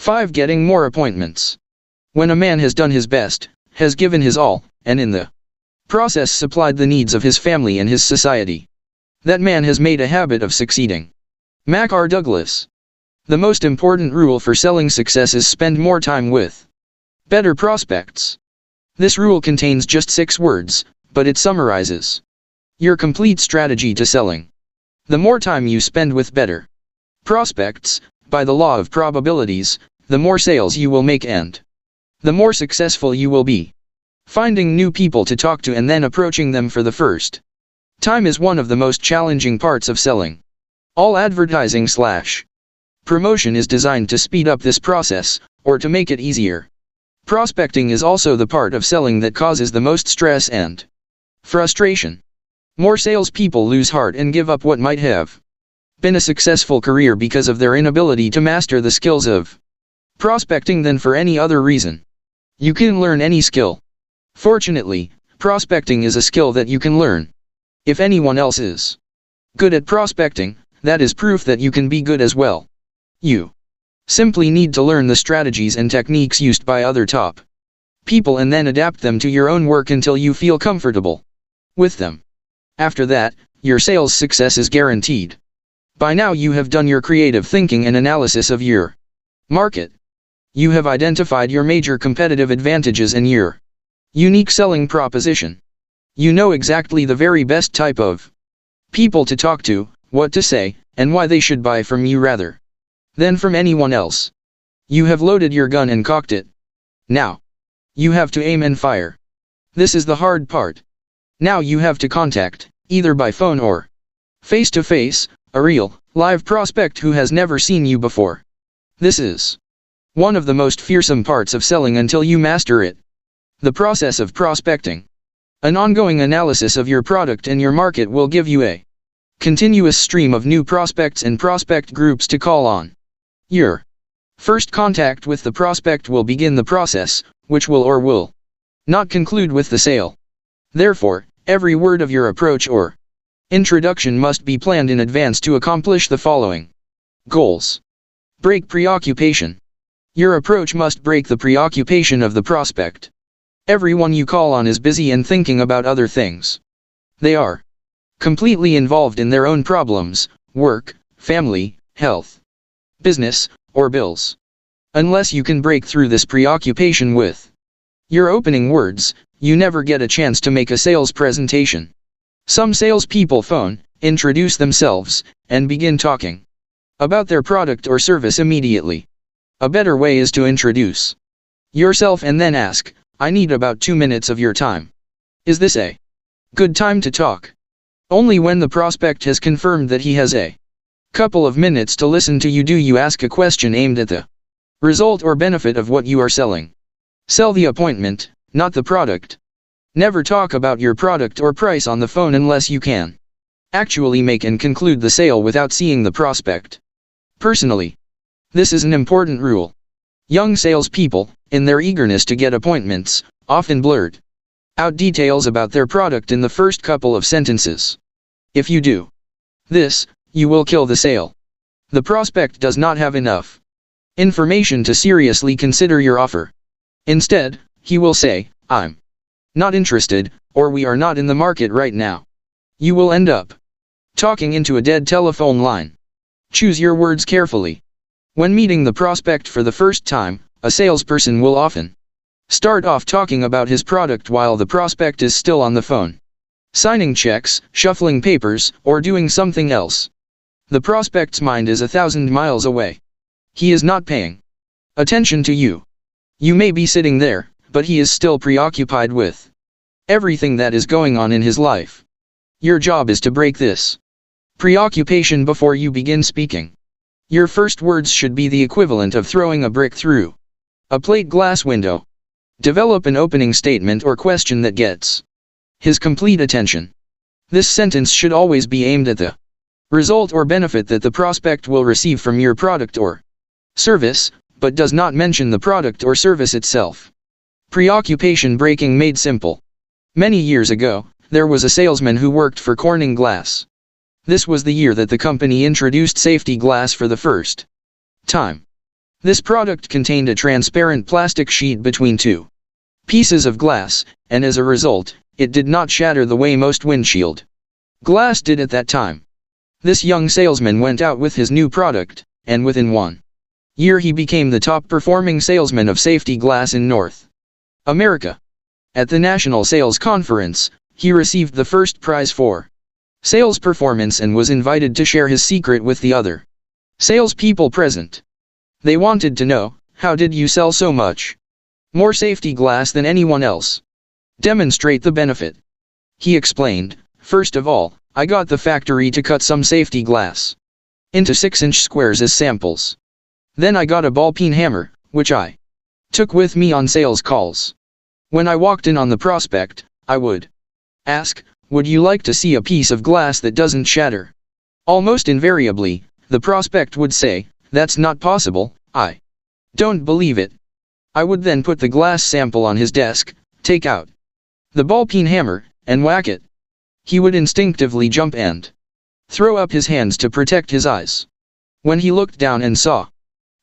5. Getting more appointments. When a man has done his best, has given his all, and in the process supplied the needs of his family and his society, that man has made a habit of succeeding. Mac R. Douglas. The most important rule for selling success is spend more time with better prospects. This rule contains just 6 words, but it summarizes your complete strategy to selling. The more time you spend with better prospects, by the law of probabilities, the more sales you will make and the more successful you will be. Finding new people to talk to and then approaching them for the first time is one of the most challenging parts of selling. All advertising/promotion is designed to speed up this process, or to make it easier. Prospecting is also the part of selling that causes the most stress and frustration. More salespeople lose heart and give up what might have been a successful career because of their inability to master the skills of prospecting than for any other reason. You can learn any skill. Fortunately, prospecting is a skill that you can learn. If anyone else is good at prospecting, that is proof that you can be good as well. You simply need to learn the strategies and techniques used by other top people and then adapt them to your own work until you feel comfortable with them. After that, your sales success is guaranteed. By now you have done your creative thinking and analysis of your market. You have identified your major competitive advantages and your unique selling proposition. You know exactly the very best type of people to talk to, what to say, and why they should buy from you rather than from anyone else. You have loaded your gun and cocked it. Now you have to aim and fire. This is the hard part. Now you have to contact, either by phone or face-to-face, a real, live prospect who has never seen you before. This is one of the most fearsome parts of selling until you master it. The process of prospecting. An ongoing analysis of your product and your market will give you a continuous stream of new prospects and prospect groups to call on. Your first contact with the prospect will begin the process, which will or will not conclude with the sale. Therefore, every word of your approach or introduction must be planned in advance to accomplish the following goals. Break preoccupation. Your approach must break the preoccupation of the prospect. Everyone you call on is busy and thinking about other things. They are completely involved in their own problems, work, family, health, business, or bills. Unless you can break through this preoccupation with your opening words, you never get a chance to make a sales presentation. Some salespeople phone, introduce themselves, and begin talking about their product or service immediately. A better way is to introduce yourself and then ask, I need about 2 minutes of your time. Is this a good time to talk? Only when the prospect has confirmed that he has a couple of minutes to listen to you do you ask a question aimed at the result or benefit of what you are selling. Sell the appointment, not the product. Never talk about your product or price on the phone unless you can actually make and conclude the sale without seeing the prospect personally. This is an important rule. Young salespeople, in their eagerness to get appointments, often blurt out details about their product in the first couple of sentences. If you do this, you will kill the sale. The prospect does not have enough information to seriously consider your offer. Instead, he will say, I'm not interested, or we are not in the market right now. You will end up talking into a dead telephone line. Choose your words carefully. When meeting the prospect for the first time, a salesperson will often start off talking about his product while the prospect is still on the phone, signing checks, shuffling papers, or doing something else. The prospect's mind is 1,000 miles away. He is not paying attention to you. You may be sitting there, but he is still preoccupied with everything that is going on in his life. Your job is to break this preoccupation before you begin speaking. Your first words should be the equivalent of throwing a brick through a plate glass window. Develop an opening statement or question that gets his complete attention. This sentence should always be aimed at the result or benefit that the prospect will receive from your product or service, but does not mention the product or service itself. Preoccupation breaking made simple. Many years ago, there was a salesman who worked for Corning Glass. This was the year that the company introduced safety glass for the first time. This product contained a transparent plastic sheet between two pieces of glass, and as a result, it did not shatter the way most windshield glass did at that time. This young salesman went out with his new product, and within 1 year he became the top-performing salesman of safety glass in North America. At the National Sales Conference, he received the first prize for sales performance and was invited to share his secret with the other salespeople present. They wanted to know, how did you sell so much more safety glass than anyone else? Demonstrate the benefit. He explained, first of all, I got the factory to cut some safety glass into 6-inch squares as samples. Then I got a ball-peen hammer, which I took with me on sales calls. When I walked in on the prospect, I would ask, would you like to see a piece of glass that doesn't shatter? Almost invariably, the prospect would say, that's not possible, I don't believe it. I would then put the glass sample on his desk, take out the ball-peen hammer, and whack it. He would instinctively jump and throw up his hands to protect his eyes. When he looked down and saw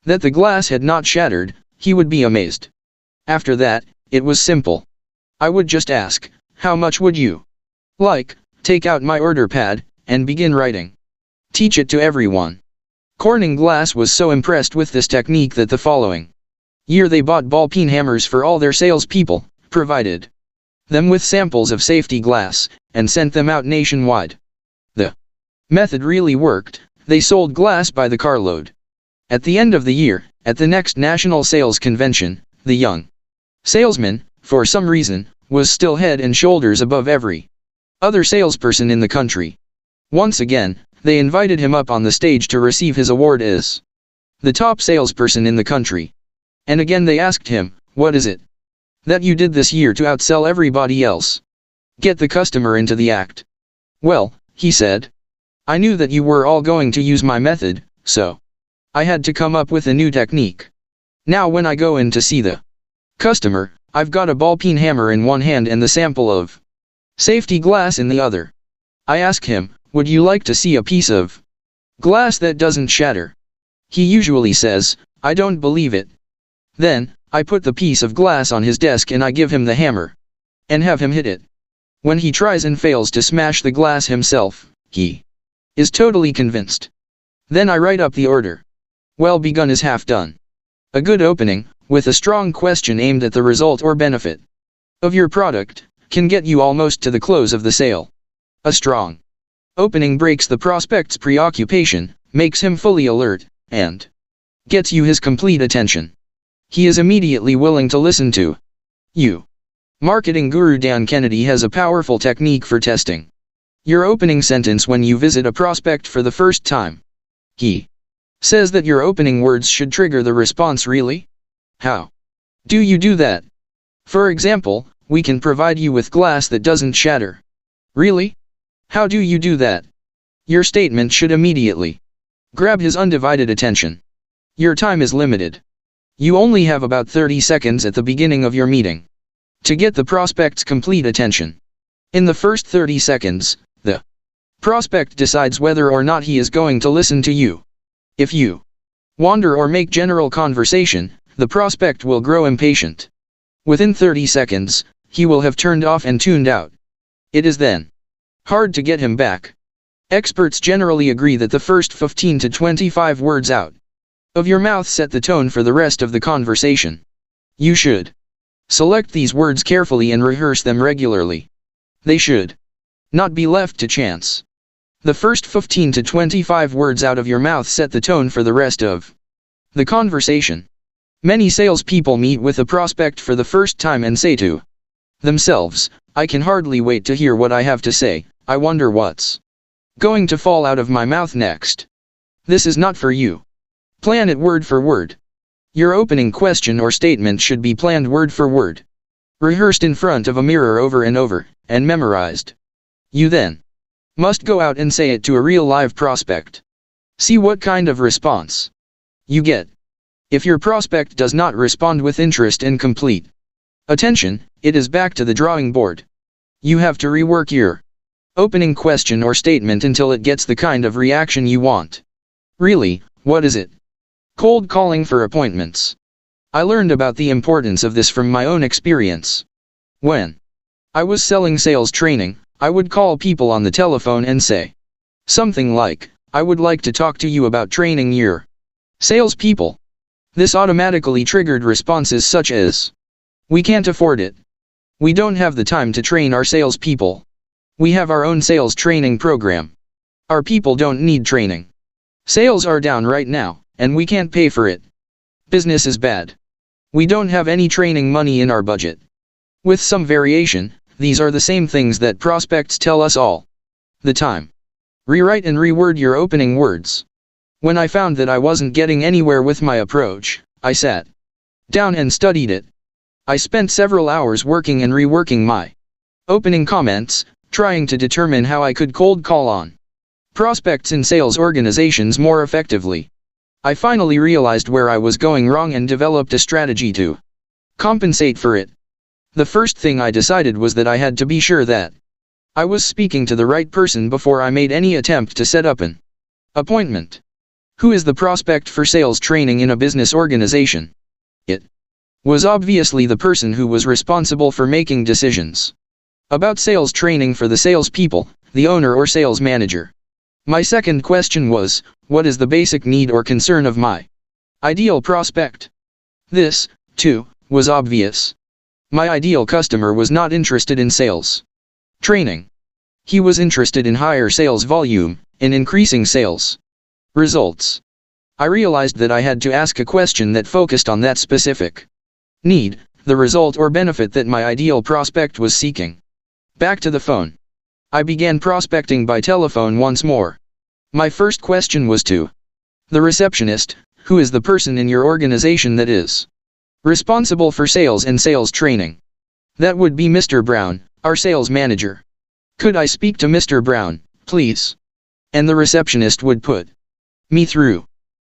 that the glass had not shattered, he would be amazed. After that, it was simple. I would just ask, how much would you like? Take out my order pad, and begin writing. Teach it to everyone. Corning Glass was so impressed with this technique that the following year they bought ball-peen hammers for all their salespeople, provided them with samples of safety glass, and sent them out nationwide. The method really worked. They sold glass by the carload. At the end of the year, at the next national sales convention, the young salesman, for some reason, was still head and shoulders above every other salesperson in the country. Once again, they invited him up on the stage to receive his award as the top salesperson in the country. And again they asked him, what is it that you did this year to outsell everybody else? Get the customer into the act. Well, he said, I knew that you were all going to use my method, so I had to come up with a new technique. Now when I go in to see the customer, I've got a ball-peen hammer in one hand and the sample of safety glass in the other. I ask him, would you like to see a piece of glass that doesn't shatter? He usually says, I don't believe it. Then, I put the piece of glass on his desk and I give him the hammer and have him hit it. When he tries and fails to smash the glass himself, he is totally convinced. Then I write up the order. Well begun is half done. A good opening, with a strong question aimed at the result or benefit of your product, can get you almost to the close of the sale. A strong opening breaks the prospect's preoccupation, makes him fully alert, and gets you his complete attention. He is immediately willing to listen to you. Marketing guru Dan Kennedy has a powerful technique for testing your opening sentence when you visit a prospect for the first time. He says that your opening words should trigger the response. Really? How do you do that? For example, we can provide you with glass that doesn't shatter. Really? How do you do that? Your statement should immediately grab his undivided attention. Your time is limited. You only have about 30 seconds at the beginning of your meeting to get the prospect's complete attention. In the first 30 seconds, the prospect decides whether or not he is going to listen to you. If you wander or make general conversation, the prospect will grow impatient. Within 30 seconds, he will have turned off and tuned out. It is then hard to get him back. Experts generally agree that the first 15 to 25 words out of your mouth set the tone for the rest of the conversation. You should select these words carefully and rehearse them regularly. They should not be left to chance. The first 15 to 25 words out of your mouth set the tone for the rest of the conversation. Many salespeople meet with a prospect for the first time and say to themselves, I can hardly wait to hear what I have to say. I wonder what's going to fall out of my mouth next. This is not for you. Plan it word for word. Your opening question or statement should be planned word for word, rehearsed in front of a mirror over and over, and memorized. You then must go out and say it to a real live prospect. See what kind of response you get. If your prospect does not respond with interest and complete attention, it is back to the drawing board. You have to rework your opening question or statement until it gets the kind of reaction you want. Really, what is it Cold calling for appointments. I learned about the importance of this from my own experience. When I was selling sales training, I would call people on the telephone and say something like, "I would like to talk to you about training your salespeople." This automatically triggered responses such as, "We can't afford it. We don't have the time to train our salespeople. We have our own sales training program. Our people don't need training. Sales are down right now, and we can't pay for it. Business is bad. We don't have any training money in our budget." With some variation, these are the same things that prospects tell us all the time. Rewrite and reword your opening words. When I found that I wasn't getting anywhere with my approach, I sat down and studied it. I spent several hours working and reworking my opening comments, trying to determine how I could cold call on prospects in sales organizations more effectively. I finally realized where I was going wrong and developed a strategy to compensate for it. The first thing I decided was that I had to be sure that I was speaking to the right person before I made any attempt to set up an appointment. Who is the prospect for sales training in a business organization? It was obviously the person who was responsible for making decisions about sales training for the salespeople, the owner or sales manager. My second question was, what is the basic need or concern of my ideal prospect? This, too, was obvious. My ideal customer was not interested in sales training. He was interested in higher sales volume, in increasing sales results. I realized that I had to ask a question that focused on that specific need, the result or benefit that my ideal prospect was seeking. Back to the phone. I began prospecting by telephone once more. My first question was to the receptionist, who is the person in your organization that is responsible for sales and sales training. That would be Mr. Brown, our sales manager. Could I speak to Mr. Brown, please? And the receptionist would put me through.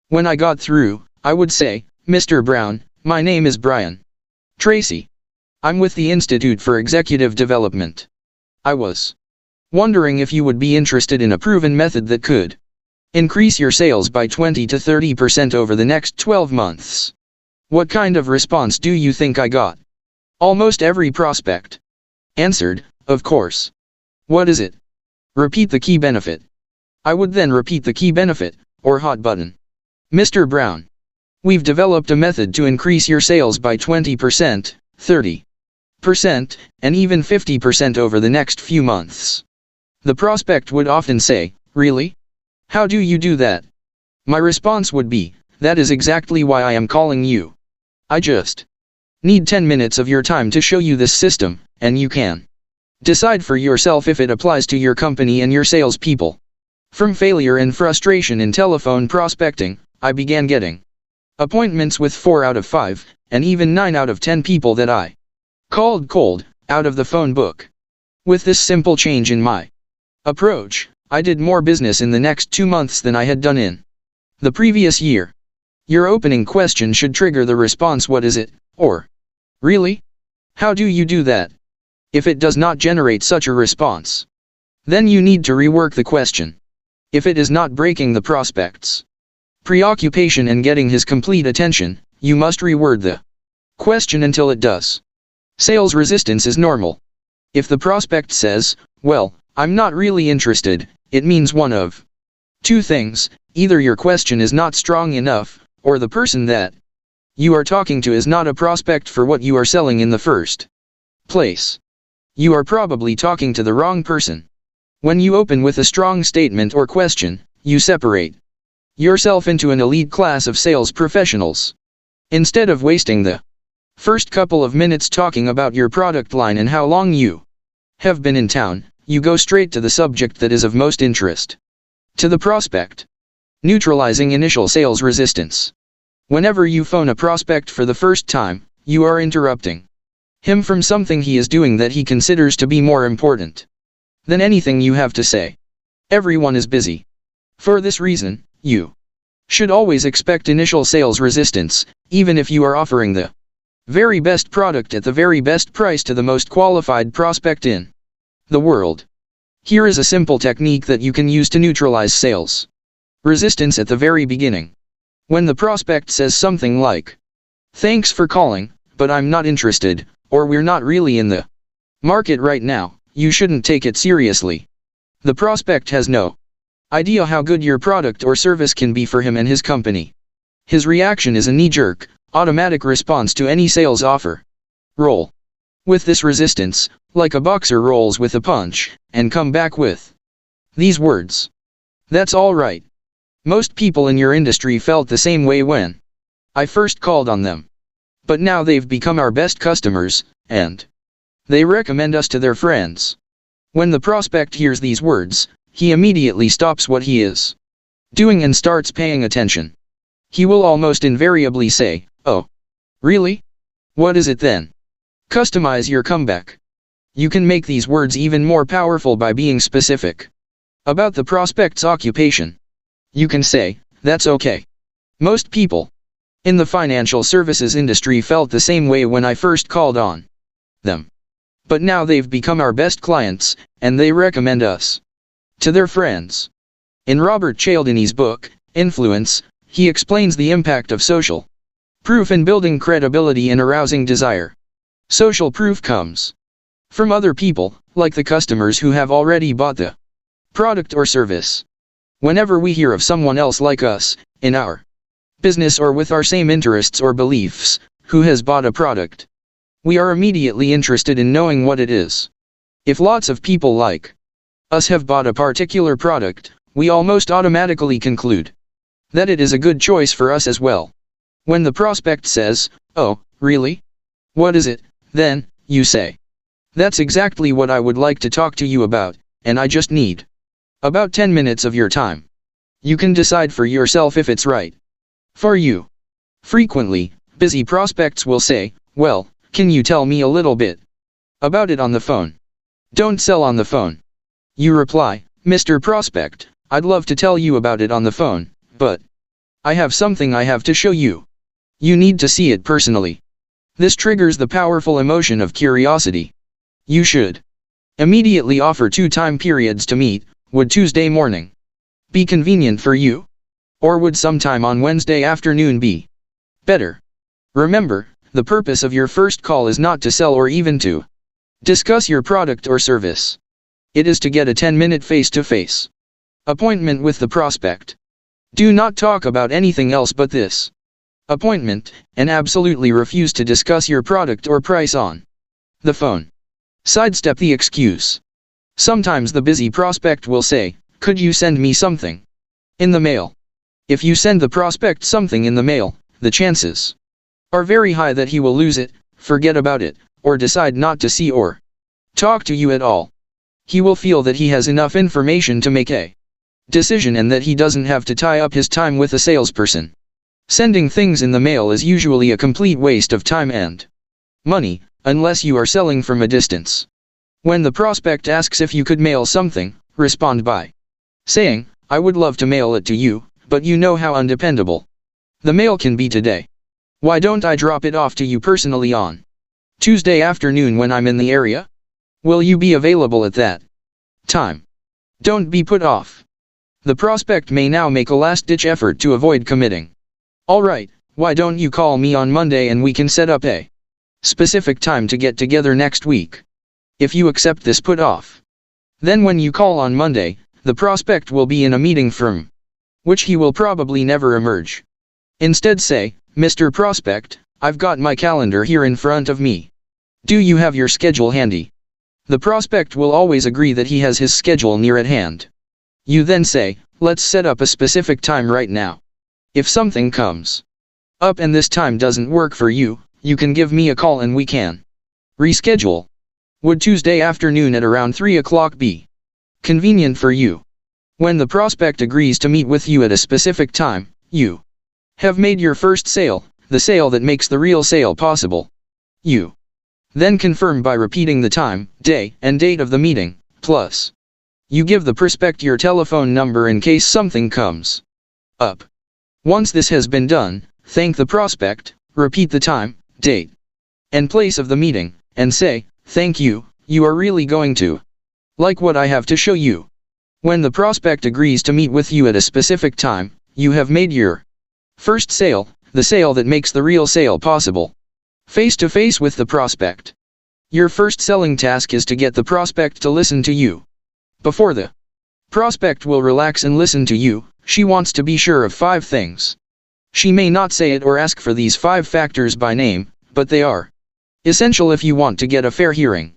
When I got through, I would say, "Mr. Brown, my name is Brian Tracy. I'm with the Institute for Executive Development. I was wondering if you would be interested in a proven method that could increase your sales by 20 to 30% over the next 12 months. What kind of response do you think I got?" Almost every prospect answered, "Of course. What is it? Repeat the key benefit." I would then repeat the key benefit, or hot button. "Mr. Brown, we've developed a method to increase your sales by 20%, 30%, and even 50% over the next few months." The prospect would often say, "Really? How do you do that?" My response would be, "That is exactly why I am calling you. I just need 10 minutes of your time to show you this system, and you can decide for yourself if it applies to your company and your salespeople." From failure and frustration in telephone prospecting, I began getting appointments with 4 out of 5, and even 9 out of 10 people that I called cold, out of the phone book. With this simple change in my approach, I did more business in the next 2 months than I had done in the previous year. Your opening question should trigger the response, "What is it?" or "Really? How do you do that?" If it does not generate such a response, then you need to rework the question. If it is not breaking the prospect's preoccupation and getting his complete attention, you must reword the question until it does. Sales resistance is normal. If the prospect says, "Well, I'm not really interested," it means one of two things: either your question is not strong enough, or the person that you are talking to is not a prospect for what you are selling in the first place. You are probably talking to the wrong person. When you open with a strong statement or question, you separate yourself into an elite class of sales professionals. Instead of wasting the first couple of minutes talking about your product line and how long you have been in town, you go straight to the subject that is of most interest to the prospect. Neutralizing initial sales resistance. Whenever you phone a prospect for the first time, you are interrupting him from something he is doing that he considers to be more important than anything you have to say. Everyone is busy. For this reason, you should always expect initial sales resistance, even if you are offering the very best product at the very best price to the most qualified prospect in the world. Here is a simple technique that you can use to neutralize sales resistance at the very beginning. When the prospect says something like, "Thanks for calling, but I'm not interested," or "We're not really in the market right now," you shouldn't take it seriously. The prospect has no idea how good your product or service can be for him and his company. His reaction is a knee-jerk, automatic response to any sales offer. Roll with this resistance, like a boxer rolls with a punch, and come back with these words: "That's all right. Most people in your industry felt the same way when I first called on them. But now they've become our best customers, and they recommend us to their friends." When the prospect hears these words, he immediately stops what he is doing and starts paying attention. He will almost invariably say, "Oh, really? What is it then?" Customize your comeback. You can make these words even more powerful by being specific about the prospect's occupation. You can say, "That's okay. Most people in the financial services industry felt the same way when I first called on them. But now they've become our best clients, and they recommend us to their friends." In Robert Cialdini's book, Influence, he explains the impact of social proof in building credibility and arousing desire. Social proof comes from other people, like the customers who have already bought the product or service. Whenever we hear of someone else like us, in our business or with our same interests or beliefs, who has bought a product, we are immediately interested in knowing what it is. If lots of people like us have bought a particular product, we almost automatically conclude that it is a good choice for us as well. When the prospect says, "Oh, really? What is it?" then you say, "That's exactly what I would like to talk to you about, and I just need about 10 minutes of your time." You can decide for yourself if it's right for you. Frequently, busy prospects will say, "Well, can you tell me a little bit about it on the phone?" Don't sell on the phone. You reply, "Mr. Prospect, I'd love to tell you about it on the phone, but I have something I have to show you. You need to see it personally." This triggers the powerful emotion of curiosity. You should immediately offer 2 time periods to meet. Would Tuesday morning be convenient for you? Or would sometime on Wednesday afternoon be better? Remember, the purpose of your first call is not to sell or even to discuss your product or service. It is to get a 10-minute face-to-face appointment with the prospect. Do not talk about anything else but this appointment, and absolutely refuse to discuss your product or price on the phone. Sidestep the excuse. Sometimes the busy prospect will say, "Could you send me something in the mail?" If you send the prospect something in the mail, the chances are very high that he will lose it, forget about it, or decide not to see or talk to you at all. He will feel that he has enough information to make a decision and that he doesn't have to tie up his time with a salesperson. Sending things in the mail is usually a complete waste of time and money, unless you are selling from a distance. When the prospect asks if you could mail something, respond by saying, "I would love to mail it to you, but you know how undependable the mail can be today. Why don't I drop it off to you personally on Tuesday afternoon when I'm in the area? Will you be available at that time?" Don't be put off. The prospect may now make a last-ditch effort to avoid committing. "All right, why don't you call me on Monday and we can set up a specific time to get together next week?" If you accept this put off, then when you call on Monday, the prospect will be in a meeting from which he will probably never emerge. Instead say, "Mr. Prospect, I've got my calendar here in front of me. Do you have your schedule handy?" The prospect will always agree that he has his schedule near at hand. You then say, "Let's set up a specific time right now. If something comes up and this time doesn't work for you, you can give me a call and we can reschedule. Would Tuesday afternoon at around 3 o'clock be convenient for you?" When the prospect agrees to meet with you at a specific time, you have made your first sale, the sale that makes the real sale possible. You then confirm by repeating the time, day, and date of the meeting, plus you give the prospect your telephone number in case something comes up. Once this has been done, thank the prospect, repeat the time, date, and place of the meeting, and say, "Thank you, you are really going to like what I have to show you." When the prospect agrees to meet with you at a specific time, you have made your First sale, the sale that makes the real sale possible. Face to face with the prospect. Your first selling task is to get the prospect to listen to you. Before the prospect will relax and listen to you, she wants to be sure of 5 things. She may not say it or ask for these 5 factors by name, but they are essential if you want to get a fair hearing.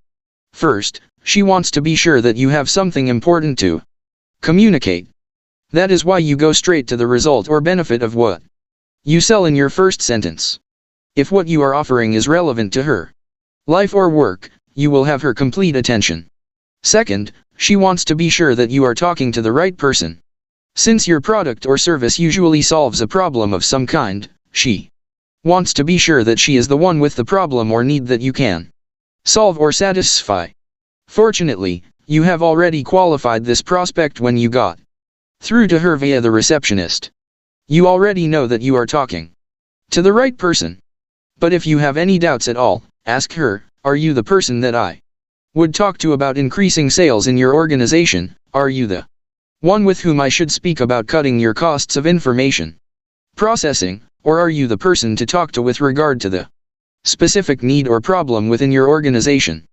First, she wants to be sure that you have something important to communicate. That is why you go straight to the result or benefit of what you sell in your first sentence. If what you are offering is relevant to her life or work, you will have her complete attention. Second, she wants to be sure that you are talking to the right person. Since your product or service usually solves a problem of some kind, she wants to be sure that she is the one with the problem or need that you can solve or satisfy. Fortunately, you have already qualified this prospect when you got through to her via the receptionist. You already know that you are talking to the right person. But if you have any doubts at all, ask her, are you the person that I would talk to about increasing sales in your organization? Are you the one with whom I should speak about cutting your costs of information processing, or are you the person to talk to with regard to the specific need or problem within your organization?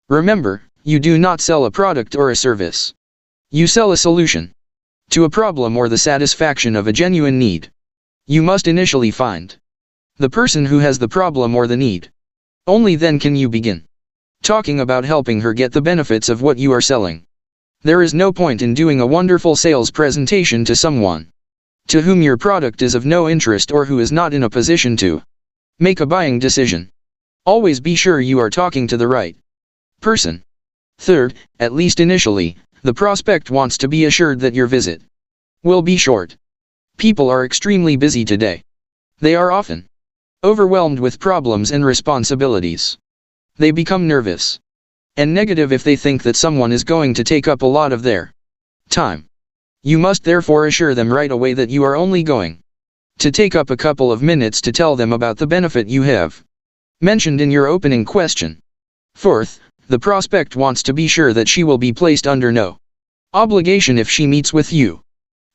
Remember, you do not sell a product or a service. You sell a solution to a problem or the satisfaction of a genuine need. You must initially find the person who has the problem or the need. Only then can you begin talking about helping her get the benefits of what you are selling. There is no point in doing a wonderful sales presentation to someone to whom your product is of no interest or who is not in a position to make a buying decision. Always be sure you are talking to the right person. Third, at least initially, the prospect wants to be assured that your visit will be short. People are extremely busy today. They are often overwhelmed with problems and responsibilities. They become nervous and negative if they think that someone is going to take up a lot of their time. You must therefore assure them right away that you are only going to take up a couple of minutes to tell them about the benefit you have mentioned in your opening question. Fourth, the prospect wants to be sure that she will be placed under no obligation if she meets with you.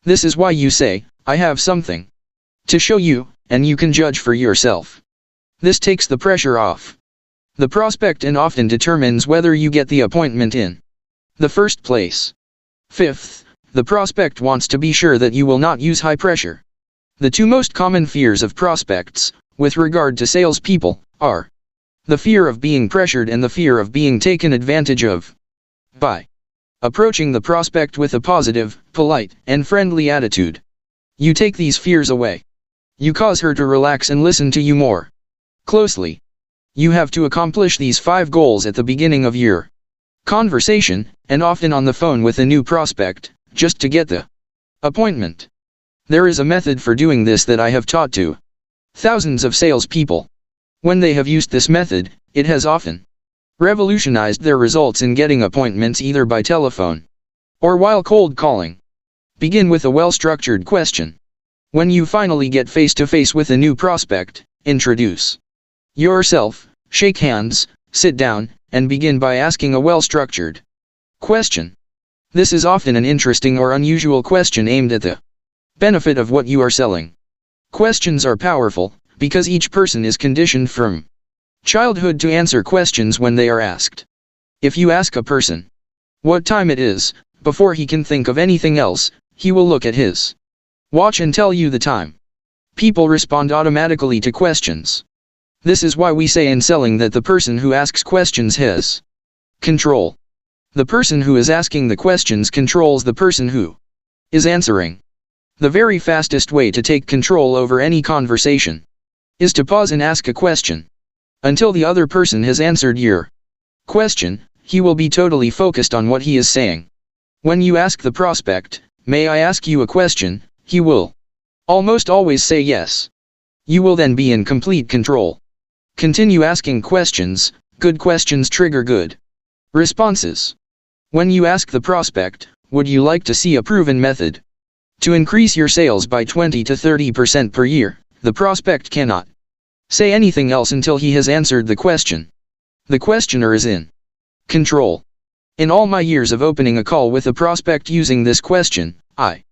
This is why you say, I have something to show you, and you can judge for yourself. This takes the pressure off the prospect and often determines whether you get the appointment in the first place. Fifth, the prospect wants to be sure that you will not use high pressure. The 2 most common fears of prospects, with regard to salespeople, are the fear of being pressured and the fear of being taken advantage of. By approaching the prospect with a positive, polite, and friendly attitude, you take these fears away. You cause her to relax and listen to you more closely. You have to accomplish these 5 goals at the beginning of your conversation, and often on the phone with a new prospect, just to get the appointment. There is a method for doing this that I have taught to thousands of salespeople. When they have used this method, it has often revolutionized their results in getting appointments either by telephone or while cold calling. Begin with a well-structured question. When you finally get face-to-face with a new prospect, introduce yourself, shake hands, sit down, and begin by asking a well-structured question. This is often an interesting or unusual question aimed at the benefit of what you are selling. Questions are powerful, because each person is conditioned from childhood to answer questions when they are asked. If you ask a person what time it is, before he can think of anything else, he will look at his watch and tell you the time. People respond automatically to questions. This is why we say in selling that the person who asks questions has control. The person who is asking the questions controls the person who is answering. The very fastest way to take control over any conversation is to pause and ask a question. Until the other person has answered your question, he will be totally focused on what he is saying. When you ask the prospect, "May I ask you a question?" he will almost always say yes. You will then be in complete control. Continue asking questions. Good questions trigger good responses. When you ask the prospect, "Would you like to see a proven method to increase your sales by 20 to 30% per year?" the prospect cannot say anything else until he has answered the question. The questioner is in control. In all my years of opening a call with a prospect using this question, I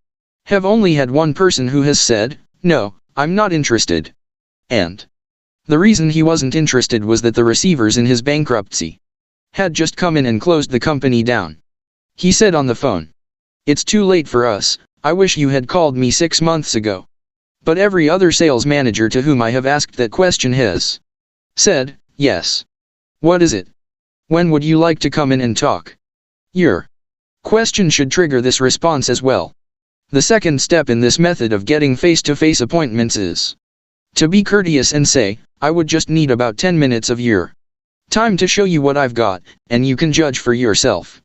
have only had one person who has said, "No, I'm not interested. And the reason he wasn't interested was that the receivers in his bankruptcy had just come in and closed the company down. He said on the phone, "It's too late for us, I wish you had called me 6 months ago." But every other sales manager to whom I have asked that question has said, "Yes. What is it? When would you like to come in and talk?" Your question should trigger this response as well. The second step in this method of getting face-to-face appointments is to be courteous and say, "I would just need about 10 minutes of your time to show you what I've got, and you can judge for yourself."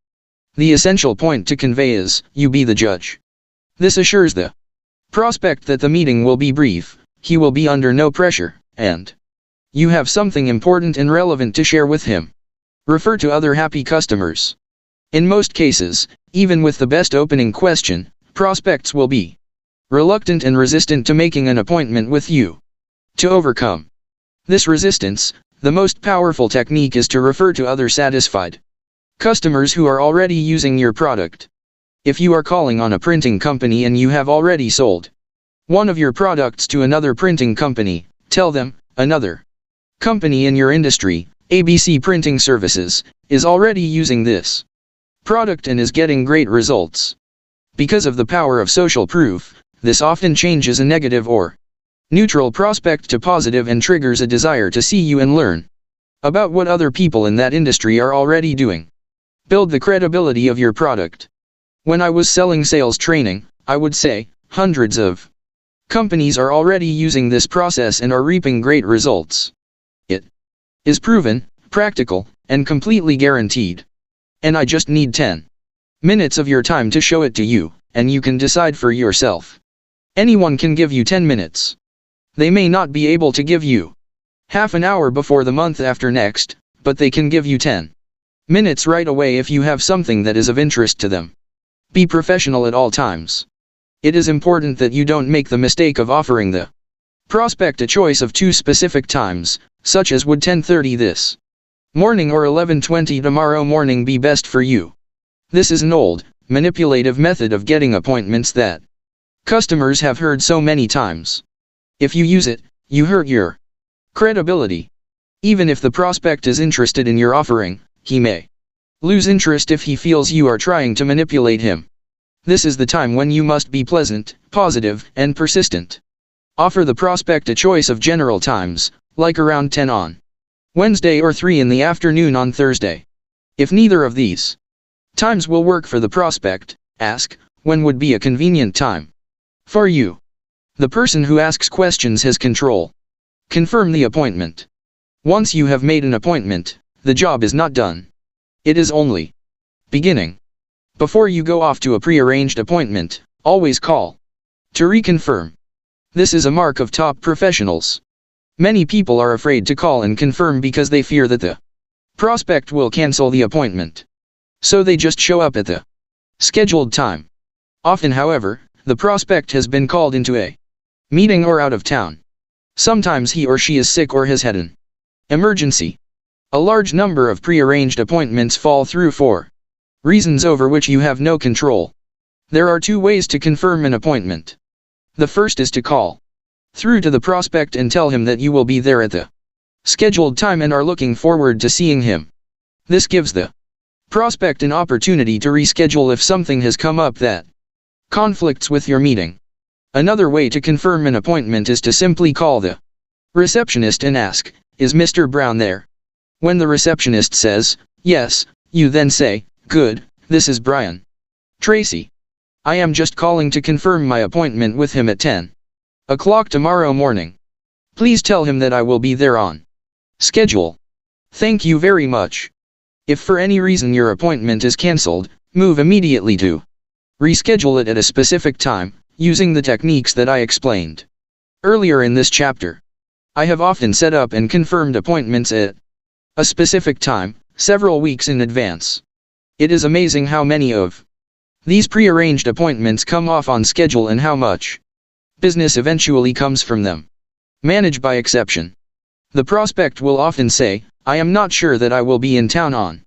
The essential point to convey is, you be the judge. This assures the prospect that the meeting will be brief, he will be under no pressure, and you have something important and relevant to share with him. Refer to other happy customers. In most cases, even with the best opening question, prospects will be reluctant and resistant to making an appointment with you. To overcome this resistance, the most powerful technique is to refer to other satisfied customers who are already using your product. If you are calling on a printing company and you have already sold one of your products to another printing company, tell them, another company in your industry, ABC Printing Services, is already using this product and is getting great results. Because of the power of social proof, this often changes a negative or neutral prospect to positive and triggers a desire to see you and learn about what other people in that industry are already doing. Build the credibility of your product. When I was selling sales training, I would say, hundreds of companies are already using this process and are reaping great results. It is proven, practical, and completely guaranteed. And I just need 10 minutes of your time to show it to you, and you can decide for yourself. Anyone can give you 10 minutes. They may not be able to give you half an hour before the month after next, but they can give you 10 minutes right away if you have something that is of interest to them. Be professional at all times. It is important that you don't make the mistake of offering the prospect a choice of 2 specific times, such as would 10:30 this morning or 11:20 tomorrow morning be best for you. This is an old, manipulative method of getting appointments that customers have heard so many times. If you use it, you hurt your credibility. Even if the prospect is interested in your offering, he may lose interest if he feels you are trying to manipulate him. This is the time when you must be pleasant, positive, and persistent. Offer the prospect a choice of general times, like around 10 on Wednesday or 3 in the afternoon on Thursday. If neither of these times will work for the prospect, ask, when would be a convenient time for you? The person who asks questions has control. Confirm the appointment. Once you have made an appointment, the job is not done. It is only beginning. Before you go off to a prearranged appointment, always call to reconfirm. This is a mark of top professionals. Many people are afraid to call and confirm because they fear that the prospect will cancel the appointment. So they just show up at the scheduled time. Often, however, the prospect has been called into a meeting or out of town. Sometimes he or she is sick or has had an emergency. A large number of prearranged appointments fall through for reasons over which you have no control. There are 2 ways to confirm an appointment. The first is to call through to the prospect and tell him that you will be there at the scheduled time and are looking forward to seeing him. This gives the prospect an opportunity to reschedule if something has come up that conflicts with your meeting. Another way to confirm an appointment is to simply call the receptionist and ask, "Is Mr. Brown there?" When the receptionist says, "Yes," you then say, "Good, this is Brian Tracy. I am just calling to confirm my appointment with him at 10 o'clock tomorrow morning. Please tell him that I will be there on schedule. Thank you very much. If for any reason your appointment is cancelled, move immediately to reschedule it at a specific time, using the techniques that I explained earlier in this chapter. I have often set up and confirmed appointments at a specific time, several weeks in advance. It is amazing how many of these prearranged appointments come off on schedule and how much business eventually comes from them. Manage by exception. The prospect will often say, "I am not sure that I will be in town on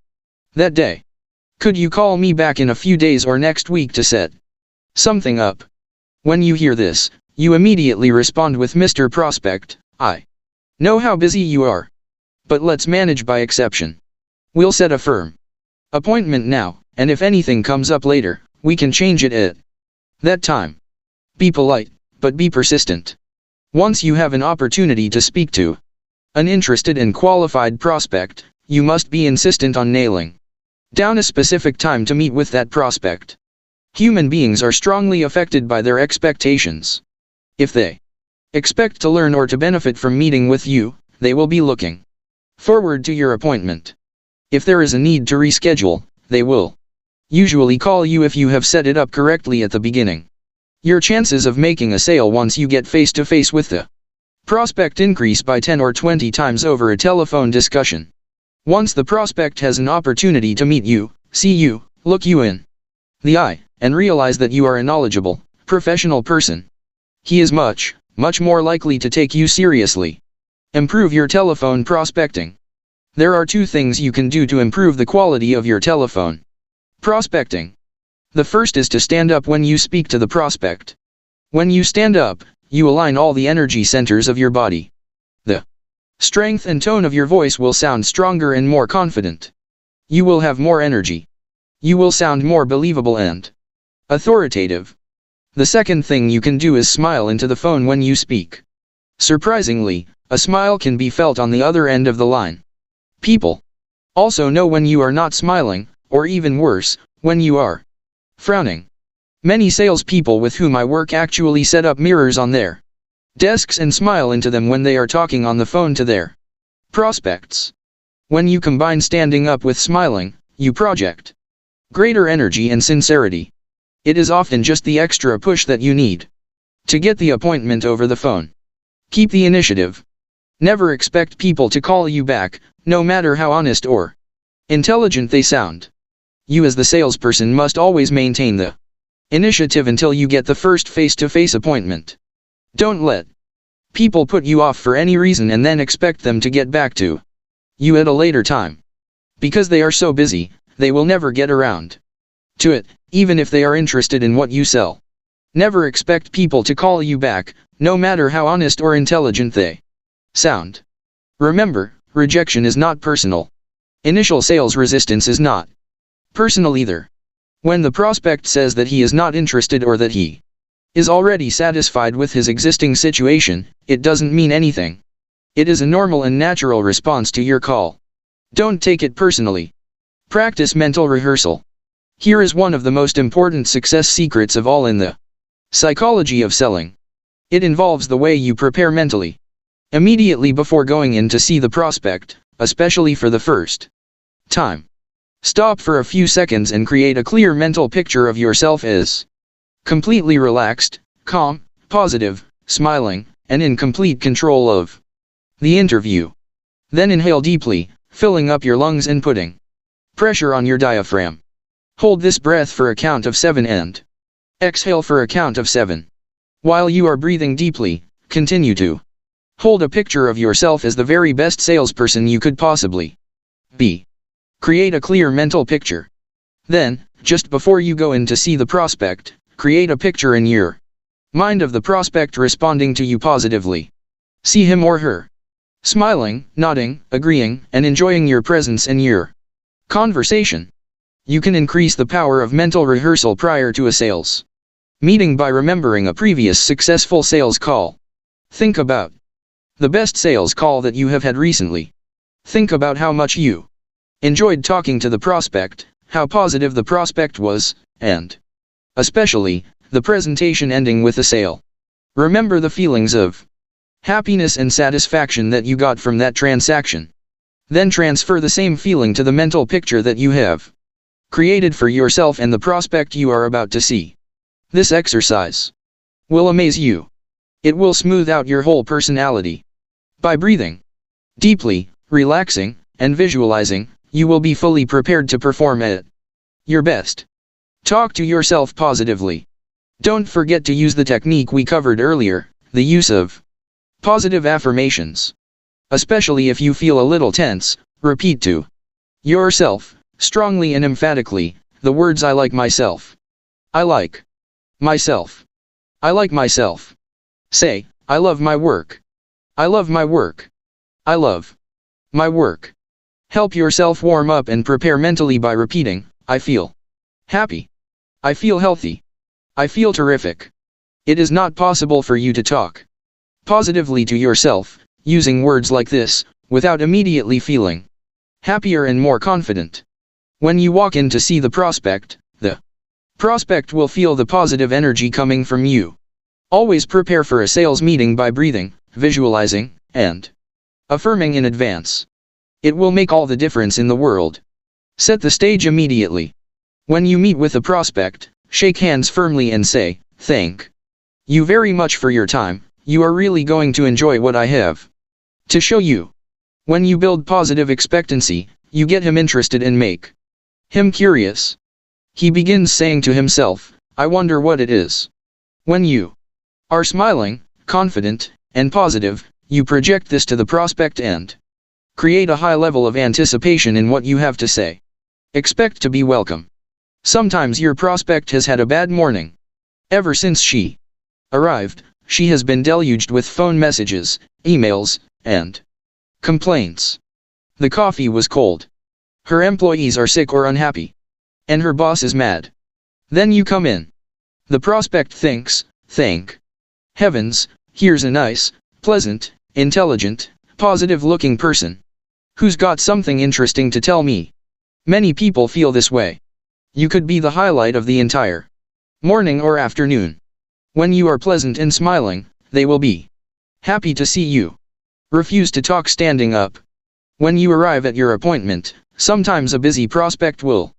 that day. Could you call me back in a few days or next week to set something up?" When you hear this, You immediately respond with, Mr. Prospect, I know how busy you are. But let's manage by exception. We'll set a firm appointment now, and if anything comes up later, we can change it at that time. Be polite, but be persistent. Once you have an opportunity to speak to an interested and qualified prospect, you must be insistent on nailing down a specific time to meet with that prospect. Human beings are strongly affected by their expectations. If they expect to learn or to benefit from meeting with you, they will be looking forward to your appointment. If there is a need to reschedule, they will usually call you if you have set it up correctly at the beginning. Your chances of making a sale once you get face-to-face with the prospect increase by 10 or 20 times over a telephone discussion. Once the prospect has an opportunity to meet you, see you, look you in the eye, and realize that you are a knowledgeable, professional person, he is much more likely to take you seriously. Improve your telephone prospecting. There are two things you can do to improve the quality of your telephone prospecting. The first is to stand up when you speak to the prospect. When you stand up, you align all the energy centers of your body. The strength and tone of your voice will sound stronger and more confident. You will have more energy. You will sound more believable and authoritative. The second thing you can do is smile into the phone when you speak. Surprisingly, a smile can be felt on the other end of the line. People also know when you are not smiling, or even worse, when you are frowning. Many salespeople with whom I work actually set up mirrors on their desks and smile into them when they are talking on the phone to their prospects. When you combine standing up with smiling, you project greater energy and sincerity. It is often just the extra push that you need to get the appointment over the phone. Keep the initiative. Never expect people to call you back, no matter how honest or intelligent they sound. You as the salesperson must always maintain the initiative until you get the first face-to-face appointment. Don't let people put you off for any reason and then expect them to get back to you at a later time. Because they are so busy, they will never get around to it, even if they are interested in what you sell. Never expect people to call you back, no matter how honest or intelligent they sound. Remember, rejection is not personal. Initial sales resistance is not personal either. When the prospect says that he is not interested or that he is already satisfied with his existing situation, it doesn't mean anything. It is a normal and natural response to your call. Don't take it personally. Practice mental rehearsal. Here is one of the most important success secrets of all in the psychology of selling. It involves the way you prepare mentally immediately before going in to see the prospect, especially for the first time. Stop for a few seconds and create a clear mental picture of yourself as completely relaxed, calm, positive, smiling, and in complete control of the interview. Then inhale deeply, filling up your lungs and putting pressure on your diaphragm. Hold this breath for a count of 7 and exhale for a count of 7. While you are breathing deeply, continue to hold a picture of yourself as the very best salesperson you could possibly be. Create a clear mental picture. Then, just before you go in to see the prospect, create a picture in your mind of the prospect responding to you positively. See him or her smiling, nodding, agreeing, and enjoying your presence and your conversation. You can increase the power of mental rehearsal prior to a sales meeting by remembering a previous successful sales call. Think about the best sales call that you have had recently. Think about how much you enjoyed talking to the prospect, how positive the prospect was, and especially the presentation ending with a sale. Remember the feelings of happiness and satisfaction that you got from that transaction. Then transfer the same feeling to the mental picture that you have created for yourself and the prospect you are about to see. This exercise will amaze you. It will smooth out your whole personality. By breathing deeply, relaxing, and visualizing, you will be fully prepared to perform at your best. Talk to yourself positively. Don't forget to use the technique we covered earlier, the use of positive affirmations. Especially if you feel a little tense, repeat to yourself, strongly and emphatically, the words I like myself. I like myself. I like myself. Say, I love my work. I love my work. I love my work. Help yourself warm up and prepare mentally by repeating, I feel happy. I feel healthy. I feel terrific. It is not possible for you to talk positively to yourself, using words like this, without immediately feeling happier and more confident. When you walk in to see the prospect will feel the positive energy coming from you. Always prepare for a sales meeting by breathing, visualizing, and affirming in advance. It will make all the difference in the world. Set the stage immediately. When you meet with the prospect, shake hands firmly and say, thank you very much for your time. You are really going to enjoy what I have to show you. When you build positive expectancy, you get him interested and make him curious. He begins saying to himself, I wonder what it is. When you are smiling, confident, and positive, you project this to the prospect and create a high level of anticipation in what you have to say. Expect to be welcome. Sometimes your prospect has had a bad morning. Ever since she arrived, she has been deluged with phone messages, emails, and complaints. The coffee was cold. Her employees are sick or unhappy. And her boss is mad. Then you come in. The prospect thinks, thank heavens, here's a nice, pleasant, intelligent, positive-looking person who's got something interesting to tell me. Many people feel this way. You could be the highlight of the entire morning or afternoon. When you are pleasant and smiling, they will be happy to see you. Refuse to talk standing up. When you arrive at your appointment, sometimes a busy prospect will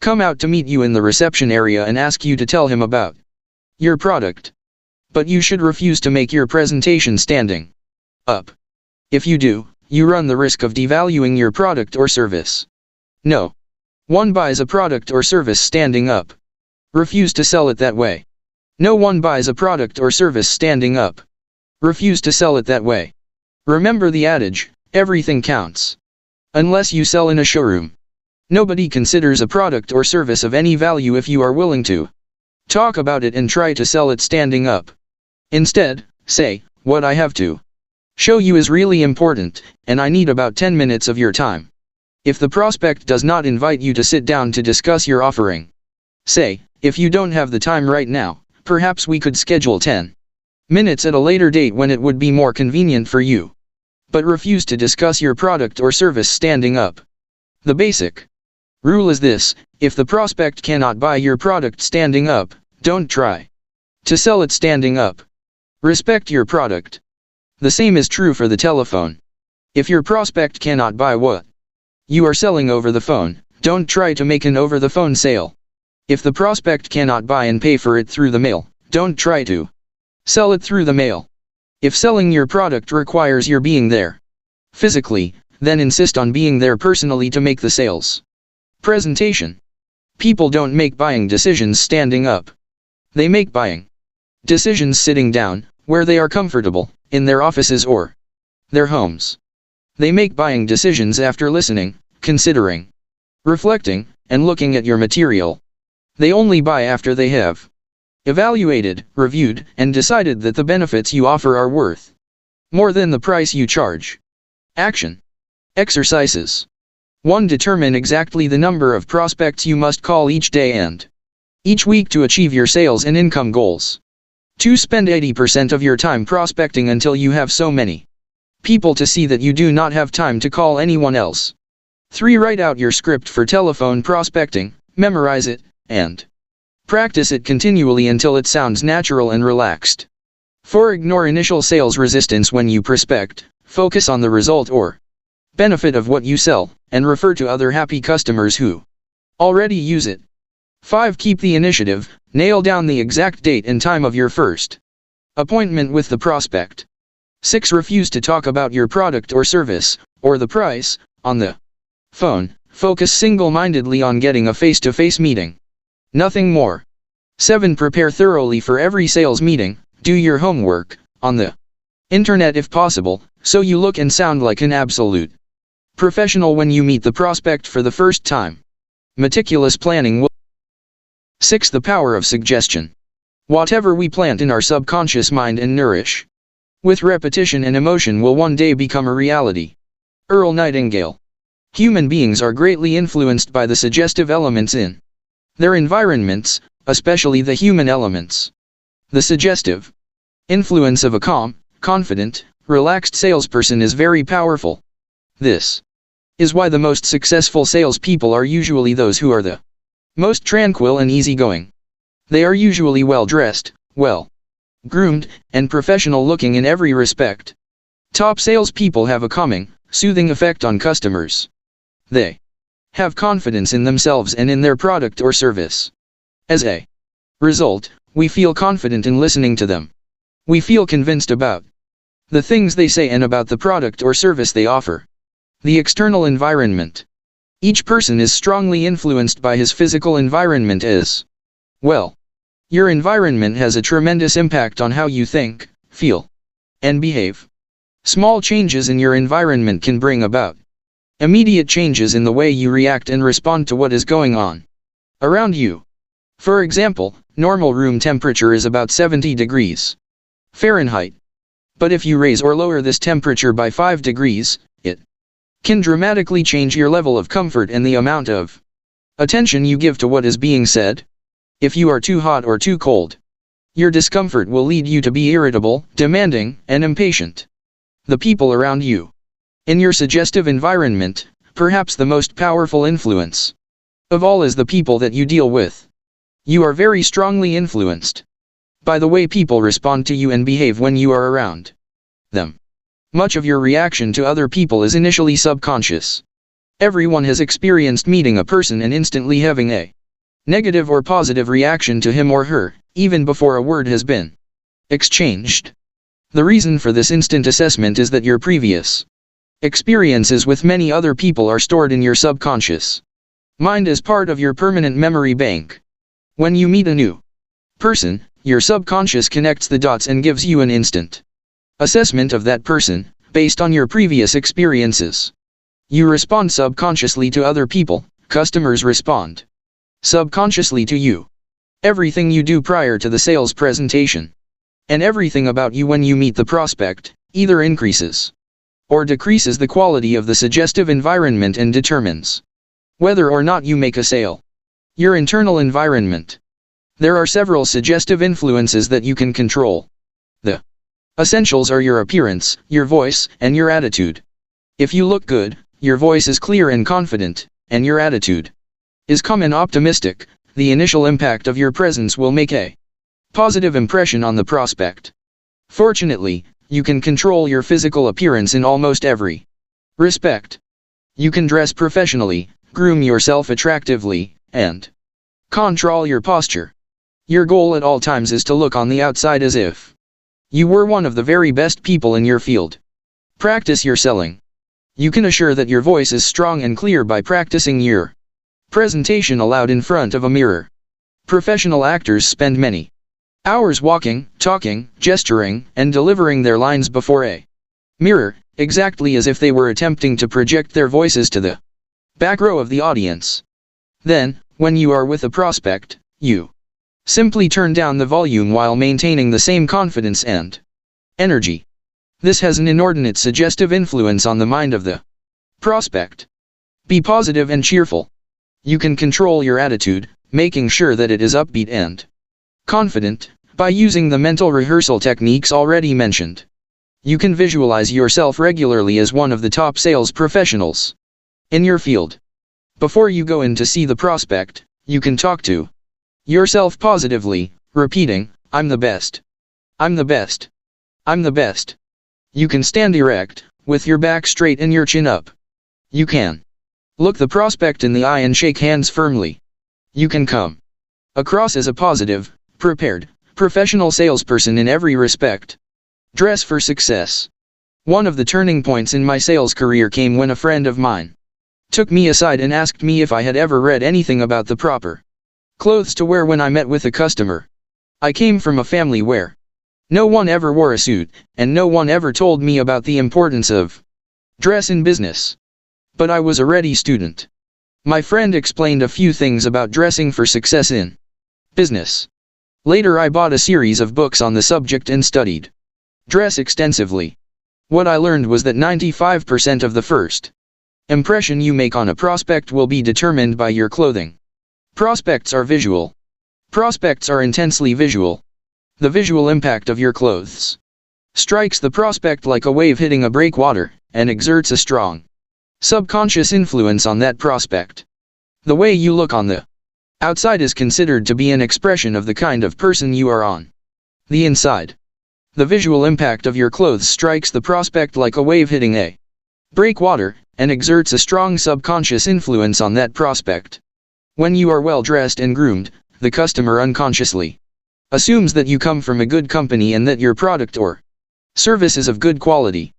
come out to meet you in the reception area and ask you to tell him about your product. But you should refuse to make your presentation standing up. If you do, you run the risk of devaluing your product or service. No one buys a product or service standing up. Refuse to sell it that way. No one buys a product or service standing up. Refuse to sell it that way. Remember the adage, everything counts. Unless you sell in a showroom. Nobody considers a product or service of any value if you are willing to talk about it and try to sell it standing up. Instead, say, what I have to show you is really important, and I need about 10 minutes of your time. If the prospect does not invite you to sit down to discuss your offering, say, if you don't have the time right now, perhaps we could schedule 10 minutes at a later date when it would be more convenient for you. But refuse to discuss your product or service standing up. The basic rule is this: if the prospect cannot buy your product standing up, don't try to sell it standing up. Respect your product. The same is true for the telephone. If your prospect cannot buy what you are selling over the phone, don't try to make an over-the-phone sale. If the prospect cannot buy and pay for it through the mail, don't try to sell it through the mail. If selling your product requires your being there physically, then insist on being there personally to make the sales presentation. People don't make buying decisions standing up. They make buying decisions sitting down, where they are comfortable, in their offices or their homes. They make buying decisions after listening, considering, reflecting, and looking at your material. They only buy after they have evaluated, reviewed, and decided that the benefits you offer are worth more than the price you charge. Action. Exercises. 1. Determine exactly the number of prospects you must call each day and each week to achieve your sales and income goals. 2. Spend 80% of your time prospecting until you have so many people to see that you do not have time to call anyone else. 3. Write out your script for telephone prospecting, memorize it, and practice it continually until it sounds natural and relaxed. 4. Ignore initial sales resistance when you prospect, focus on the result or benefit of what you sell, and refer to other happy customers who already use it. 5. Keep the initiative, nail down the exact date and time of your first appointment with the prospect. 6. Refuse to talk about your product or service, or the price, on the phone. Focus single-mindedly on getting a face-to-face meeting. Nothing more. 7. Prepare thoroughly for every sales meeting, do your homework, on the internet if possible, so you look and sound like an absolute professional when you meet the prospect for the first time. Meticulous planning will. 6. The power of suggestion. Whatever we plant in our subconscious mind and nourish with repetition and emotion will one day become a reality. Earl Nightingale. Human beings are greatly influenced by the suggestive elements in their environments, especially the human elements. The suggestive influence of a calm, confident, relaxed salesperson is very powerful. This is why the most successful salespeople are usually those who are the most tranquil and easygoing. They are usually well dressed, well groomed, and professional looking in every respect. Top salespeople have a calming, soothing effect on customers. They have confidence in themselves and in their product or service. As a result, we feel confident in listening to them. We feel convinced about the things they say and about the product or service they offer. The external environment. Each person is strongly influenced by his physical environment as well. Your environment has a tremendous impact on how you think, feel, and behave. Small changes in your environment can bring about immediate changes in the way you react and respond to what is going on around you. For example, normal room temperature is about 70 degrees Fahrenheit. But if you raise or lower this temperature by 5 degrees, it can dramatically change your level of comfort and the amount of attention you give to what is being said. If you are too hot or too cold, your discomfort will lead you to be irritable, demanding, and impatient. The people around you in your suggestive environment, perhaps the most powerful influence of all is the people that you deal with. You are very strongly influenced by the way people respond to you and behave when you are around them. Much of your reaction to other people is initially subconscious. Everyone has experienced meeting a person and instantly having a negative or positive reaction to him or her, even before a word has been exchanged. The reason for this instant assessment is that your previous experiences with many other people are stored in your subconscious mind as part of your permanent memory bank. When you meet a new person, your subconscious connects the dots and gives you an instant assessment of that person, based on your previous experiences. You respond subconsciously to other people, customers respond subconsciously to you. Everything you do prior to the sales presentation, and everything about you when you meet the prospect, either increases or decreases the quality of the suggestive environment and determines whether or not you make a sale. Your internal environment. There are several suggestive influences that you can control. The essentials are your appearance, your voice, and your attitude. If you look good, your voice is clear and confident, and your attitude is calm and optimistic, the initial impact of your presence will make a positive impression on the prospect. Fortunately, you can control your physical appearance in almost every respect. You can dress professionally, groom yourself attractively, and control your posture. Your goal at all times is to look on the outside as if you were one of the very best people in your field. Practice your selling. You can assure that your voice is strong and clear by practicing your presentation aloud in front of a mirror. Professional actors spend many hours walking, talking, gesturing, and delivering their lines before a mirror, exactly as if they were attempting to project their voices to the back row of the audience. Then, when you are with a prospect, you simply turn down the volume while maintaining the same confidence and energy. This has an inordinate suggestive influence on the mind of the prospect. Be positive and cheerful. You can control your attitude, making sure that it is upbeat and confident, by using the mental rehearsal techniques already mentioned. You can visualize yourself regularly as one of the top sales professionals in your field. Before you go in to see the prospect, you can talk to yourself positively, repeating, "I'm the best. I'm the best. I'm the best." You can stand erect, with your back straight and your chin up. You can look the prospect in the eye and shake hands firmly. You can come across as a positive, prepared, professional salesperson in every respect. Dress for success. One of the turning points in my sales career came when a friend of mine took me aside and asked me if I had ever read anything about the proper clothes to wear when I met with a customer. I came from a family where no one ever wore a suit, and no one ever told me about the importance of dress in business. But I was a ready student. My friend explained a few things about dressing for success in business. Later I bought a series of books on the subject and studied dress extensively. What I learned was that 95% of the first impression you make on a prospect will be determined by your clothing. Prospects are visual. Prospects are intensely visual. The visual impact of your clothes strikes the prospect like a wave hitting a breakwater, and exerts a strong subconscious influence on that prospect. The way you look on the outside is considered to be an expression of the kind of person you are on the inside. The visual impact of your clothes strikes the prospect like a wave hitting a breakwater, and exerts a strong subconscious influence on that prospect. When you are well dressed and groomed, the customer unconsciously assumes that you come from a good company and that your product or service is of good quality.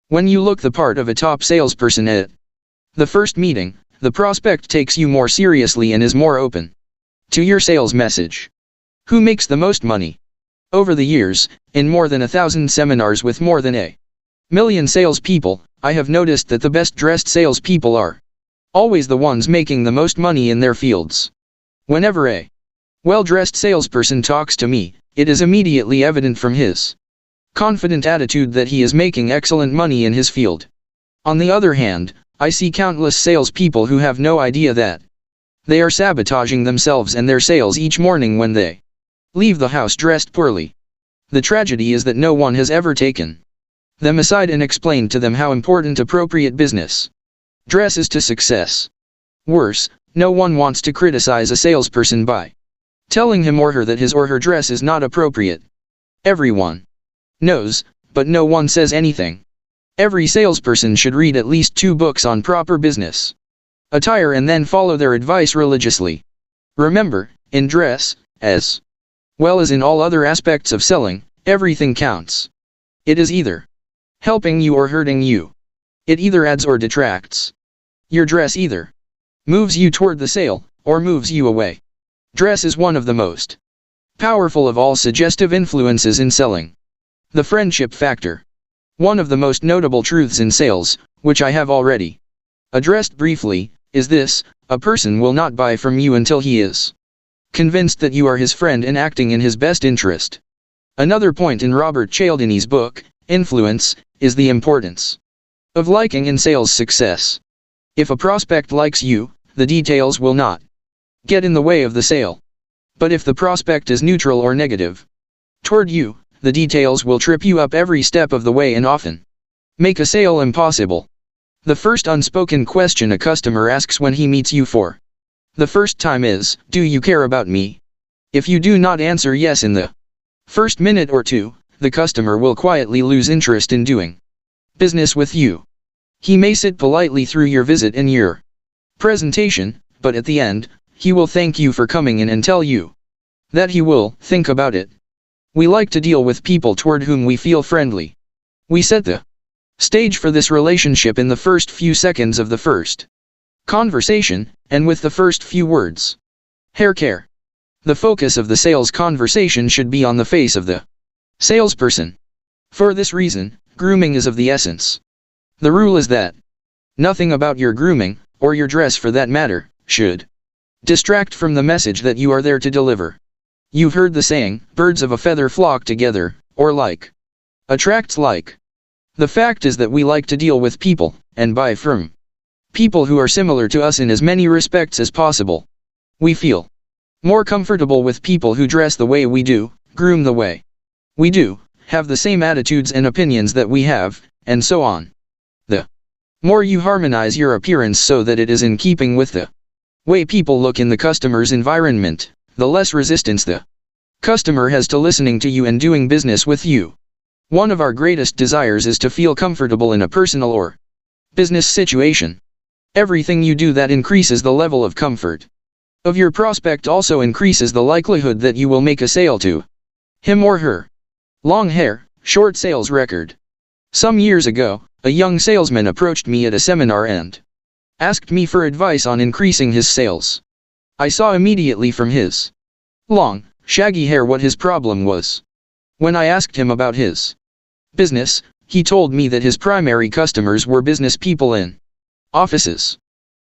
When you look the part of a top salesperson at the first meeting, the prospect takes you more seriously and is more open to your sales message. Who makes the most money? Over the years, in more than 1,000 seminars with more than 1,000,000 salespeople, I have noticed that the best dressed salespeople are always the ones making the most money in their fields. Whenever a well-dressed salesperson talks to me, it is immediately evident from his confident attitude that he is making excellent money in his field. On the other hand, I see countless salespeople who have no idea that they are sabotaging themselves and their sales each morning when they leave the house dressed poorly. The tragedy is that no one has ever taken them aside and explained to them how important appropriate business dress is to success. Worse, no one wants to criticize a salesperson by telling him or her that his or her dress is not appropriate. Everyone knows, but no one says anything. Every salesperson should read at least 2 books on proper business attire and then follow their advice religiously. Remember, in dress, as well as in all other aspects of selling, everything counts. It is either helping you or hurting you. It either adds or detracts. Your dress either moves you toward the sale, or moves you away. Dress is one of the most powerful of all suggestive influences in selling. The friendship factor. One of the most notable truths in sales, which I have already addressed briefly, is this: a person will not buy from you until he is convinced that you are his friend and acting in his best interest. Another point in Robert Cialdini's book, Influence, is the importance of liking in sales success. If a prospect likes you, the details will not get in the way of the sale. But if the prospect is neutral or negative toward you, the details will trip you up every step of the way and often make a sale impossible. The first unspoken question a customer asks when he meets you for the first time is, "Do you care about me?" If you do not answer yes in the first minute or two, the customer will quietly lose interest in doing business with you. He may sit politely through your visit and your presentation, but at the end, he will thank you for coming in and tell you that he will think about it. We like to deal with people toward whom we feel friendly. We set the stage for this relationship in the first few seconds of the first conversation, and with the first few words. Hair care. The focus of the sales conversation should be on the face of the salesperson. For this reason, grooming is of the essence. The rule is that nothing about your grooming, or your dress for that matter, should distract from the message that you are there to deliver. You've heard the saying, "Birds of a feather flock together," or like attracts like. The fact is that we like to deal with people, and buy from people who are similar to us in as many respects as possible. We feel more comfortable with people who dress the way we do, groom the way we do, have the same attitudes and opinions that we have, and so on. The more you harmonize your appearance so that it is in keeping with the way people look in the customer's environment, the less resistance the customer has to listening to you and doing business with you. One of our greatest desires is to feel comfortable in a personal or business situation. Everything you do that increases the level of comfort of your prospect also increases the likelihood that you will make a sale to him or her. Long hair, short sales record. Some years ago, a young salesman approached me at a seminar and asked me for advice on increasing his sales. I saw immediately from his long, shaggy hair what his problem was. When I asked him about his business, he told me that his primary customers were business people in offices.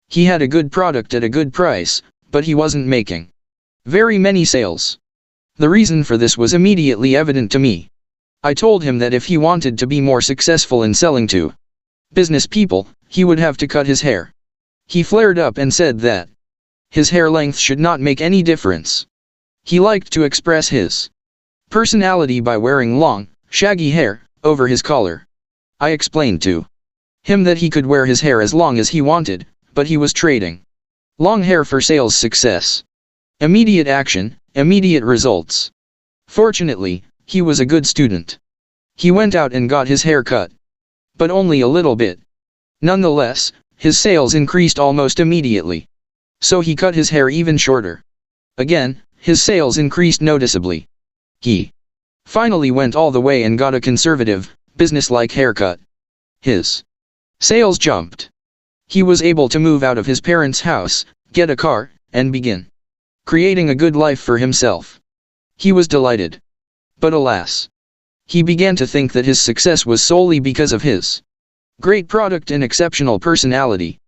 He had a good product at a good price, but he wasn't making very many sales. The reason for this was immediately evident to me. I told him that if he wanted to be more successful in selling to business people, he would have to cut his hair. He flared up and said that his hair length should not make any difference. He liked to express his personality by wearing long, shaggy hair over his collar. I explained to him that he could wear his hair as long as he wanted, but he was trading long hair for sales success. Immediate action, immediate results. Fortunately, he was a good student. He went out and got his hair cut. But only a little bit. Nonetheless, his sales increased almost immediately. So he cut his hair even shorter. Again, his sales increased noticeably. He finally went all the way and got a conservative, business-like haircut. His sales jumped. He was able to move out of his parents' house, get a car, and begin creating a good life for himself. He was delighted. But alas, he began to think that his success was solely because of his great product and exceptional personality.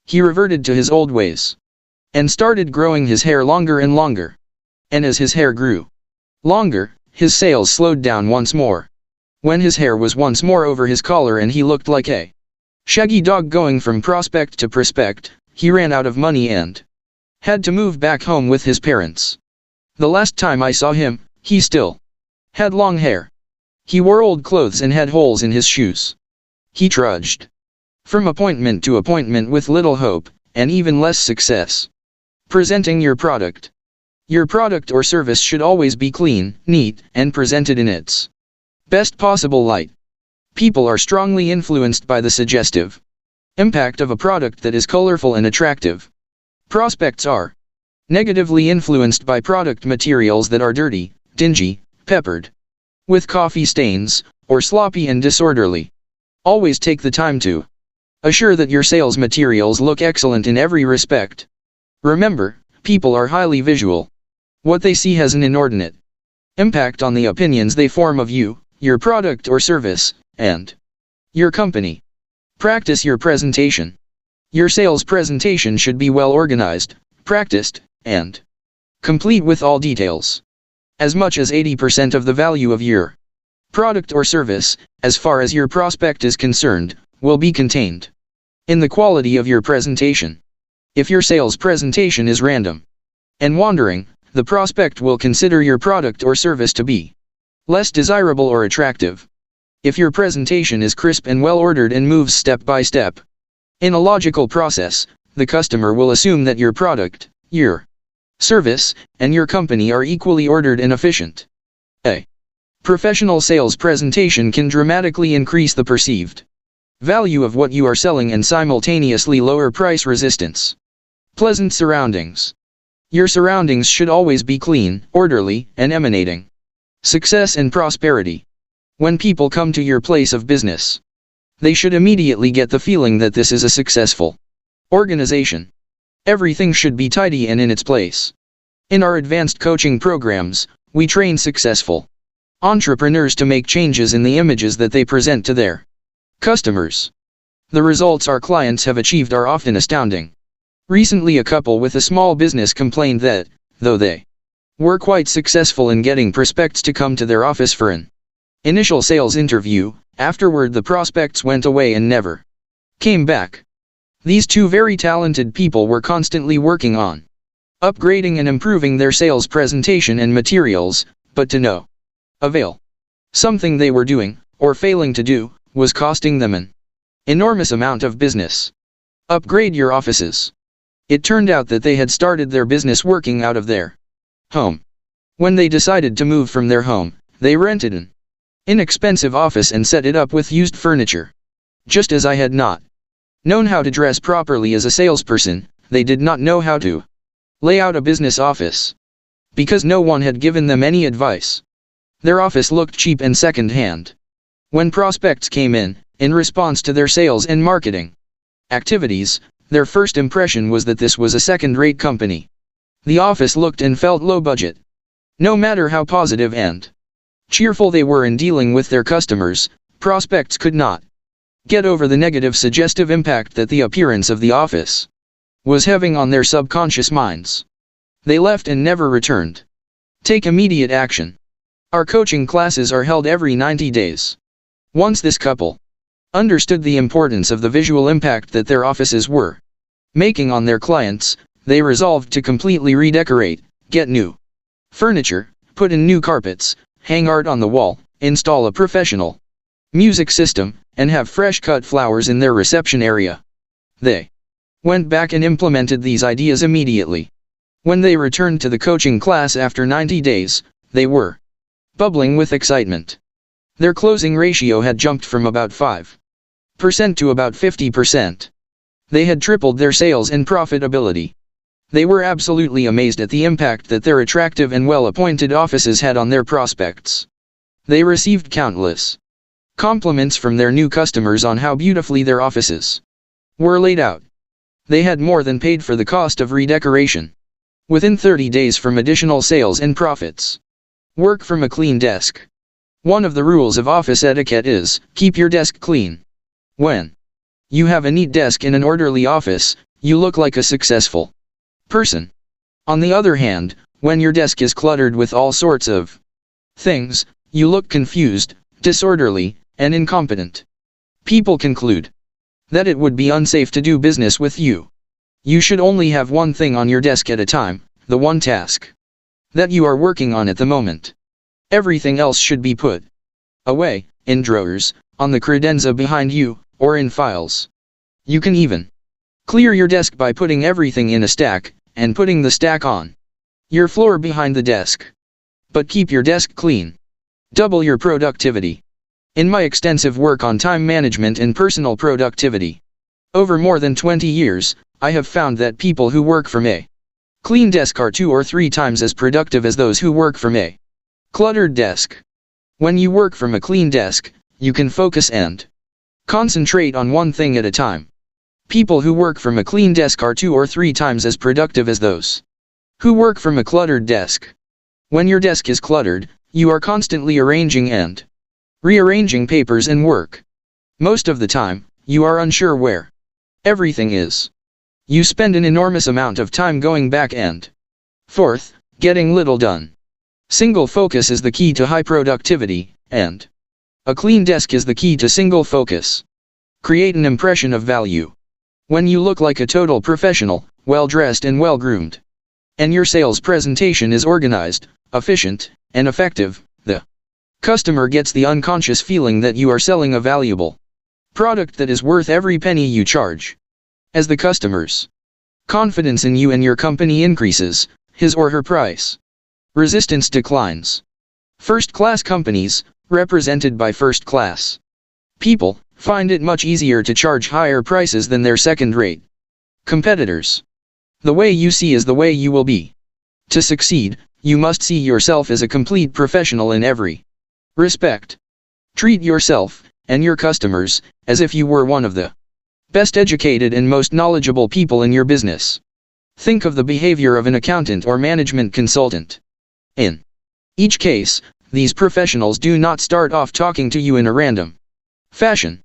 He reverted to his old ways and started growing his hair longer and longer. And as his hair grew longer, his sales slowed down once more. When his hair was once more over his collar and he looked like a shaggy dog going from prospect to prospect, he ran out of money and had to move back home with his parents. The last time I saw him, he still had long hair. He wore old clothes and had holes in his shoes. He trudged from appointment to appointment with little hope, and even less success. Presenting your product. Your product or service should always be clean, neat, and presented in its best possible light. People are strongly influenced by the suggestive impact of a product that is colorful and attractive. Prospects are negatively influenced by product materials that are dirty, dingy, peppered with coffee stains, or sloppy and disorderly. Always take the time to assure that your sales materials look excellent in every respect. Remember, people are highly visual. What they see has an inordinate impact on the opinions they form of you, your product or service, and your company. Practice your presentation. Your sales presentation should be well organized, practiced, and complete with all details. As much as 80% of the value of your product or service, as far as your prospect is concerned, will be contained in the quality of your presentation. If your sales presentation is random and wandering, the prospect will consider your product or service to be less desirable or attractive. If your presentation is crisp and well ordered and moves step by step in a logical process, the customer will assume that your product, your service, and your company are equally ordered and efficient. A professional sales presentation can dramatically increase the perceived value of what you are selling and simultaneously lower price resistance. Pleasant surroundings. Your surroundings should always be clean, orderly, and emanating success and prosperity. When people come to your place of business, they should immediately get the feeling that this is a successful organization. Everything should be tidy and in its place. In our advanced coaching programs, we train successful entrepreneurs to make changes in the images that they present to their customers. The results our clients have achieved are often astounding. Recently, a couple with a small business complained that, though they were quite successful in getting prospects to come to their office for an initial sales interview, afterward the prospects went away and never came back. These two very talented people were constantly working on upgrading and improving their sales presentation and materials, but to no avail. Something they were doing, or failing to do, was costing them an enormous amount of business. Upgrade your offices. It turned out that they had started their business working out of their home. When they decided to move from their home, they rented an inexpensive office and set it up with used furniture. Just as I had not known how to dress properly as a salesperson, they did not know how to lay out a business office. Because no one had given them any advice, their office looked cheap and second-hand. When prospects came in response to their sales and marketing activities, their first impression was that this was a second-rate company. The office looked and felt low budget. No matter how positive and cheerful they were in dealing with their customers, prospects could not get over the negative suggestive impact that the appearance of the office was having on their subconscious minds. They left and never returned. Take immediate action. Our coaching classes are held every 90 days. Once this couple understood the importance of the visual impact that their offices were making on their clients, they resolved to completely redecorate, get new furniture, put in new carpets, hang art on the wall, install a professional music system, and have fresh cut flowers in their reception area. They went back and implemented these ideas immediately. When they returned to the coaching class after 90 days, they were bubbling with excitement. Their closing ratio had jumped from about 5% to about 50%. They had tripled their sales and profitability. They were absolutely amazed at the impact that their attractive and well-appointed offices had on their prospects. They received countless compliments from their new customers on how beautifully their offices were laid out. They had more than paid for the cost of redecoration. Within 30 days from additional sales and profits. Work from a clean desk. One of the rules of office etiquette is, keep your desk clean. When you have a neat desk in an orderly office, you look like a successful person. On the other hand, when your desk is cluttered with all sorts of things, you look confused, disorderly, and incompetent. People conclude that it would be unsafe to do business with you. You should only have one thing on your desk at a time, the one task that you are working on at the moment. Everything else should be put away, in drawers, on the credenza behind you, or in files. You can even clear your desk by putting everything in a stack, and putting the stack on your floor behind the desk. But keep your desk clean. Double your productivity. In my extensive work on time management and personal productivity over more than 20 years, I have found that people who work from a clean desk are 2 or 3 times as productive as those who work from a cluttered desk. When you work from a clean desk, you can focus and concentrate on one thing at a time. People who work from a clean desk are 2 or 3 times as productive as those who work from a cluttered desk. When your desk is cluttered, you are constantly arranging and rearranging papers and work. Most of the time, you are unsure where everything is. You spend an enormous amount of time going back and forth, getting little done. Single focus is the key to high productivity, and a clean desk is the key to single focus. Create an impression of value. When you look like a total professional, well-dressed and well-groomed, and your sales presentation is organized, efficient, and effective, the customer gets the unconscious feeling that you are selling a valuable product that is worth every penny you charge. As the customer's confidence in you and your company increases, his or her price resistance declines. First-class companies, represented by first-class people, find it much easier to charge higher prices than their second-rate competitors. The way you see is the way you will be. To succeed, you must see yourself as a complete professional in every respect. Treat yourself, and your customers, as if you were one of the best educated and most knowledgeable people in your business. Think of the behavior of an accountant or management consultant. In each case, these professionals do not start off talking to you in a random fashion.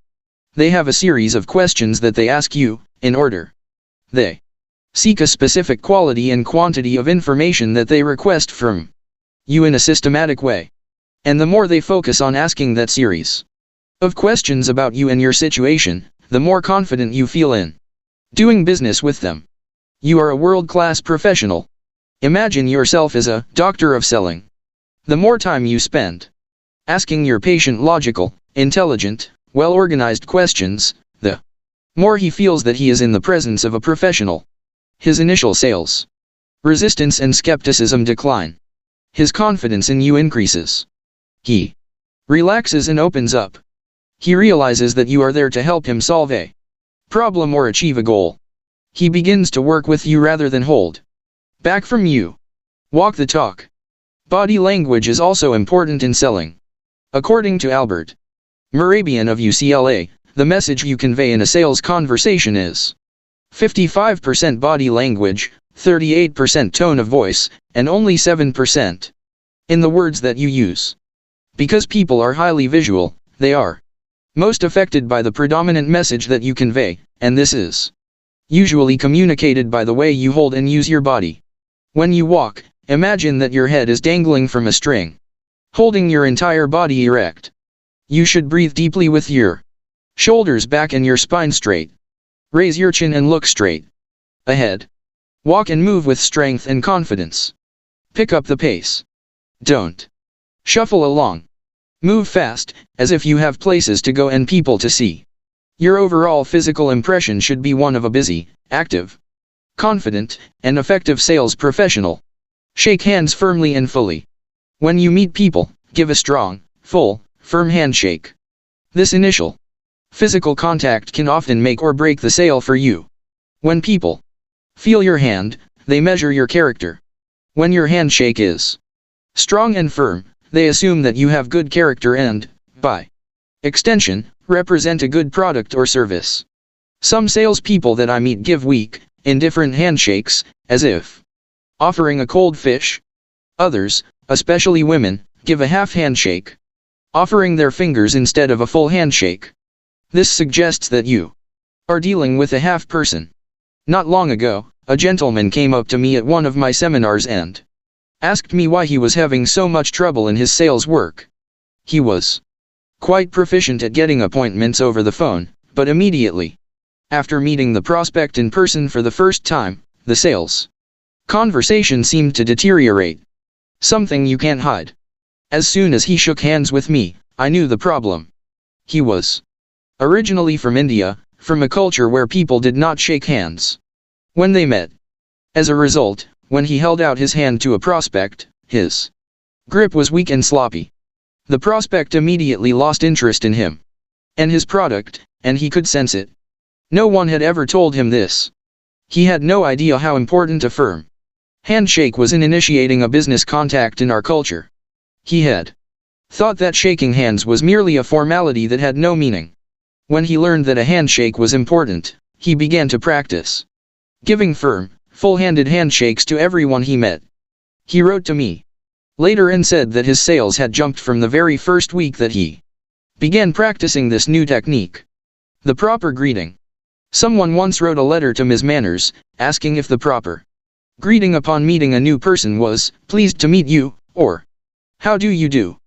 They have a series of questions that they ask you, in order. They seek a specific quality and quantity of information that they request from you in a systematic way. And the more they focus on asking that series of questions about you and your situation, the more confident you feel in doing business with them. You are a world-class professional. Imagine yourself as a doctor of selling. The more time you spend asking your patient logical, intelligent, well-organized questions, the more he feels that he is in the presence of a professional. His initial sales resistance and skepticism decline. His confidence in you increases. He relaxes and opens up. He realizes that you are there to help him solve a problem or achieve a goal. He begins to work with you rather than hold back from you. Walk the talk. Body language is also important in selling. According to Albert Mehrabian of UCLA, the message you convey in a sales conversation is 55% body language, 38% tone of voice, and only 7% in the words that you use. Because people are highly visual, they are most affected by the predominant message that you convey, and this is usually communicated by the way you hold and use your body. When you walk, Imagine that your head is dangling from a string, holding your entire body erect. You should breathe deeply with your shoulders back and your spine straight. Raise your chin and look straight ahead. Walk and move with strength and confidence. Pick up the pace. Don't shuffle along. Move fast, as if you have places to go and people to see. Your overall physical impression should be one of a busy, active, confident, and effective sales professional. Shake hands firmly and fully. When you meet people, give a strong, full, firm handshake. This initial physical contact can often make or break the sale for you. When people feel your hand, they measure your character. When your handshake is strong and firm, they assume that you have good character and, by extension, represent a good product or service. Some salespeople that I meet give weak, indifferent handshakes, as if offering a cold fish. Others, especially women, give a half handshake, offering their fingers instead of a full handshake. This suggests that you are dealing with a half person. Not long ago, a gentleman came up to me at one of my seminars and asked me why he was having so much trouble in his sales work. He was quite proficient at getting appointments over the phone, but immediately after meeting the prospect in person for the first time, the sales conversation seemed to deteriorate. Something you can't hide. As soon as he shook hands with me, I knew the problem. He was originally from India, from a culture where people did not shake hands when they met. As a result, when he held out his hand to a prospect, his grip was weak and sloppy. The prospect immediately lost interest in him and his product, and he could sense it. No one had ever told him this. He had no idea how important a firm handshake was in initiating a business contact in our culture. He had thought that shaking hands was merely a formality that had no meaning. When he learned that a handshake was important, he began to practice giving firm, full-handed handshakes to everyone he met. He wrote to me later and said that his sales had jumped from the very first week that he began practicing this new technique. The proper greeting. Someone once wrote a letter to Ms. Manners, asking if the proper greeting upon meeting a new person was, "Pleased to meet you," or "How do you do?"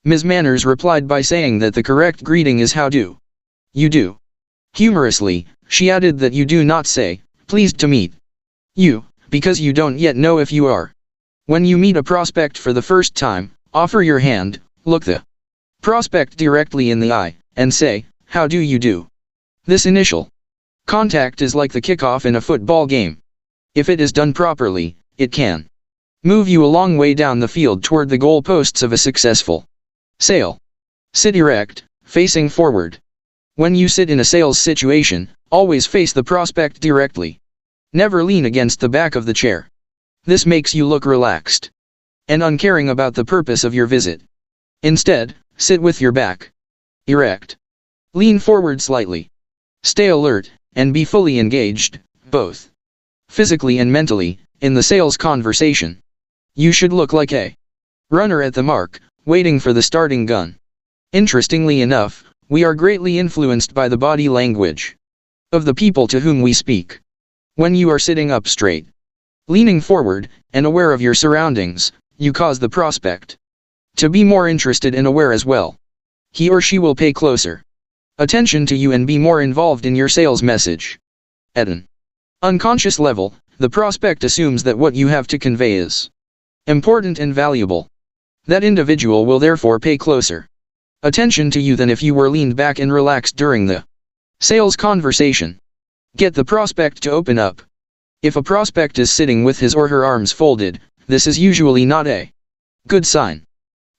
Ms. Manners replied by saying that the correct greeting is "How do you do?" Humorously, she added that you do not say, "Pleased to meet you," because you don't yet know if you are. When you meet a prospect for the first time, offer your hand, look the prospect directly in the eye, and say, "How do you do?" This initial contact is like the kickoff in a football game. If it is done properly, it can move you a long way down the field toward the goalposts of a successful sale. Sit erect, facing forward. When you sit in a sales situation, always face the prospect directly. Never lean against the back of the chair. This makes you look relaxed and uncaring about the purpose of your visit. Instead, sit with your back erect. Lean forward slightly. Stay alert, and be fully engaged, both physically and mentally, in the sales conversation. You should look like a runner at the mark, waiting for the starting gun. Interestingly enough, we are greatly influenced by the body language of the people to whom we speak. When you are sitting up straight, leaning forward, and aware of your surroundings, you cause the prospect to be more interested and aware as well. He or she will pay closer attention to you and be more involved in your sales message. At an unconscious level, the prospect assumes that what you have to convey is important and valuable. That individual will therefore pay closer attention to you than if you were leaned back and relaxed during the sales conversation. Get the prospect to open up. If a prospect is sitting with his or her arms folded, this is usually not a good sign.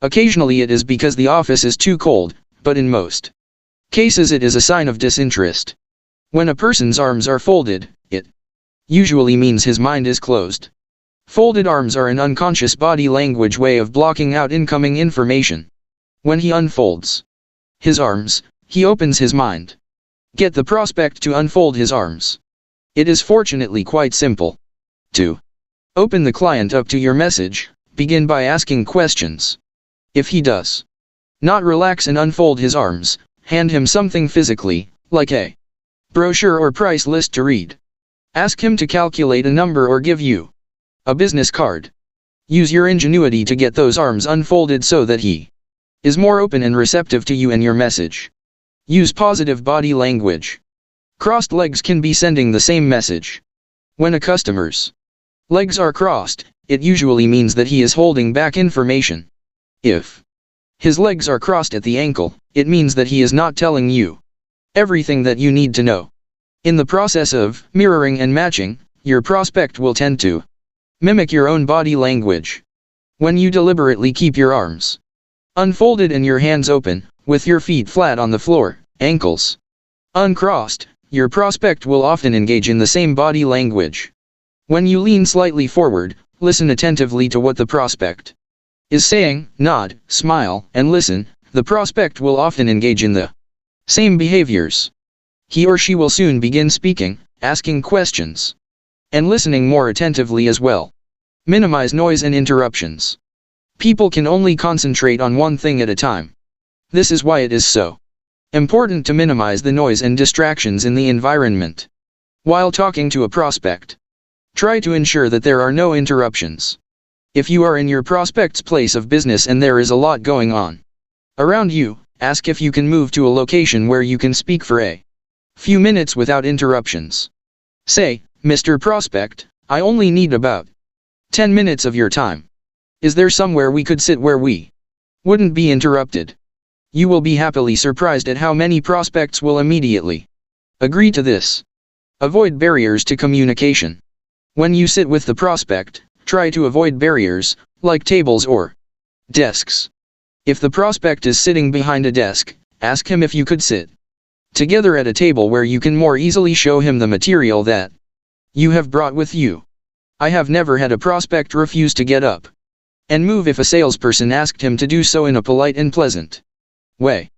Occasionally it is because the office is too cold, but in most cases it is a sign of disinterest. When a person's arms are folded, it usually means his mind is closed. Folded arms are an unconscious body language way of blocking out incoming information. When he unfolds his arms, he opens his mind. Get the prospect to unfold his arms. It is fortunately quite simple. To open the client up to your message, begin by asking questions. If he does not relax and unfold his arms, hand him something physically, like a brochure or price list to read. Ask him to calculate a number or give you a business card. Use your ingenuity to get those arms unfolded so that he is more open and receptive to you and your message. Use positive body language. Crossed legs can be sending the same message. When a customer's legs are crossed, it usually means that he is holding back information. If his legs are crossed at the ankle, it means that he is not telling you everything that you need to know. In the process of mirroring and matching, your prospect will tend to mimic your own body language. When you deliberately keep your arms unfolded and your hands open, with your feet flat on the floor, ankles uncrossed, your prospect will often engage in the same body language. When you lean slightly forward, listen attentively to what the prospect is saying, nod, smile, and listen. The prospect will often engage in the same behaviors. He or she will soon begin speaking, asking questions, and listening more attentively as well. Minimize noise and interruptions. People can only concentrate on one thing at a time. This is why it is so important to minimize the noise and distractions in the environment. While talking to a prospect, try to ensure that there are no interruptions. If you are in your prospect's place of business and there is a lot going on around you, ask if you can move to a location where you can speak for a few minutes without interruptions. Say, Mr. Prospect, I only need about 10 minutes of your time. Is there somewhere we could sit where we wouldn't be interrupted? You will be happily surprised at how many prospects will immediately agree to this. Avoid barriers to communication. When you sit with the prospect, try to avoid barriers, like tables or desks. If the prospect is sitting behind a desk, ask him if you could sit together at a table where you can more easily show him the material that you have brought with you. I have never had a prospect refuse to get up and move if a salesperson asked him to do so in a polite and pleasant way.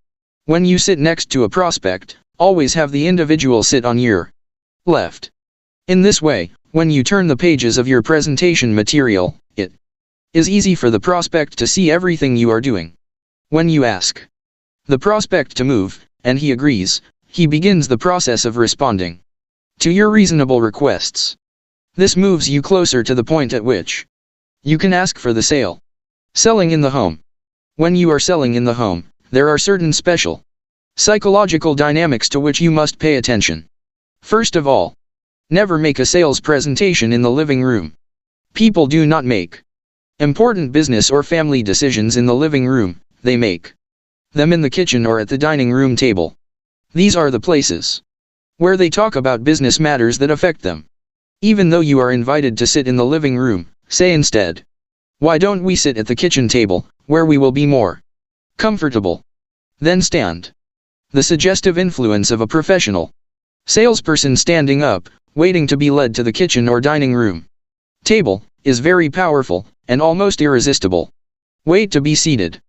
When you sit next to a prospect, always have the individual sit on your left. In this way, when you turn the pages of your presentation material, it is easy for the prospect to see everything you are doing. When you ask the prospect to move, and he agrees, he begins the process of responding to your reasonable requests. This moves you closer to the point at which you can ask for the sale. Selling in the home. When you are selling in the home, there are certain special psychological dynamics to which you must pay attention. First of all, never make a sales presentation in the living room. People do not make important business or family decisions in the living room, they make them in the kitchen or at the dining room table. These are the places where they talk about business matters that affect them. Even though you are invited to sit in the living room, say instead, why don't we sit at the kitchen table, where we will be more comfortable? Then stand. The suggestive influence of a professional salesperson standing up, waiting to be led to the kitchen or dining room table, is very powerful, and almost irresistible. Wait to be seated.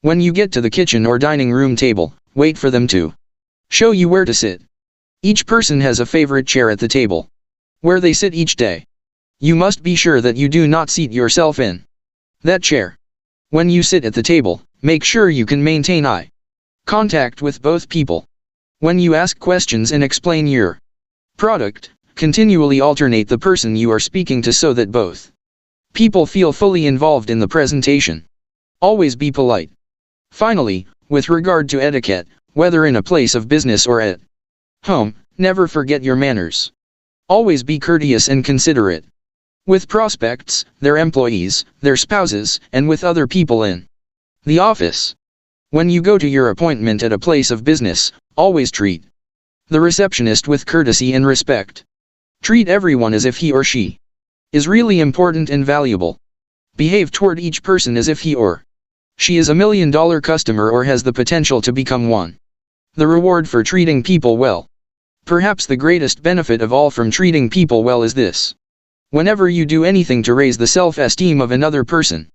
When you get to the kitchen or dining room table, wait for them to show you where to sit. Each person has a favorite chair at the table where they sit each day. You must be sure that you do not seat yourself in that chair. When you sit at the table, make sure you can maintain eye contact with both people. When you ask questions and explain your product, continually alternate the person you are speaking to so that both people feel fully involved in the presentation. Always be polite. Finally, with regard to etiquette, whether in a place of business or at home, never forget your manners. Always be courteous and considerate with prospects, their employees, their spouses, and with other people in the office. When you go to your appointment at a place of business, always treat the receptionist with courtesy and respect. Treat everyone as if he or she is really important and valuable. Behave toward each person as if he or she is $1 million customer or has the potential to become one. The reward for treating people well. Perhaps the greatest benefit of all from treating people well is this. Whenever you do anything to raise the self-esteem of another person,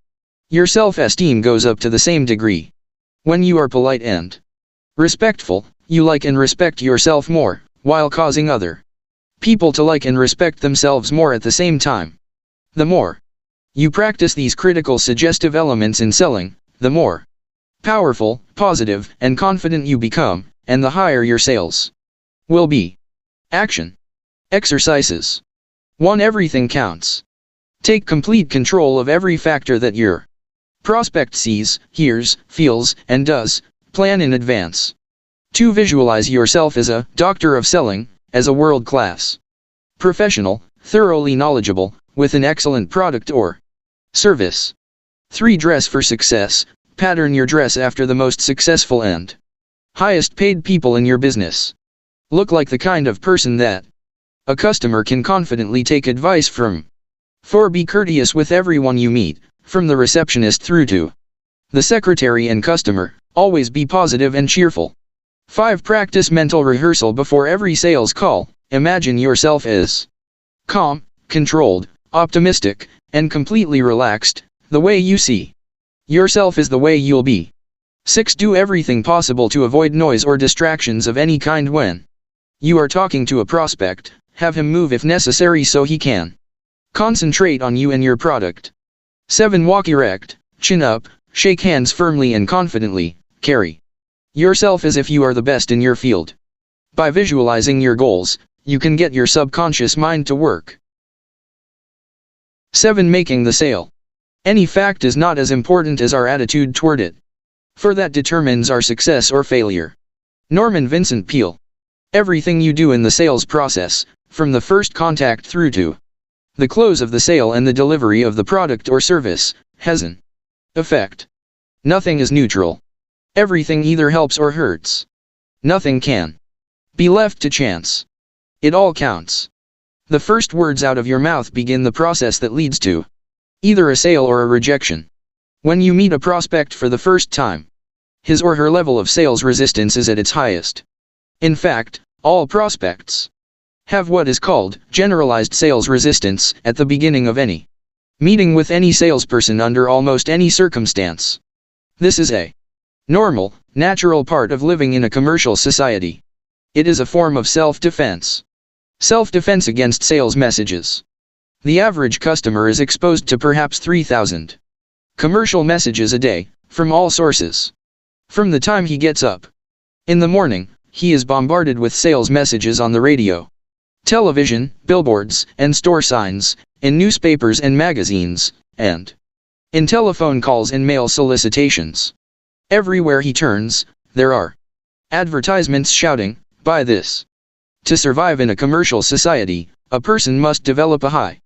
your self-esteem goes up to the same degree. When you are polite and respectful, you like and respect yourself more, while causing other people to like and respect themselves more at the same time. The more you practice these critical suggestive elements in selling, the more powerful, positive, and confident you become, and the higher your sales will be. Action. Exercises. 1. Everything counts. Take complete control of every factor that your prospect sees, hears, feels, and does. Plan in advance. 2. Visualize yourself as a doctor of selling, as a world-class professional, thoroughly knowledgeable, with an excellent product or service. 3. Dress for success. Pattern your dress after the most successful and highest paid people in your business. Look like the kind of person that a customer can confidently take advice from. 4. Be courteous with everyone you meet, from the receptionist through to the secretary and customer. Always be positive and cheerful. 5. Practice mental rehearsal before every sales call. Imagine yourself as calm, controlled, optimistic, and completely relaxed. The way you see yourself is the way you'll be. 6. Do everything possible to avoid noise or distractions of any kind when you are talking to a prospect. Have him move if necessary so he can concentrate on you and your product. 7. Walk erect, chin up, shake hands firmly and confidently. Carry yourself as if you are the best in your field. By visualizing your goals, you can get your subconscious mind to work. 7. Making the sale. Any fact is not as important as our attitude toward it, for that determines our success or failure. Norman Vincent Peale. Everything you do in the sales process, from the first contact through to the close of the sale and the delivery of the product or service, has an effect. Nothing is neutral. Everything either helps or hurts. Nothing can be left to chance. It all counts. The first words out of your mouth begin the process that leads to either a sale or a rejection. When you meet a prospect for the first time, his or her level of sales resistance is at its highest. In fact, all prospects have what is called generalized sales resistance at the beginning of any meeting with any salesperson under almost any circumstance. This is a normal, natural part of living in a commercial society. It is a form of self-defense. Self-defense against sales messages. The average customer is exposed to perhaps 3,000 commercial messages a day, from all sources. From the time he gets up in the morning, he is bombarded with sales messages on the radio, television, billboards, and store signs, in newspapers and magazines, and in telephone calls and mail solicitations. Everywhere he turns, there are advertisements shouting, "Buy this." To survive in a commercial society, a person must develop a high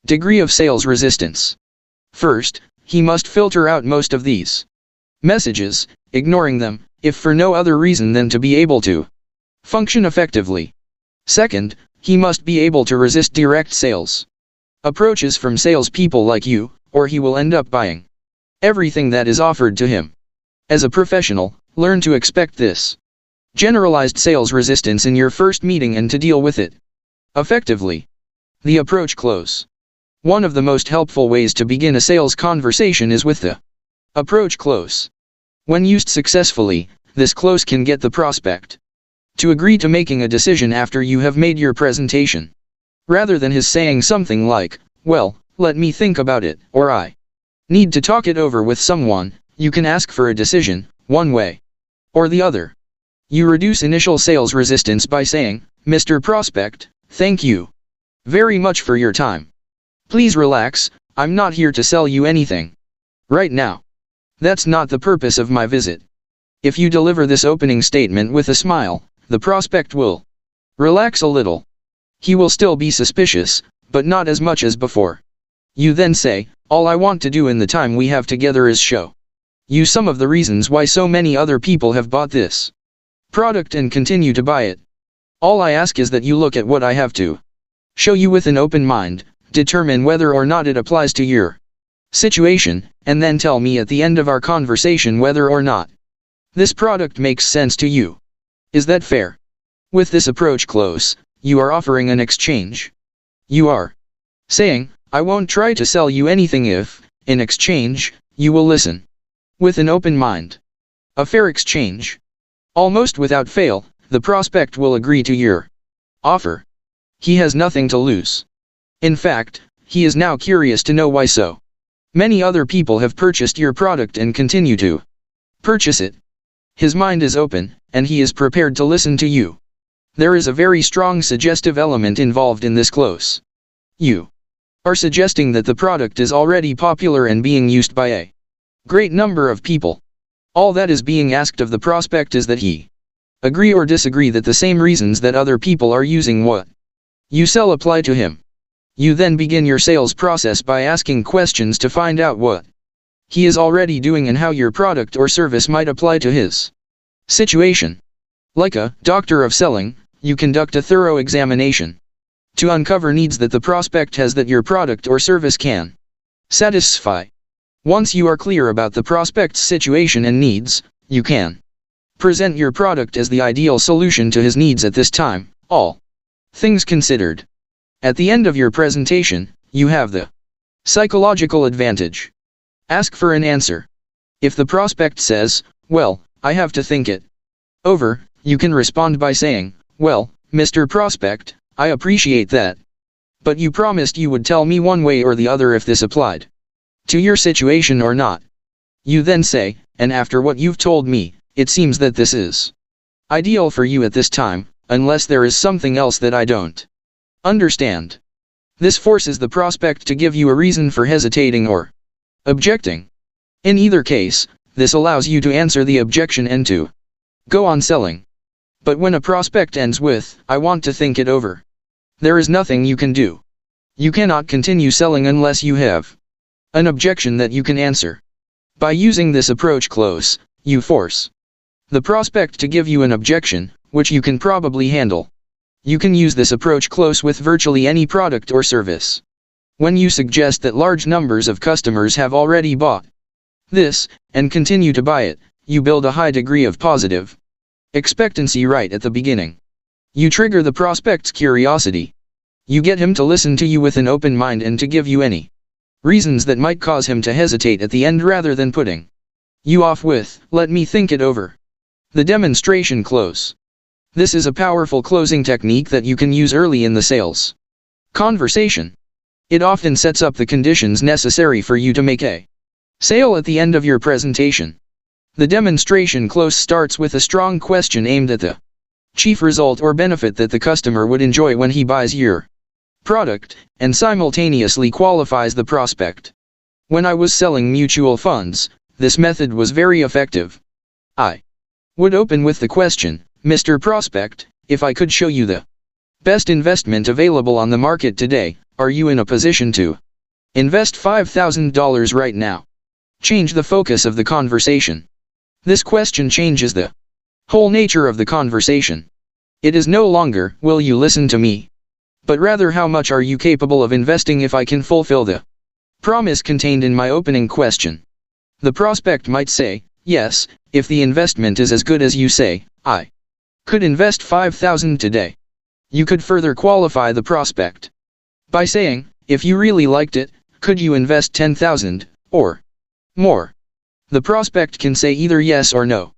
degree of sales resistance. First, he must filter out most of these messages, ignoring them, if for no other reason than to be able to function effectively. Second, he must be able to resist direct sales approaches from salespeople like you, or he will end up buying everything that is offered to him. As a professional, learn to expect this generalized sales resistance in your first meeting and to deal with it effectively. The approach close. One of the most helpful ways to begin a sales conversation is with the approach close. When used successfully, this close can get the prospect to agree to making a decision after you have made your presentation. Rather than his saying something like, "Well, let me think about it," or "I need to talk it over with someone," you can ask for a decision, one way or the other. You reduce initial sales resistance by saying, "Mr. Prospect, thank you very much for your time. Please relax, I'm not here to sell you anything right now. That's not the purpose of my visit." If you deliver this opening statement with a smile, the prospect will relax a little. He will still be suspicious, but not as much as before. You then say, "All I want to do in the time we have together is show you some of the reasons why so many other people have bought this product and continue to buy it. All I ask is that you look at what I have to show you with an open mind, determine whether or not it applies to your situation, and then tell me at the end of our conversation whether or not this product makes sense to you. Is that fair?" With this approach close, you are offering an exchange. You are saying, "I won't try to sell you anything if, in exchange, you will listen with an open mind." A fair exchange. Almost without fail, the prospect will agree to your offer. He has nothing to lose. In fact, he is now curious to know why so many other people have purchased your product and continue to purchase it. His mind is open, and he is prepared to listen to you. There is a very strong suggestive element involved in this close. You are suggesting that the product is already popular and being used by a great number of people. All that is being asked of the prospect is that he agree or disagree that the same reasons that other people are using what you sell apply to him. You then begin your sales process by asking questions to find out what he is already doing and how your product or service might apply to his situation. Like a doctor of selling, you conduct a thorough examination to uncover needs that the prospect has that your product or service can satisfy. Once you are clear about the prospect's situation and needs, you can present your product as the ideal solution to his needs at this time, all things considered. At the end of your presentation, you have the psychological advantage. Ask for an answer. If the prospect says, "Well, I have to think it over," you can respond by saying, "Well, Mr. Prospect, I appreciate that. But you promised you would tell me one way or the other if this applied to your situation or not." You then say, "And after what you've told me, it seems that this is ideal for you at this time, unless there is something else that I don't understand." This forces the prospect to give you a reason for hesitating or objecting. In either case, this allows you to answer the objection and to go on selling. But when a prospect ends with, "I want to think it over," there is nothing you can do. You cannot continue selling unless you have an objection that you can answer. By using this approach close, you force the prospect to give you an objection, which you can probably handle. You can use this approach close with virtually any product or service. When you suggest that large numbers of customers have already bought this, and continue to buy it, you build a high degree of positive expectancy right at the beginning. You trigger the prospect's curiosity. You get him to listen to you with an open mind and to give you any reasons that might cause him to hesitate at the end rather than putting you off with, "Let me think it over." The demonstration close. This is a powerful closing technique that you can use early in the sales conversation. It often sets up the conditions necessary for you to make a sale at the end of your presentation. The demonstration close starts with a strong question aimed at the chief result or benefit that the customer would enjoy when he buys your product, and simultaneously qualifies the prospect. When I was selling mutual funds, this method was very effective. I would open with the question, "Mr. Prospect, if I could show you the best investment available on the market today, are you in a position to invest $5,000 right now?" Change the focus of the conversation. This question changes the whole nature of the conversation. It is no longer, "Will you listen to me?" but rather, "How much are you capable of investing if I can fulfill the promise contained in my opening question?" The prospect might say, "Yes, if the investment is as good as you say, I could invest $5,000 today." You could further qualify the prospect by saying, "If you really liked it, could you invest $10,000 or more?" The prospect can say either yes or no.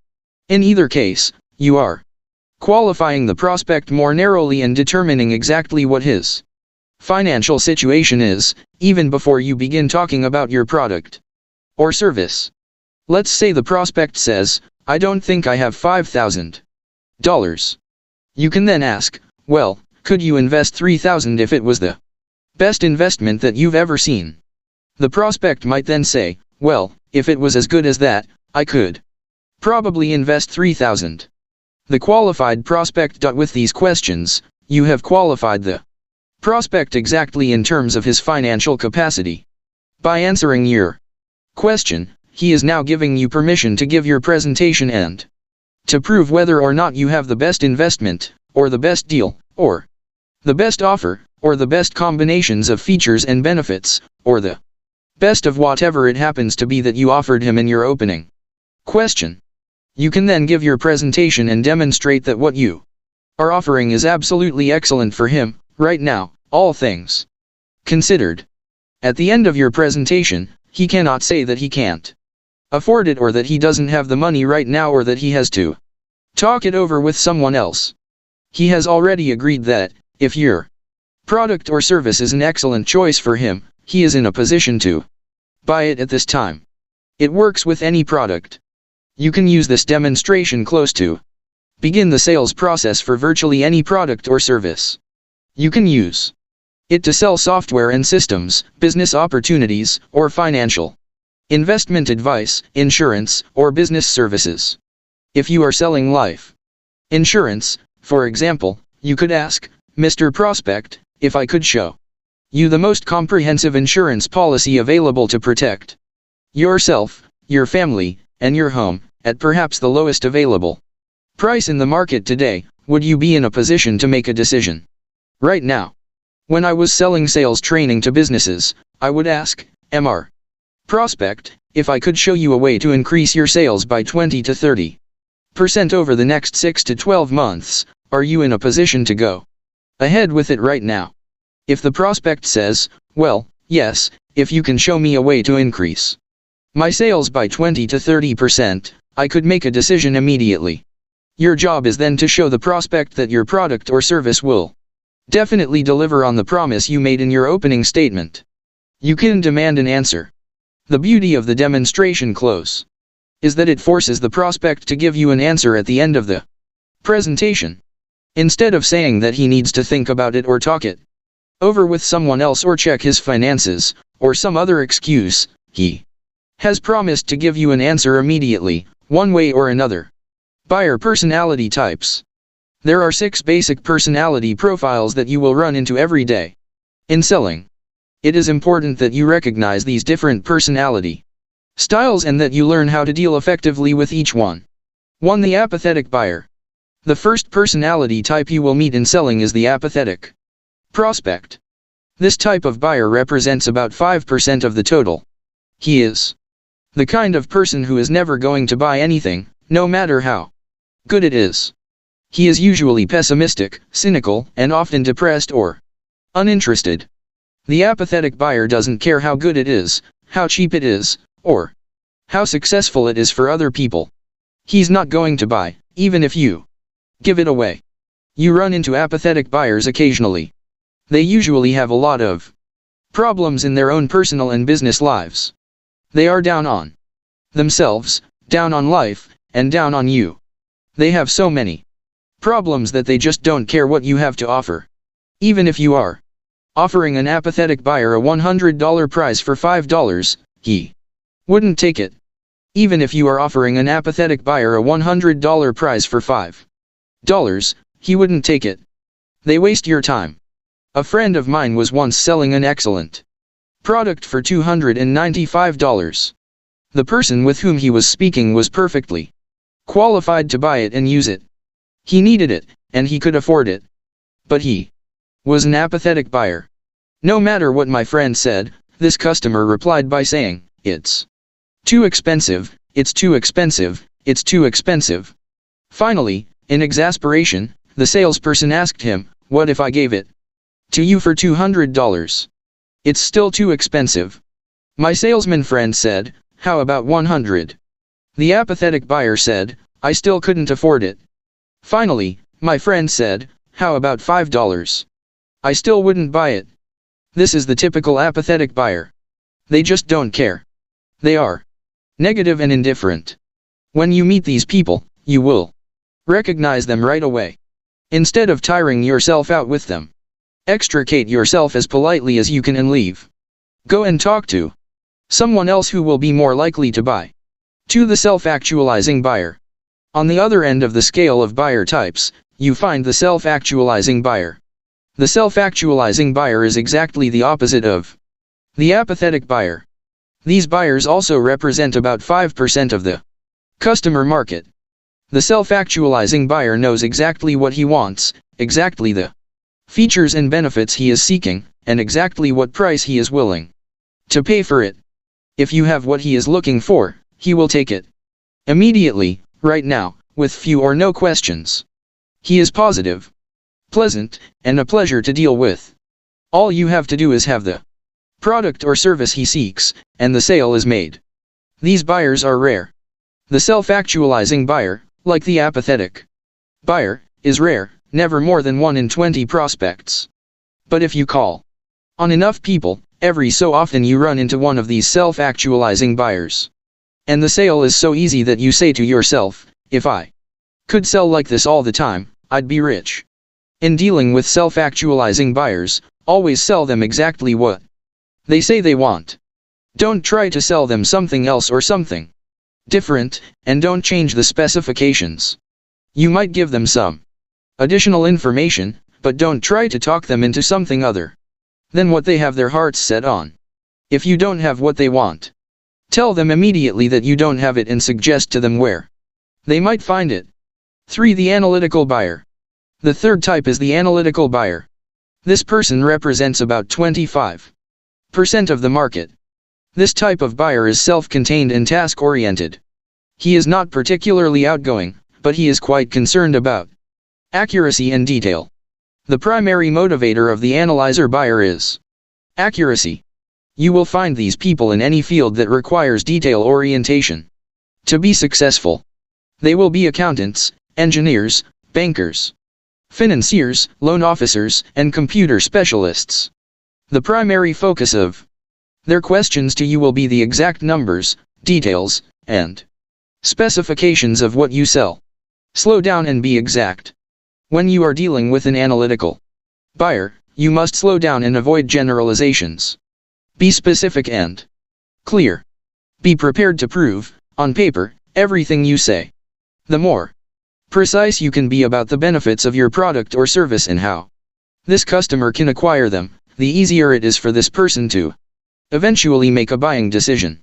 In either case, you are qualifying the prospect more narrowly and determining exactly what his financial situation is, even before you begin talking about your product or service. Let's say the prospect says, "I don't think I have $5,000. You can then ask, "Well, could you invest $3,000 if it was the best investment that you've ever seen?" The prospect might then say, "Well, if it was as good as that, I could probably invest $3,000. The qualified prospect. With these questions, you have qualified the prospect exactly in terms of his financial capacity. By answering your question, he is now giving you permission to give your presentation and to prove whether or not you have the best investment, or the best deal, or the best offer, or the best combinations of features and benefits, or the best of whatever it happens to be that you offered him in your opening question. You can then give your presentation and demonstrate that what you are offering is absolutely excellent for him, right now, all things considered. At the end of your presentation, he cannot say that he can't afford it, or that he doesn't have the money right now, or that he has to talk it over with someone else. He has already agreed that, if your product or service is an excellent choice for him, he is in a position to buy it at this time. It works with any product. You can use this demonstration close to begin the sales process for virtually any product or service. You can use it to sell software and systems, business opportunities, or financial investment advice, insurance, or business services. If you are selling life insurance, for example, you could ask, Mr. Prospect, if I could show you the most comprehensive insurance policy available to protect yourself, your family, and your home, at perhaps the lowest available price in the market today, would you be in a position to make a decision right now? When I was selling sales training to businesses, I would ask, Mr. Prospect, if I could show you a way to increase your sales by 20 to 30% over the next 6 to 12 months, are you in a position to go ahead with it right now? If the prospect says, well, yes, if you can show me a way to increase my sales by 20 to 30%, I could make a decision immediately. Your job is then to show the prospect that your product or service will definitely deliver on the promise you made in your opening statement. You can demand an answer. The beauty of the demonstration close is that it forces the prospect to give you an answer at the end of the presentation. Instead of saying that he needs to think about it or talk it over with someone else or check his finances, or some other excuse, he has promised to give you an answer immediately, one way or another. Buyer personality types. There are 6 basic personality profiles that you will run into every day in selling. It is important that you recognize these different personality styles and that you learn how to deal effectively with each one. 1. The apathetic buyer. The first personality type you will meet in selling is the apathetic prospect. This type of buyer represents about 5% of the total. He is the kind of person who is never going to buy anything, no matter how good it is. He is usually pessimistic, cynical, and often depressed or uninterested. The apathetic buyer doesn't care how good it is, how cheap it is, or how successful it is for other people. He's not going to buy, even if you give it away. You run into apathetic buyers occasionally. They usually have a lot of problems in their own personal and business lives. They are down on themselves, down on life, and down on you. They have so many problems that they just don't care what you have to offer. Even if you are offering an apathetic buyer a $100 prize for $5, he wouldn't take it. Even if you are offering an apathetic buyer a $100 prize for $5, he wouldn't take it. They waste your time. A friend of mine was once selling an excellent product for $295. The person with whom he was speaking was perfectly qualified to buy it and use it. He needed it, and he could afford it. But he was an apathetic buyer. No matter what my friend said, this customer replied by saying, it's too expensive, it's too expensive, it's too expensive. Finally, in exasperation, the salesperson asked him, what if I gave it to you for $200? It's still too expensive. My salesman friend said, how about $100? The apathetic buyer said, I still couldn't afford it. Finally, my friend said, how about $5? I still wouldn't buy it. This is the typical apathetic buyer. They just don't care. They are negative and indifferent. When you meet these people, you will recognize them right away. Instead of tiring yourself out with them, extricate yourself as politely as you can and leave. Go and talk to someone else who will be more likely to buy. 2. The self-actualizing buyer. On the other end of the scale of buyer types, you find the self-actualizing buyer. The self-actualizing buyer is exactly the opposite of the apathetic buyer. These buyers also represent about 5% of the customer market. The self-actualizing buyer knows exactly what he wants, exactly the features and benefits he is seeking, and exactly what price he is willing to pay for it. If you have what he is looking for, he will take it immediately, right now, with few or no questions. He is positive, pleasant, and a pleasure to deal with. All you have to do is have the product or service he seeks, and the sale is made. These buyers are rare. The self-actualizing buyer, like the apathetic buyer, is rare, never more than 1 in 20 prospects. But if you call on enough people, every so often you run into one of these self-actualizing buyers. And the sale is so easy that you say to yourself, if I could sell like this all the time, I'd be rich. In dealing with self-actualizing buyers, Always sell them exactly what they say they want. Don't try to sell them something else or something different, and don't change the specifications. You might give them some additional information, but don't try to talk them into something other than what they have their hearts set on. If you don't have what they want, tell them immediately that you don't have it and suggest to them where they might find it. 3. The analytical buyer. The third type is the analytical buyer. This person represents about 25% of the market. This type of buyer is self-contained and task-oriented. He is not particularly outgoing, but he is quite concerned about accuracy and detail. The primary motivator of the analyzer buyer is accuracy. You will find these people in any field that requires detail orientation. To be successful, they will be accountants, engineers, bankers, financiers, loan officers, and computer specialists. The primary focus of their questions to you will be the exact numbers, details, and specifications of what you sell. Slow down and be exact. When you are dealing with an analytical buyer, you must slow down and avoid generalizations. Be specific and clear. Be prepared to prove, on paper, everything you say. The more precise you can be about the benefits of your product or service and how this customer can acquire them, the easier it is for this person to eventually make a buying decision.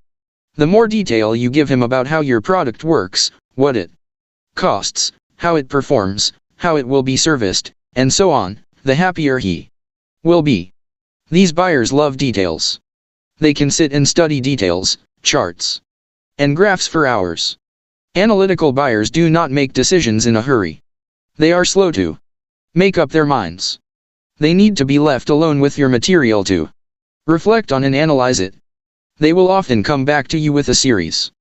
The more detail you give him about how your product works, what it costs, how it performs, how it will be serviced, and so on, the happier he will be. These buyers love details. They can sit and study details, charts, and graphs for hours. Analytical buyers do not make decisions in a hurry. They are slow to make up their minds. They need to be left alone with your material to reflect on and analyze it. They will often come back to you with a series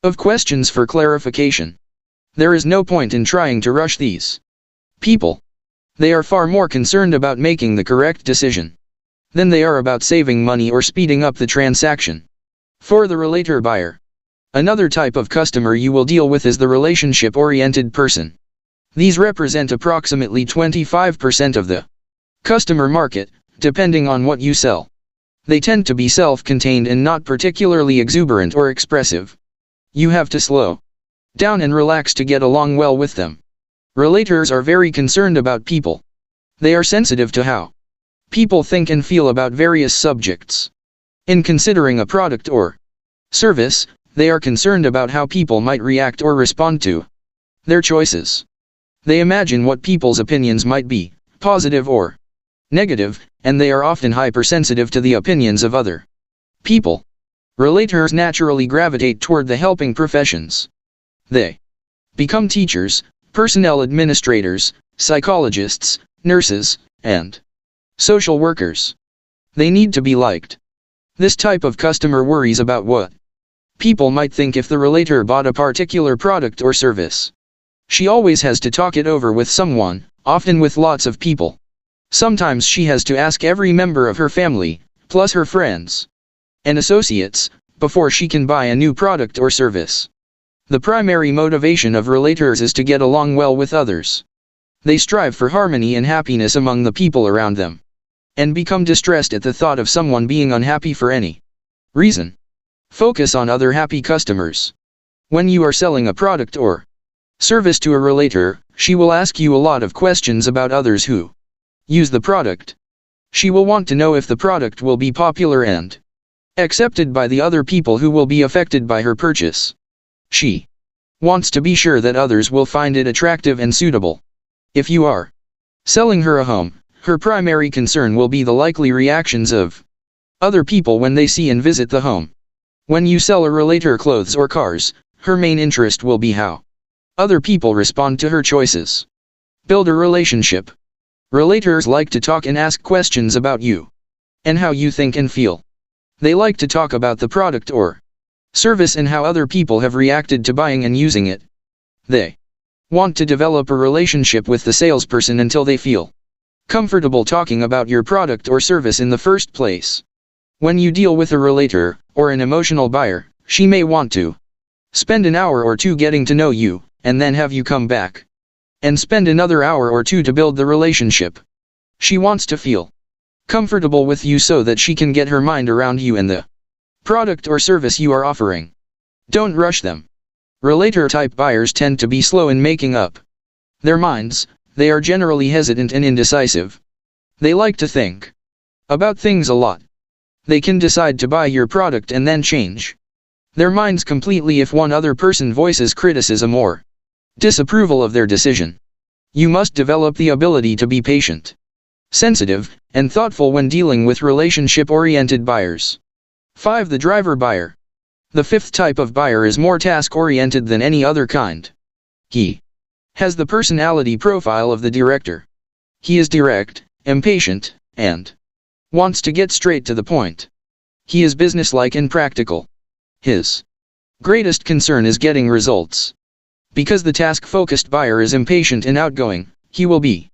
of questions for clarification. There is no point in trying to rush these people. They are far more concerned about making the correct decision than they are about saving money or speeding up the transaction. For the relator buyer. Another type of customer you will deal with is the relationship-oriented person. These represent approximately 25% of the customer market, depending on what you sell. They tend to be self-contained and not particularly exuberant or expressive. You have to slow down and relax to get along well with them. Relators are very concerned about people. They are sensitive to how people think and feel about various subjects. In considering a product or service, they are concerned about how people might react or respond to their choices. They imagine what people's opinions might be, positive or negative, and they are often hypersensitive to the opinions of other people. Relators naturally gravitate toward the helping professions. They become teachers, personnel administrators, psychologists, nurses, and social workers. They need to be liked. This type of customer worries about what people might think if the relator bought a particular product or service. She always has to talk it over with someone, often with lots of people. Sometimes she has to ask every member of her family, plus her friends and associates, before she can buy a new product or service. The primary motivation of relators is to get along well with others. They strive for harmony and happiness among the people around them, and become distressed at the thought of someone being unhappy for any reason. Focus on other happy customers. When you are selling a product or service to a relator, she will ask you a lot of questions about others who use the product. She will want to know if the product will be popular and accepted by the other people who will be affected by her purchase. She wants to be sure that others will find it attractive and suitable. If you are selling her a home, her primary concern will be the likely reactions of other people when they see and visit the home. When you sell a relator clothes or cars, her main interest will be how other people respond to her choices. Build a relationship. Relators like to talk and ask questions about you and how you think and feel. They like to talk about the product or service and how other people have reacted to buying and using it. They want to develop a relationship with the salesperson until they feel comfortable talking about your product or service in the first place. When you deal with a relator or an emotional buyer, she may want to spend an hour or two getting to know you, and then have you come back and spend another hour or two to build the relationship. She wants to feel comfortable with you so that she can get her mind around you and the product or service you are offering. Don't rush them. Relator-type buyers tend to be slow in making up their minds. They are generally hesitant and indecisive. They like to think about things a lot. They can decide to buy your product and then change their minds completely if one other person voices criticism or disapproval of their decision. You must develop the ability to be patient, sensitive, and thoughtful when dealing with relationship-oriented buyers. 5. The driver buyer. The fifth type of buyer is more task-oriented than any other kind. He has the personality profile of the director. He is direct, impatient, and wants to get straight to the point. He is businesslike and practical. His greatest concern is getting results. Because the task-focused buyer is impatient and outgoing, he will be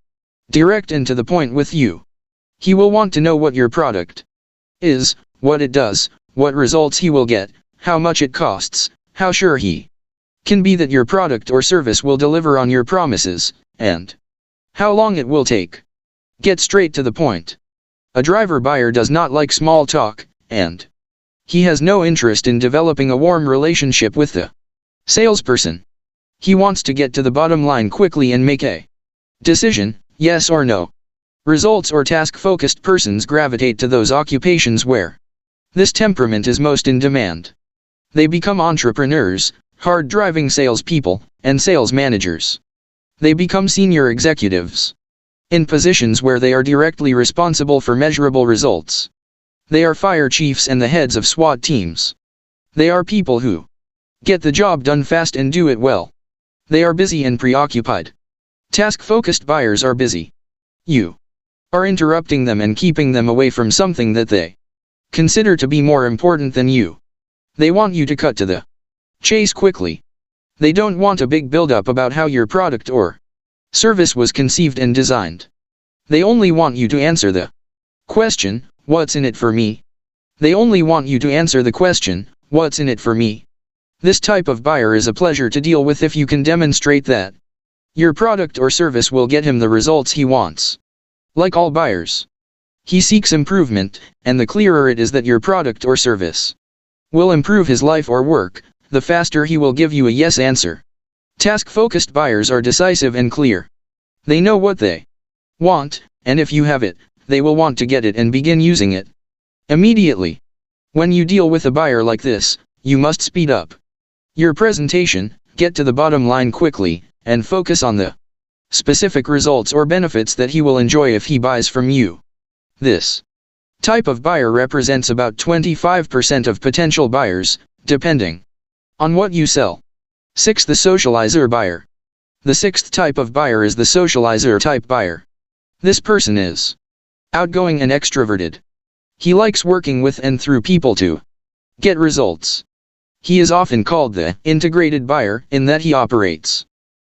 direct and to the point with you. He will want to know what your product is, what it does, what results he will get, how much it costs, how sure he can be that your product or service will deliver on your promises, and how long it will take. Get straight to the point. A driver buyer does not like small talk, and he has no interest in developing a warm relationship with the salesperson. He wants to get to the bottom line quickly and make a decision, yes or no. Results or task-focused persons gravitate to those occupations where this temperament is most in demand. They become entrepreneurs, hard-driving salespeople, and sales managers. They become senior executives in positions where they are directly responsible for measurable results. They are fire chiefs and the heads of SWAT teams. They are people who get the job done fast and do it well. They are busy and preoccupied. Task-focused buyers are busy. You are interrupting them and keeping them away from something that they consider to be more important than you. They want you to cut to the chase quickly. They don't want a big build-up about how your product or service was conceived and designed. They only want you to answer the question, what's in it for me? They only want you to answer the question, what's in it for me? This type of buyer is a pleasure to deal with if you can demonstrate that your product or service will get him the results he wants. Like all buyers, he seeks improvement, and the clearer it is that your product or service will improve his life or work, the faster he will give you a yes answer. Task-focused buyers are decisive and clear. They know what they want, and if you have it, they will want to get it and begin using it immediately. When you deal with a buyer like this, you must speed up your presentation, get to the bottom line quickly, and focus on the specific results or benefits that he will enjoy if he buys from you. This type of buyer represents about 25% of potential buyers, depending on what you sell. 6. The socializer buyer. The sixth type of buyer is the socializer type buyer. This person is outgoing and extroverted. He likes working with and through people to get results. He is often called the integrated buyer in that he operates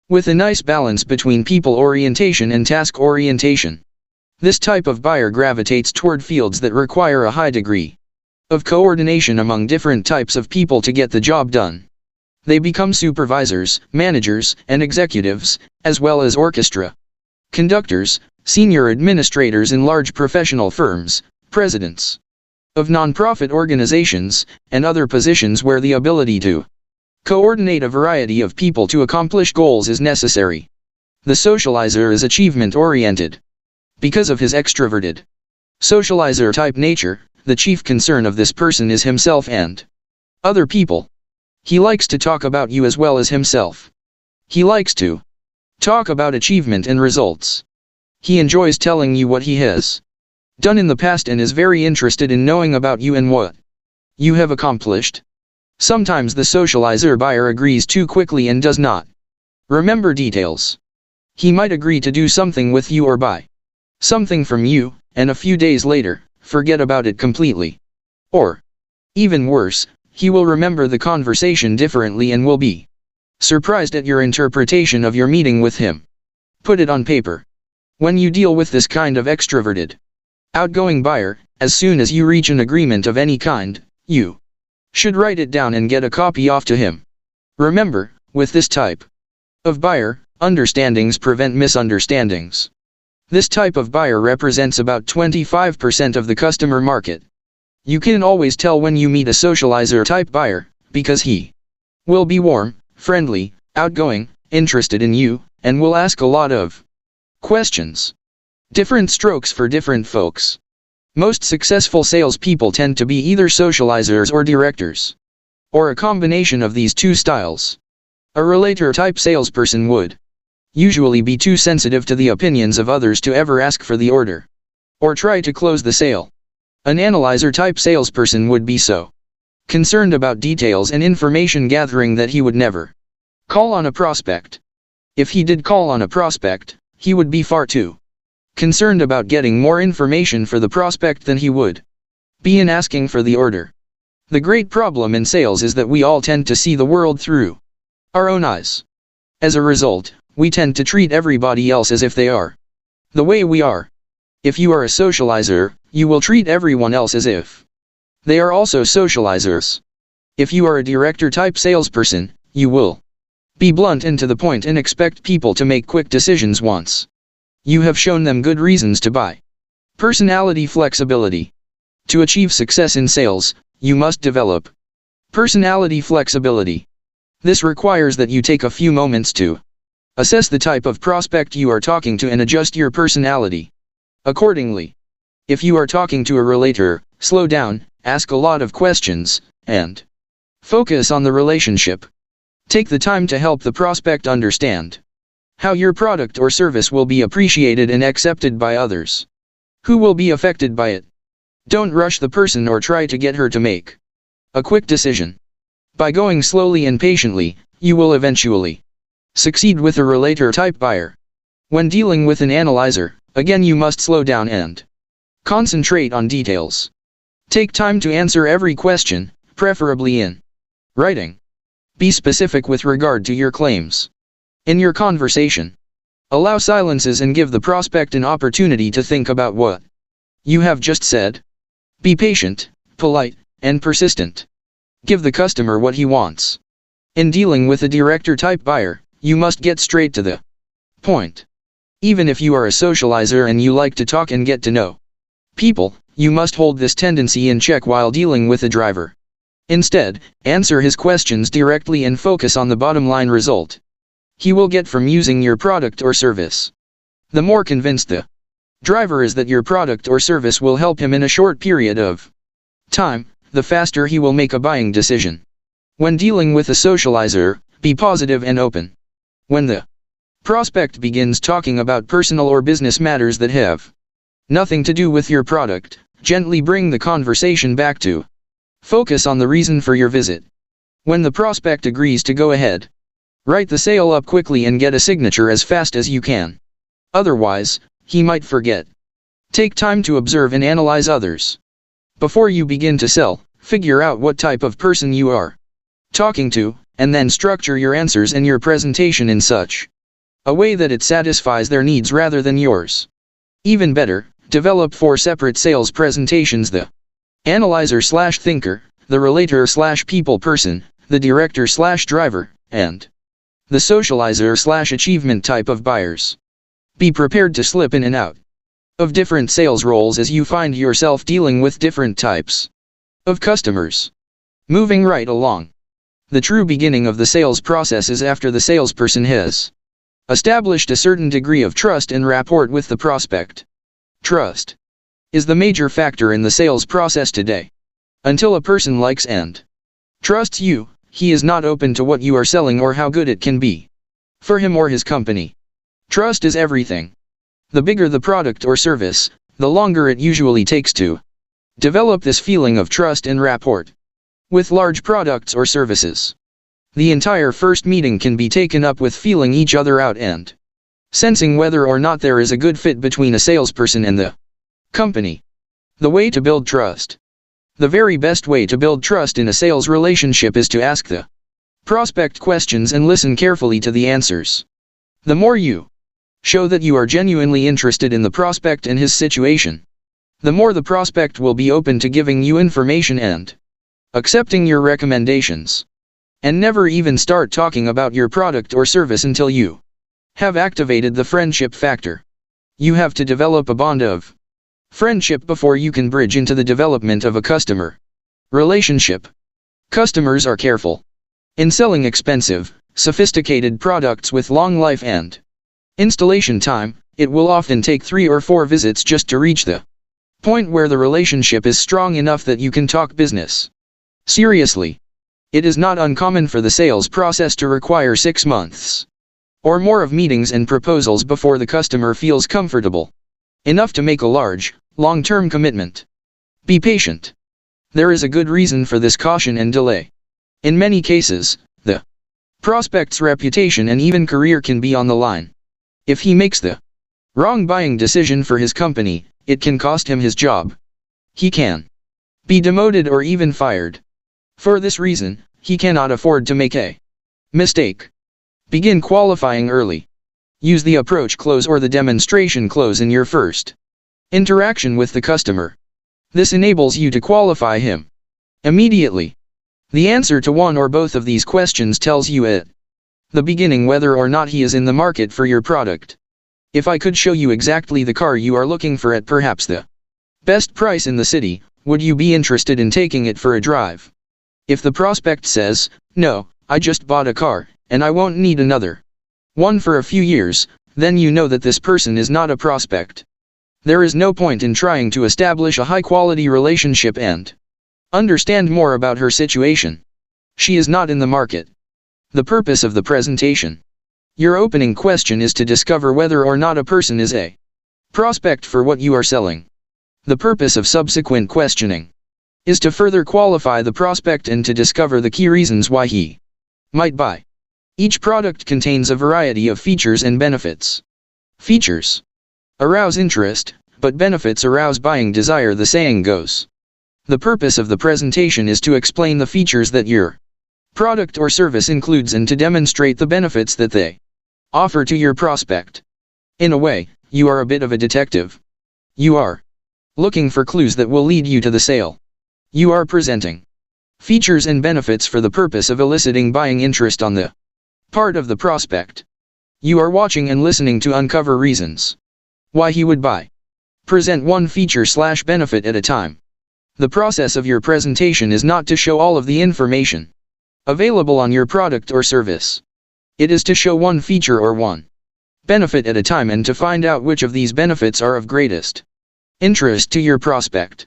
with a nice balance between people orientation and task orientation. This type of buyer gravitates toward fields that require a high degree of coordination among different types of people to get the job done. They become supervisors, managers, and executives, as well as orchestra conductors, senior administrators in large professional firms, presidents of nonprofit organizations, and other positions where the ability to coordinate a variety of people to accomplish goals is necessary. The socializer is achievement-oriented. Because of his extroverted socializer-type nature, the chief concern of this person is himself and other people. He likes to talk about you as well as himself. He likes to talk about achievement and results. He enjoys telling you what he has done in the past and is very interested in knowing about you and what you have accomplished. Sometimes the socializer buyer agrees too quickly and does not remember details. He might agree to do something with you or buy something from you, and a few days later, forget about it completely. Or, even worse, he will remember the conversation differently and will be surprised at your interpretation of your meeting with him. Put it on paper. When you deal with this kind of extroverted, outgoing buyer, as soon as you reach an agreement of any kind, you should write it down and get a copy off to him. Remember, with this type of buyer, understandings prevent misunderstandings. This type of buyer represents about 25% of the customer market. You can always tell when you meet a socializer type buyer, because he will be warm, friendly, outgoing, interested in you, and will ask a lot of questions. Different strokes for different folks. Most successful salespeople tend to be either socializers or directors, or a combination of these two styles. A relator type salesperson would usually be too sensitive to the opinions of others to ever ask for the order, or try to close the sale. An analyzer type salesperson would be so concerned about details and information gathering that he would never call on a prospect. If he did call on a prospect, he would be far too concerned about getting more information for the prospect than he would be in asking for the order. The great problem in sales is that we all tend to see the world through our own eyes. As a result, we tend to treat everybody else as if they are the way we are. If you are a socializer, you will treat everyone else as if they are also socializers. If you are a director type salesperson, you will be blunt and to the point and expect people to make quick decisions once you have shown them good reasons to buy. Personality flexibility. To achieve success in sales, you must develop personality flexibility. This requires that you take a few moments to assess the type of prospect you are talking to and adjust your personality accordingly. If you are talking to a relator, slow down, ask a lot of questions, and focus on the relationship. Take the time to help the prospect understand how your product or service will be appreciated and accepted by others who will be affected by it. Don't rush the person or try to get her to make a quick decision. By going slowly and patiently, you will eventually succeed with a relator type buyer. When dealing with an analyzer, again you must slow down and concentrate on details. Take time to answer every question, preferably in writing. Be specific with regard to your claims. In your conversation, allow silences and give the prospect an opportunity to think about what you have just said. Be patient, polite, and persistent. Give the customer what he wants. In dealing with a director type buyer, you must get straight to the point. Even if you are a socializer and you like to talk and get to know people, you must hold this tendency in check while dealing with a driver. Instead, answer his questions directly and focus on the bottom line result he will get from using your product or service. The more convinced the driver is that your product or service will help him in a short period of time, the faster he will make a buying decision. When dealing with a socializer, be positive and open. When the prospect begins talking about personal or business matters that have nothing to do with your product, gently bring the conversation back to focus on the reason for your visit. When the prospect agrees to go ahead, write the sale up quickly and get a signature as fast as you can. Otherwise, he might forget. Take time to observe and analyze others. Before you begin to sell, figure out what type of person you are talking to, and then structure your answers and your presentation in such a way that it satisfies their needs rather than yours. Even better, develop 4 separate sales presentations: the analyzer/thinker, the relator/people person, the director/driver, and the socializer/achievement type of buyers. Be prepared to slip in and out of different sales roles as you find yourself dealing with different types of customers. Moving right along. The true beginning of the sales process is after the salesperson has established a certain degree of trust and rapport with the prospect. Trust is the major factor in the sales process today. Until a person likes and trusts you, he is not open to what you are selling or how good it can be for him or his company. Trust is everything. The bigger the product or service, the longer it usually takes to develop this feeling of trust and rapport. With large products or services, the entire first meeting can be taken up with feeling each other out and sensing whether or not there is a good fit between a salesperson and the company. The way to build trust. The very best way to build trust in a sales relationship is to ask the prospect questions and listen carefully to the answers. The more you show that you are genuinely interested in the prospect and his situation, the more the prospect will be open to giving you information and accepting your recommendations. And never even start talking about your product or service until you have activated the friendship factor. You have to develop a bond of friendship before you can bridge into the development of a customer relationship. Customers are careful in selling expensive, sophisticated products with long life and installation time. It will often take 3 or 4 visits just to reach the point where the relationship is strong enough that you can talk business seriously. It is not uncommon for the sales process to require 6 months or more of meetings and proposals before the customer feels comfortable enough to make a large, long-term commitment. Be patient. There is a good reason for this caution and delay. In many cases, the prospect's reputation and even career can be on the line. If he makes the wrong buying decision for his company, it can cost him his job. He can be demoted or even fired. For this reason, he cannot afford to make a mistake. Begin qualifying early. Use the approach close or the demonstration close in your first interaction with the customer. This enables you to qualify him immediately. The answer to one or both of these questions tells you at the beginning whether or not he is in the market for your product. If I could show you exactly the car you are looking for at perhaps the best price in the city, would you be interested in taking it for a drive? If the prospect says, "No, I just bought a car, and I won't need another one for a few years," then you know that this person is not a prospect. There is no point in trying to establish a high-quality relationship and understand more about her situation. She is not in the market. The purpose of the presentation. Your opening question is to discover whether or not a person is a prospect for what you are selling. The purpose of subsequent questioning is to further qualify the prospect and to discover the key reasons why he might buy. Each product contains a variety of features and benefits. Features arouse interest, but benefits arouse buying desire, the saying goes. The purpose of the presentation is to explain the features that your product or service includes and to demonstrate the benefits that they offer to your prospect. In a way, you are a bit of a detective. You are looking for clues that will lead you to the sale. You are presenting features and benefits for the purpose of eliciting buying interest on the part of the prospect. You are watching and listening to uncover reasons why he would buy. Present one feature/benefit at a time. The process of your presentation is not to show all of the information available on your product or service. It is to show one feature or one benefit at a time and to find out which of these benefits are of greatest interest to your prospect.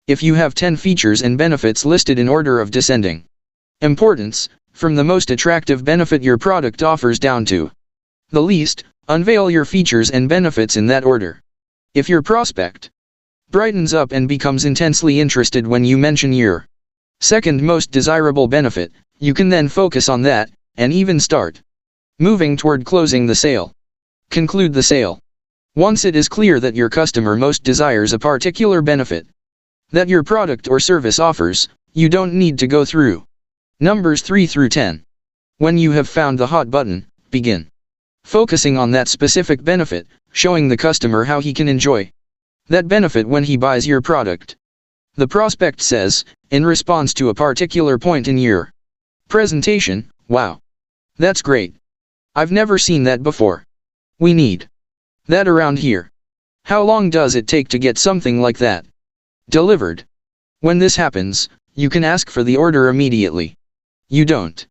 If you have 10 features and benefits listed in order of descending importance, from the most attractive benefit your product offers down to the least, unveil your features and benefits in that order. If your prospect brightens up and becomes intensely interested when you mention your second most desirable benefit, you can then focus on that, and even start moving toward closing the sale. Conclude the sale. Once it is clear that your customer most desires a particular benefit that your product or service offers, you don't need to go through numbers 3 through 10. When you have found the hot button, begin focusing on that specific benefit, showing the customer how he can enjoy that benefit when he buys your product. The prospect says, in response to a particular point in your presentation, "Wow, that's great. I've never seen that before. We need that around here. How long does it take to get something like that delivered?" When this happens, you can ask for the order immediately. You don't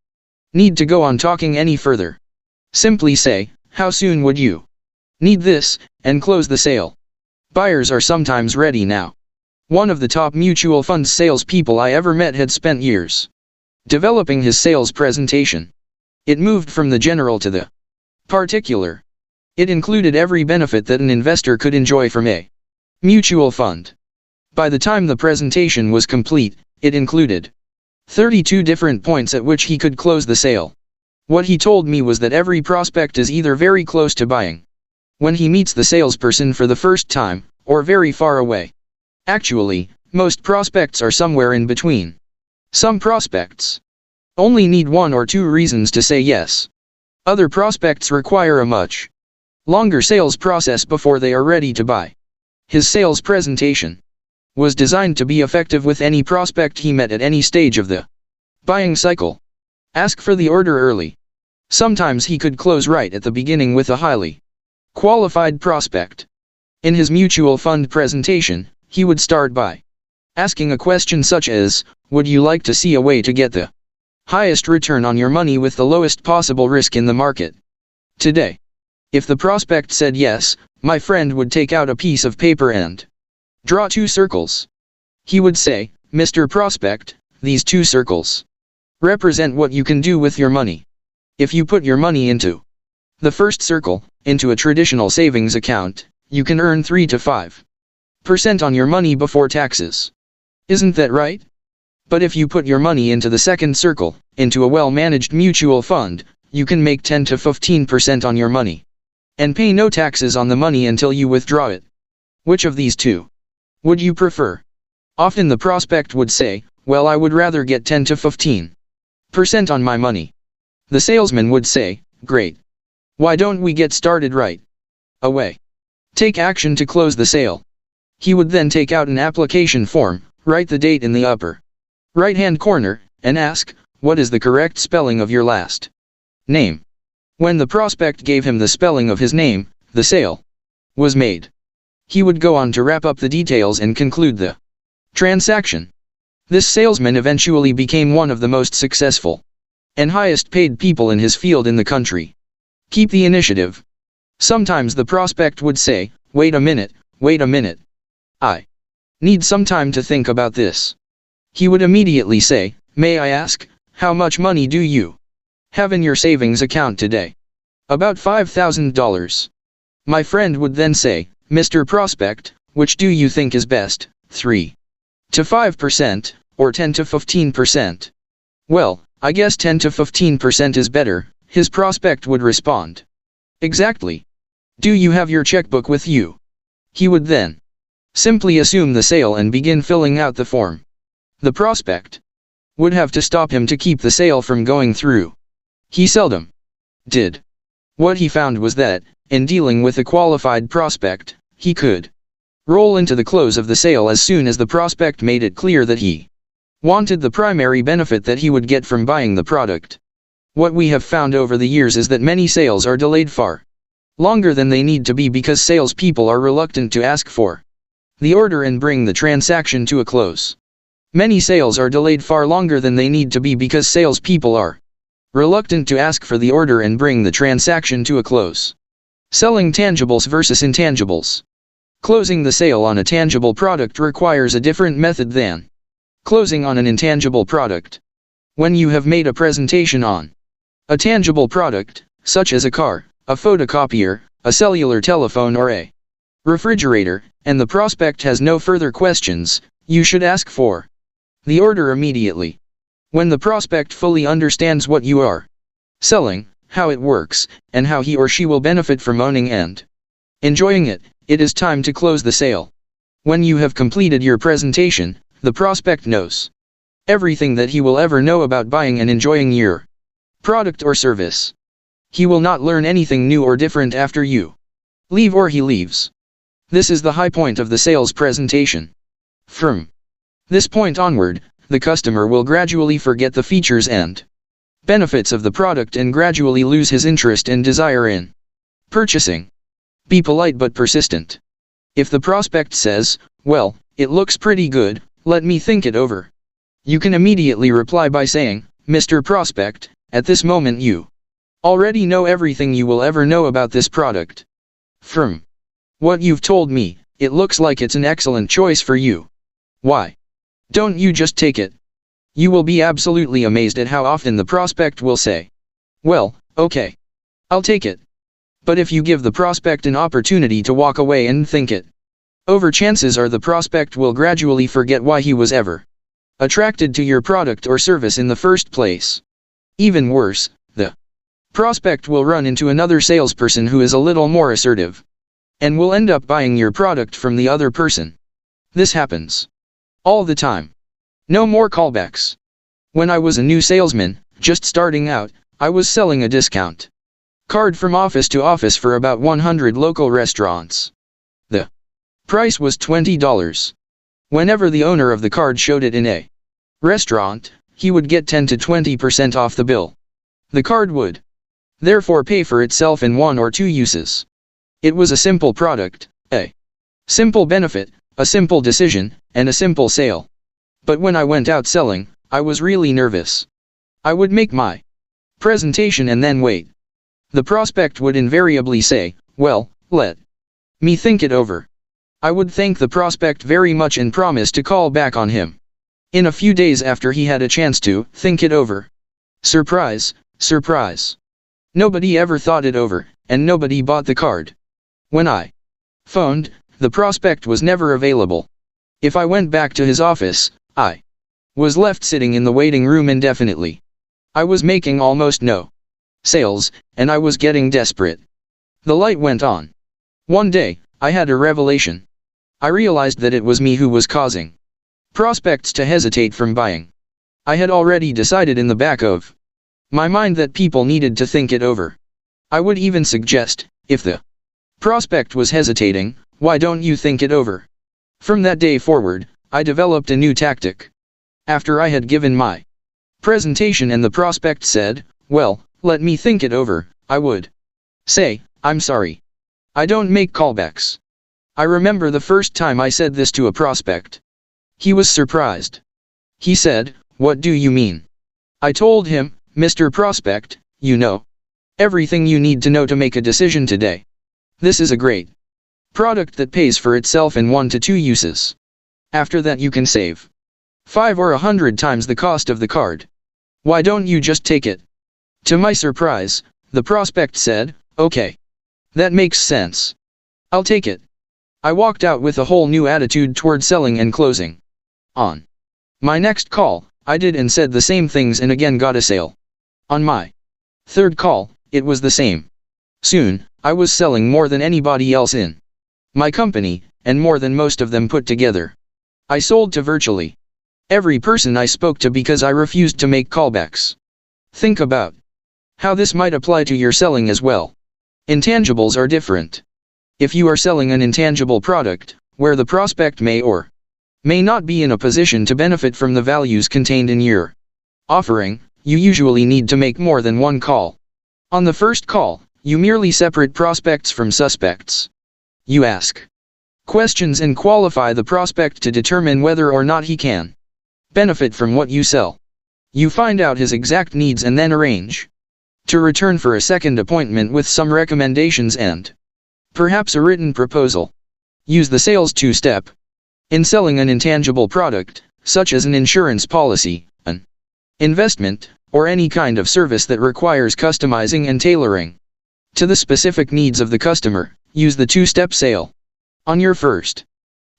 need to go on talking any further. Simply say, "How soon would you need this?" and close the sale. Buyers are sometimes ready now. One of the top mutual fund salespeople I ever met had spent years developing his sales presentation. It moved from the general to the particular. It included every benefit that an investor could enjoy from a mutual fund. By the time the presentation was complete, it included 32 different points at which he could close the sale. What he told me was that every prospect is either very close to buying when he meets the salesperson for the first time, or very far away. Actually, most prospects are somewhere in between. Some prospects only need 1 or 2 reasons to say yes. Other prospects require a much longer sales process before they are ready to buy. His sales presentation was designed to be effective with any prospect he met at any stage of the buying cycle. Ask for the order early. Sometimes he could close right at the beginning with a highly qualified prospect. In his mutual fund presentation, he would start by asking a question such as, would you like to see a way to get the highest return on your money with the lowest possible risk in the market today? If the prospect said yes, my friend would take out a piece of paper and draw 2 circles. He would say, Mr. Prospect, these 2 circles represent what you can do with your money. If you put your money into the first circle, into a traditional savings account, you can earn 3 to 5% on your money before taxes. Isn't that right? But if you put your money into the second circle, into a well-managed mutual fund, you can make 10 to 15% on your money and pay no taxes on the money until you withdraw it. Which of these 2 would you prefer? Often the prospect would say, well, I would rather get 10 to 15% on my money. The salesman would say, great. Why don't we get started right away? Take action to close the sale. He would then take out an application form, write the date in the upper right-hand corner, and ask, what is the correct spelling of your last name? When the prospect gave him the spelling of his name, the sale was made. He would go on to wrap up the details and conclude the transaction. This salesman eventually became one of the most successful and highest paid people in his field in the country. Keep the initiative. Sometimes the prospect would say, wait a minute, I need some time to think about this. He would immediately say, may I ask, how much money do you have in your savings account today? About $5,000. My friend would then say, Mr. Prospect, which do you think is best, 3 to 5%, or 10 to 15%? Well, I guess 10 to 15% is better, his prospect would respond. Exactly. Do you have your checkbook with you? He would then simply assume the sale and begin filling out the form. The prospect would have to stop him to keep the sale from going through. He seldom did. What he found was that, in dealing with a qualified prospect, he could roll into the close of the sale as soon as the prospect made it clear that he wanted the primary benefit that he would get from buying the product. What we have found over the years is that many sales are delayed far longer than they need to be because salespeople are reluctant to ask for the order and bring the transaction to a close. Many sales are delayed far longer than they need to be because salespeople are reluctant to ask for the order and bring the transaction to a close. Selling tangibles versus intangibles. Closing the sale on a tangible product requires a different method than closing on an intangible product. When you have made a presentation on a tangible product, such as a car, a photocopier, a cellular telephone or a refrigerator, and the prospect has no further questions, you should ask for the order immediately. When the prospect fully understands what you are selling, how it works, and how he or she will benefit from owning and enjoying it, it is time to close the sale. When you have completed your presentation, the prospect knows everything that he will ever know about buying and enjoying your product or service. He will not learn anything new or different after you leave or he leaves. This is the high point of the sales presentation. From this point onward, the customer will gradually forget the features and benefits of the product and gradually lose his interest and desire in purchasing. Be polite but persistent. If the prospect says, well, it looks pretty good, let me think it over, you can immediately reply by saying, Mr. Prospect, at this moment you already know everything you will ever know about this product. From what you've told me, it looks like it's an excellent choice for you. Why don't you just take it? You will be absolutely amazed at how often the prospect will say, well, okay, I'll take it. But if you give the prospect an opportunity to walk away and think it over, chances are the prospect will gradually forget why he was ever attracted to your product or service in the first place. Even worse, the prospect will run into another salesperson who is a little more assertive and will end up buying your product from the other person. This happens all the time. No more callbacks. When I was a new salesman, just starting out, I was selling a discount card from office to office for about 100 local restaurants. The price was $20. Whenever the owner of the card showed it in a restaurant, he would get 10 to 20% off the bill. The card would therefore pay for itself in 1 or 2 uses. It was a simple product, a Simple benefit, a simple decision, and a simple sale. But when I went out selling, I was really nervous. I would make my presentation and then wait. The prospect would invariably say, "Well, let me think it over." I would thank the prospect very much and promise to call back on him in a few days after he had a chance to think it over. Surprise, surprise. Nobody ever thought it over, and nobody bought the card. When I phoned, the prospect was never available. If I went back to his office, I was left sitting in the waiting room indefinitely. I was making almost no sales, and I was getting desperate. The light went on. One day, I had a revelation. I realized that it was me who was causing prospects to hesitate from buying. I had already decided in the back of my mind that people needed to think it over. I would even suggest, if the prospect was hesitating, "Why don't you think it over?" From that day forward, I developed a new tactic. After I had given my presentation and the prospect said, "Well, let me think it over," I would say, "I'm sorry. I don't make callbacks." I remember the first time I said this to a prospect. He was surprised. He said, "What do you mean?" I told him, "Mr. Prospect, you know everything you need to know to make a decision today. This is a great product that pays for itself in 1 to 2 uses. After that you can save 5 or 100 times the cost of the card. Why don't you just take it?" To my surprise, the prospect said, "Okay. That makes sense. I'll take it." I walked out with a whole new attitude toward selling and closing. On my next call, I did and said the same things and again got a sale. On my third call, it was the same. Soon, I was selling more than anybody else in my company, and more than most of them put together. I sold to virtually every person I spoke to because I refused to make callbacks. Think about how this might apply to your selling as well. Intangibles are different. If you are selling an intangible product, where the prospect may or may not be in a position to benefit from the values contained in your offering, you usually need to make more than one call. On the first call, you merely separate prospects from suspects. You ask questions and qualify the prospect to determine whether or not he can benefit from what you sell. You find out his exact needs and then arrange to return for a second appointment with some recommendations and perhaps a written proposal. Use the sales two-step. In selling an intangible product, such as an insurance policy, an investment, or any kind of service that requires customizing and tailoring to the specific needs of the customer, use the two-step sale. On your first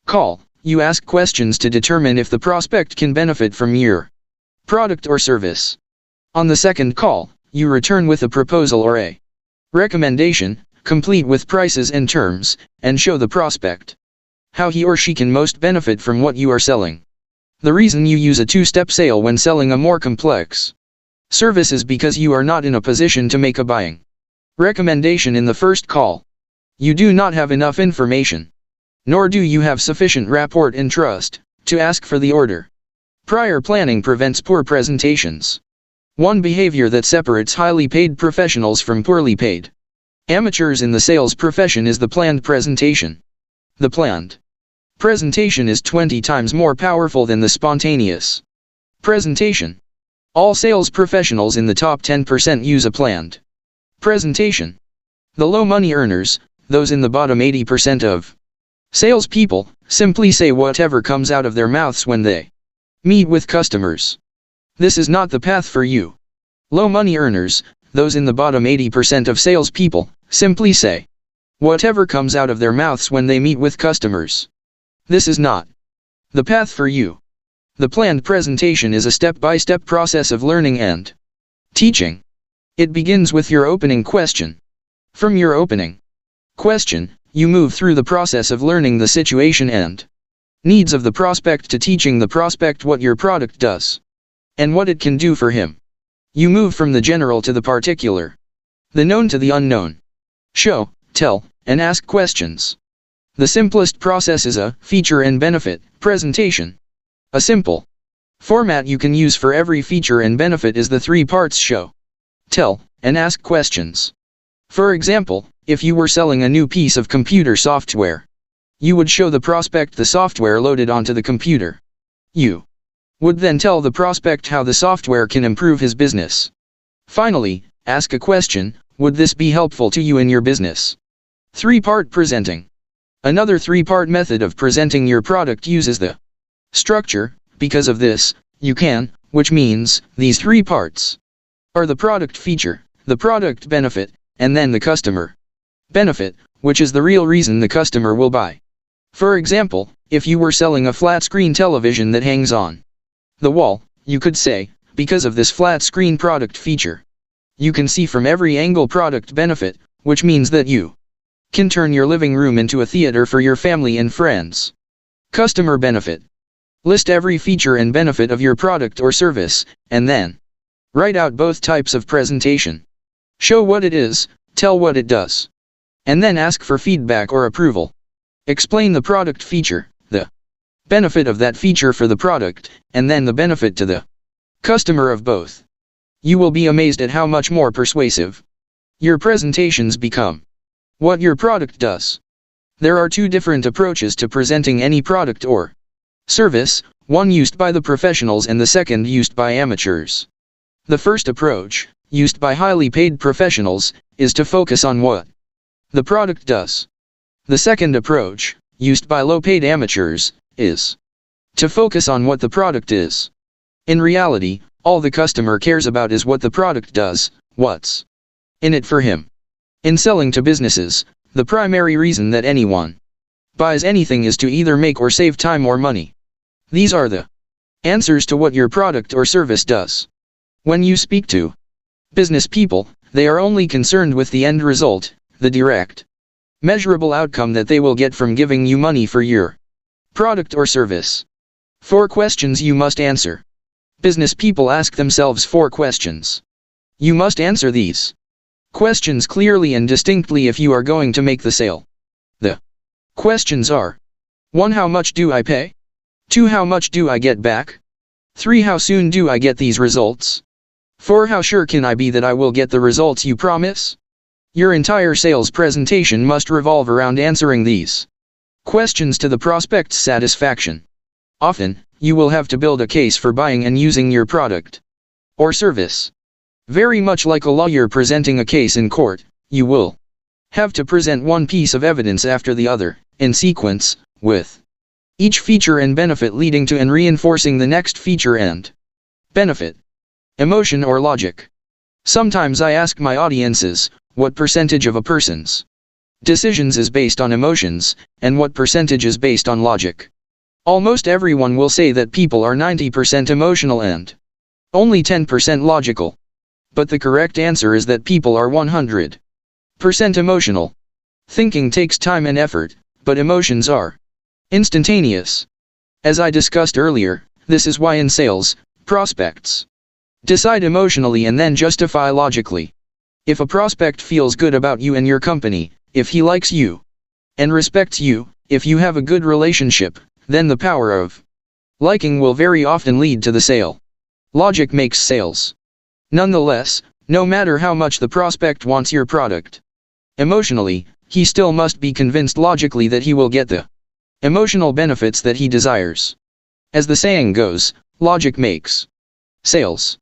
call, you ask questions to determine if the prospect can benefit from your product or service. On the second call, you return with a proposal or a recommendation, complete with prices and terms, and show the prospect how he or she can most benefit from what you are selling. The reason you use a two-step sale when selling a more complex service is because you are not in a position to make a buying recommendation in the first call. You do not have enough information, nor do you have sufficient rapport and trust to ask for the order. Prior planning prevents poor presentations. One behavior that separates highly paid professionals from poorly paid amateurs in the sales profession is the planned presentation. The planned presentation is 20 times more powerful than the spontaneous presentation. All sales professionals in the top 10% use a planned presentation. The low money earners, those in the bottom 80% of salespeople, simply say whatever comes out of their mouths when they meet with customers. This is not the path for you. Low money earners, those in the bottom 80% of salespeople, simply say whatever comes out of their mouths when they meet with customers. This is not the path for you. The planned presentation is a step-by-step process of learning and teaching. It begins with your opening question. From your opening question, you move through the process of learning the situation and needs of the prospect to teaching the prospect what your product does and what it can do for him. You move from the general to the particular, the known to the unknown. Show, tell, and ask questions. The simplest process is a feature and benefit presentation. A simple format you can use for every feature and benefit is the 3 parts show, tell, and ask questions. For example, if you were selling a new piece of computer software, You would show the prospect the software loaded onto the computer. You would then tell the prospect how the software can improve his business. Finally, ask a question: would this be helpful to you in your business? 3-part presenting. Another 3-part method of presenting your product uses the structure. Because of this, you can, which means, these 3 parts are the product feature, the product benefit, and then the customer benefit, which is the real reason the customer will buy. For example, if you were selling a flat-screen television that hangs on the wall, you could say, because of this flat-screen product feature, you can see from every angle product benefit, which means that you can turn your living room into a theater for your family and friends. Customer benefit. List every feature and benefit of your product or service, and then write out both types of presentation. Show what it is, tell what it does, and then ask for feedback or approval. Explain the product feature, the benefit of that feature for the product, and then the benefit to the customer of both. You will be amazed at how much more persuasive your presentations become. What your product does. There are 2 different approaches to presenting any product or service, one used by the professionals and the second used by amateurs. The first approach, used by highly paid professionals, is to focus on what the product does. The second approach, used by low-paid amateurs, is to focus on what the product is. In reality, all the customer cares about is what the product does, what's in it for him. In selling to businesses, the primary reason that anyone buys anything is to either make or save time or money. These are the answers to what your product or service does. When you speak to business people, they are only concerned with the end result, the direct, measurable outcome that they will get from giving you money for your product or service. 4 questions you must answer. Business people ask themselves 4 questions. You must answer these questions clearly and distinctly if you are going to make the sale. The questions are: 1. How much do I pay? 2. How much do I get back? 3. How soon do I get these results? 4. How sure can I be that I will get the results you promise? Your entire sales presentation must revolve around answering these questions to the prospect's satisfaction. Often, you will have to build a case for buying and using your product or service. Very much like a lawyer presenting a case in court, you will have to present one piece of evidence after the other, in sequence, with each feature and benefit leading to and reinforcing the next feature and benefit. Emotion or logic. Sometimes I ask my audiences, what percentage of a person's decisions is based on emotions, and what percentage is based on logic? Almost everyone will say that people are 90% emotional and only 10% logical. But the correct answer is that people are 100% emotional. Thinking takes time and effort, but emotions are instantaneous. As I discussed earlier, this is why in sales, prospects decide emotionally and then justify logically. If a prospect feels good about you and your company, if he likes you and respects you, if you have a good relationship, then the power of liking will very often lead to the sale. Logic makes sales. Nonetheless, no matter how much the prospect wants your product emotionally, he still must be convinced logically that he will get the emotional benefits that he desires. As the saying goes, logic makes sales.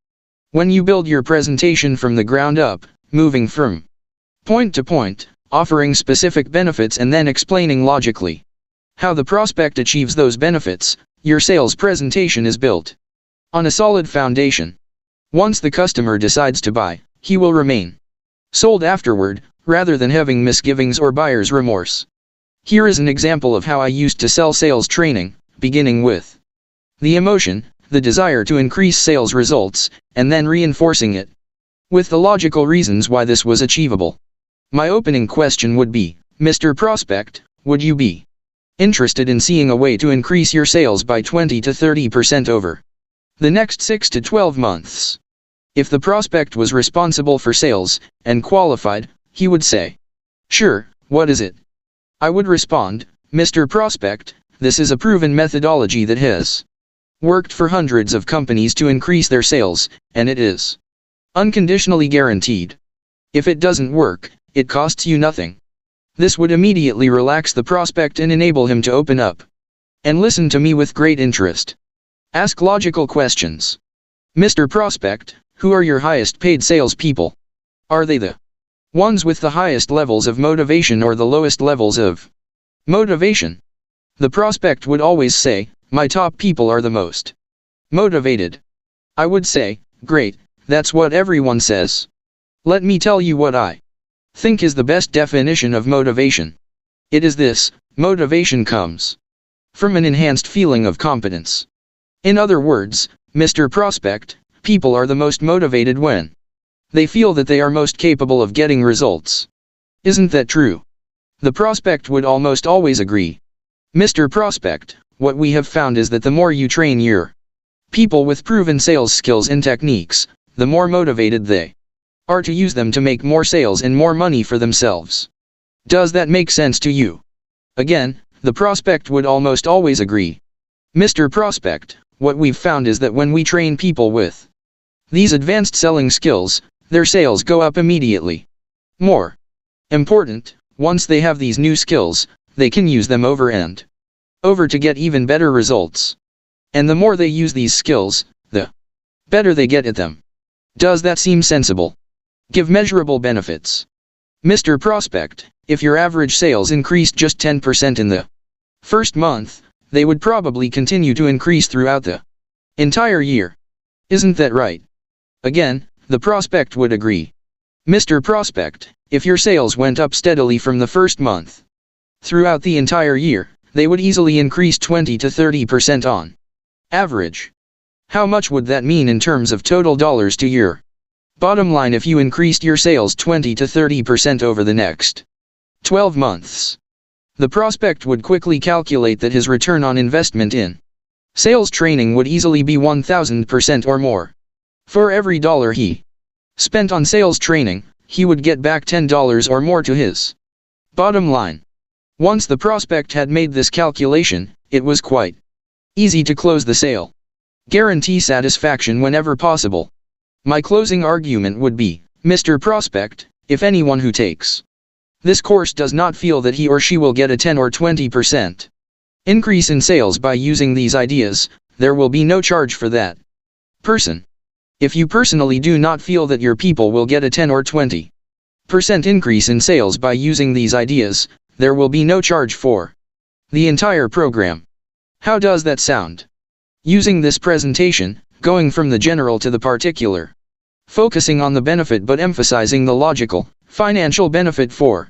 When you build your presentation from the ground up, moving from point to point, offering specific benefits and then explaining logically how the prospect achieves those benefits, your sales presentation is built on a solid foundation. Once the customer decides to buy, he will remain sold afterward, rather than having misgivings or buyer's remorse. Here is an example of how I used to sell sales training, beginning with the emotion, the desire to increase sales results, and then reinforcing it with the logical reasons why this was achievable. My opening question would be, Mr. Prospect, would you be interested in seeing a way to increase your sales by 20 to 30% over the next 6 to 12 months? If the prospect was responsible for sales, and qualified, he would say, "Sure, what is it?" I would respond, "Mr. Prospect, this is a proven methodology that has worked for hundreds of companies to increase their sales, and it is unconditionally guaranteed. If it doesn't work, it costs you nothing. This would immediately relax the prospect and enable him to open up and listen to me with great interest. Ask logical questions. Mr. Prospect, who are your highest paid salespeople? Are they the ones with the highest levels of motivation or the lowest levels of motivation? The prospect would always say, my top people are the most motivated. I would say, great, that's what everyone says. Let me tell you what I think is the best definition of motivation. It is this: motivation comes from an enhanced feeling of competence. In other words, Mr. Prospect, people are the most motivated when they feel that they are most capable of getting results. Isn't that true? The prospect would almost always agree. Mr. Prospect, what we have found is that the more you train your people with proven sales skills and techniques, the more motivated they are to use them to make more sales and more money for themselves. Does that make sense to you? Again, the prospect would almost always agree. Mr. Prospect, what we've found is that when we train people with these advanced selling skills, their sales go up immediately. More important, once they have these new skills, they can use them over and over to get even better results. And the more they use these skills, the better they get at them. Does that seem sensible? Give measurable benefits. Mr. Prospect, if your average sales increased just 10% in the first month, they would probably continue to increase throughout the entire year. Isn't that right? Again, the prospect would agree. Mr. Prospect, if your sales went up steadily from the first month throughout the entire year, they would easily increase 20 to 30% on average. How much would that mean in terms of total dollars to your bottom line if you increased your sales 20 to 30% over the next 12 months? The prospect would quickly calculate that his return on investment in sales training would easily be 1000% or more. For every dollar he spent on sales training, he would get back $10 or more to his bottom line. Once the prospect had made this calculation, it was quite easy to close the sale. Guarantee satisfaction whenever possible. My closing argument would be, Mr. Prospect, if anyone who takes this course does not feel that he or she will get a 10 or 20% increase in sales by using these ideas, there will be no charge for that person. If you personally do not feel that your people will get a 10 or 20% increase in sales by using these ideas, there will be no charge for the entire program. How does that sound? Using this presentation, going from the general to the particular, focusing on the benefit but emphasizing the logical, financial benefit for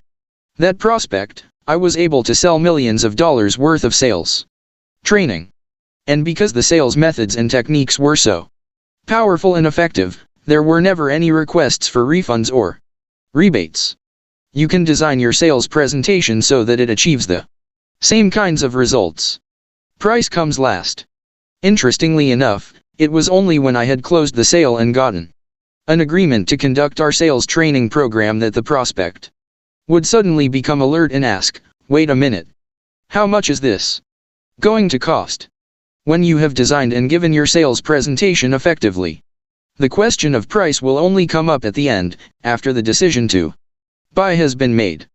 that prospect, I was able to sell millions of dollars worth of sales training. And because the sales methods and techniques were so powerful and effective, there were never any requests for refunds or rebates. You can design your sales presentation so that it achieves the same kinds of results. Price comes last. Interestingly enough, it was only when I had closed the sale and gotten an agreement to conduct our sales training program that the prospect would suddenly become alert and ask, wait a minute. How much is this going to cost? When you have designed and given your sales presentation effectively, the question of price will only come up at the end, after the decision to buy has been made.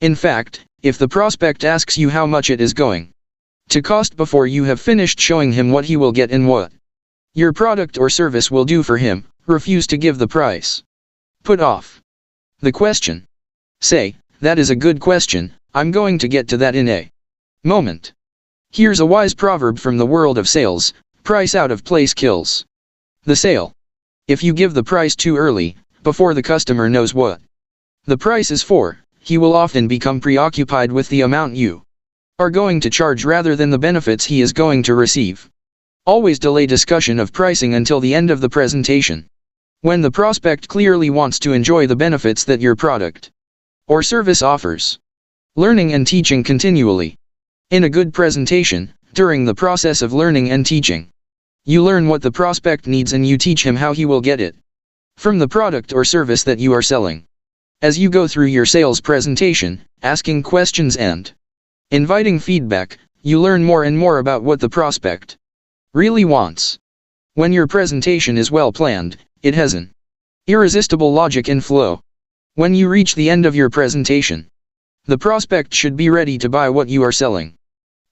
In fact, if the prospect asks you how much it is going to cost before you have finished showing him what he will get and what your product or service will do for him, refuse to give the price. Put off the question. Say, that is a good question, I'm going to get to that in a moment. Here's a wise proverb from the world of sales: price out of place kills the sale. If you give the price too early, before the customer knows what the price is for, he will often become preoccupied with the amount you are going to charge rather than the benefits he is going to receive. Always delay discussion of pricing until the end of the presentation. When the prospect clearly wants to enjoy the benefits that your product or service offers. Learning and teaching continually. In a good presentation, during the process of learning and teaching, you learn what the prospect needs and you teach him how he will get it from the product or service that you are selling. As you go through your sales presentation, asking questions and inviting feedback, you learn more and more about what the prospect really wants. When your presentation is well planned, it has an irresistible logic and flow. When you reach the end of your presentation, The prospect should be ready to buy what you are selling.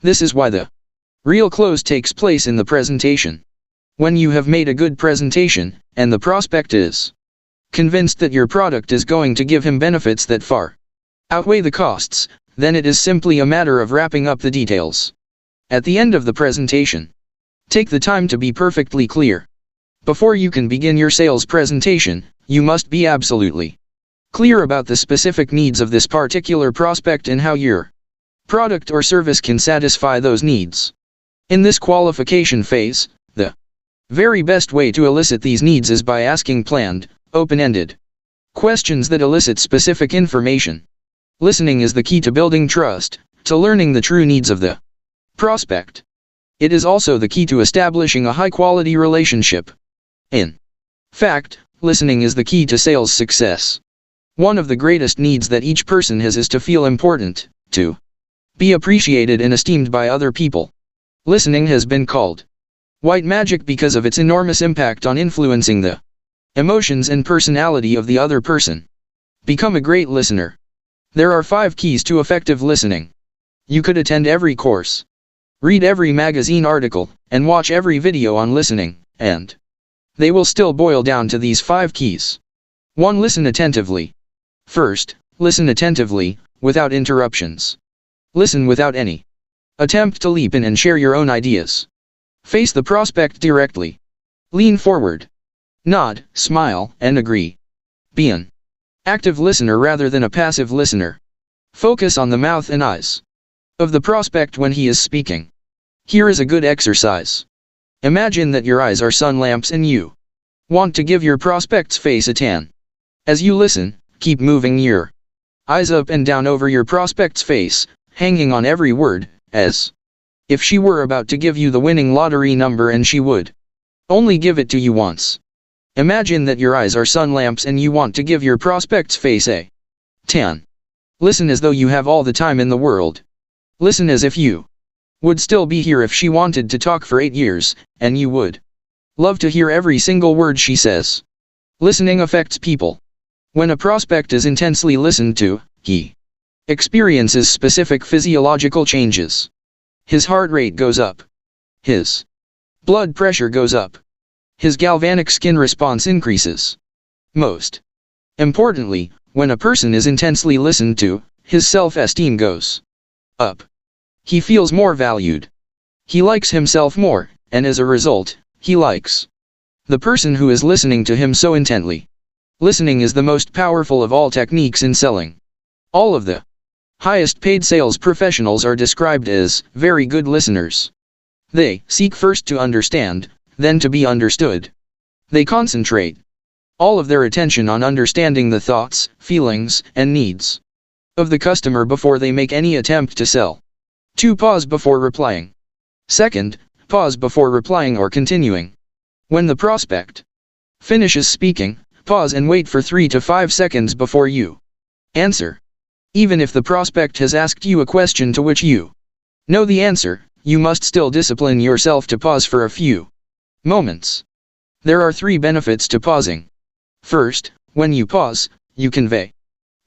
This is why the real close takes place in the presentation. When you have made a good presentation, and the prospect is convinced that your product is going to give him benefits that far outweigh the costs, then it is simply a matter of wrapping up the details. At the end of the presentation, take the time to be perfectly clear. Before you can begin your sales presentation, you must be absolutely clear about the specific needs of this particular prospect and how your product or service can satisfy those needs. In this qualification phase, the very best way to elicit these needs is by asking planned, open-ended questions that elicit specific information. Listening is the key to building trust, to learning the true needs of the prospect. It is also the key to establishing a high-quality relationship. In fact, listening is the key to sales success. One of the greatest needs that each person has is to feel important, to be appreciated and esteemed by other people. Listening has been called white magic because of its enormous impact on influencing the emotions and personality of the other person. Become a great listener. There are 5 keys to effective listening. You could attend every course, read every magazine article, and watch every video on listening, and they will still boil down to these 5 keys. 1. Listen attentively. First, listen attentively, without interruptions. Listen without any attempt to leap in and share your own ideas. Face the prospect directly. Lean forward. Nod, smile, and agree. Be an active listener rather than a passive listener. Focus on the mouth and eyes of the prospect when he is speaking. Here is a good exercise. Imagine that your eyes are sun lamps and you want to give your prospect's face a tan. As you listen, keep moving your eyes up and down over your prospect's face, hanging on every word, as if she were about to give you the winning lottery number and she would only give it to you once. Imagine that your eyes are sun lamps and you want to give your prospect's face a tan. Listen as though you have all the time in the world. Listen as if you would still be here if she wanted to talk for 8 years, and you would love to hear every single word she says. Listening affects people. When a prospect is intensely listened to, he experiences specific physiological changes. His heart rate goes up. His blood pressure goes up. His galvanic skin response increases. Most importantly, when a person is intensely listened to, his self-esteem goes up. He feels more valued. He likes himself more, and as a result, he likes the person who is listening to him so intently. Listening is the most powerful of all techniques in selling. All of the highest paid sales professionals are described as very good listeners. They seek first to understand, then to be understood. They concentrate all of their attention on understanding the thoughts, feelings, and needs of the customer before they make any attempt to sell. 2. Pause before replying. Second, pause before replying or continuing. When the prospect finishes speaking, pause and wait for 3 to 5 seconds before you answer. Even if the prospect has asked you a question to which you know the answer, you must still discipline yourself to pause for a few moments. There are 3 benefits to pausing. First, when you pause, you convey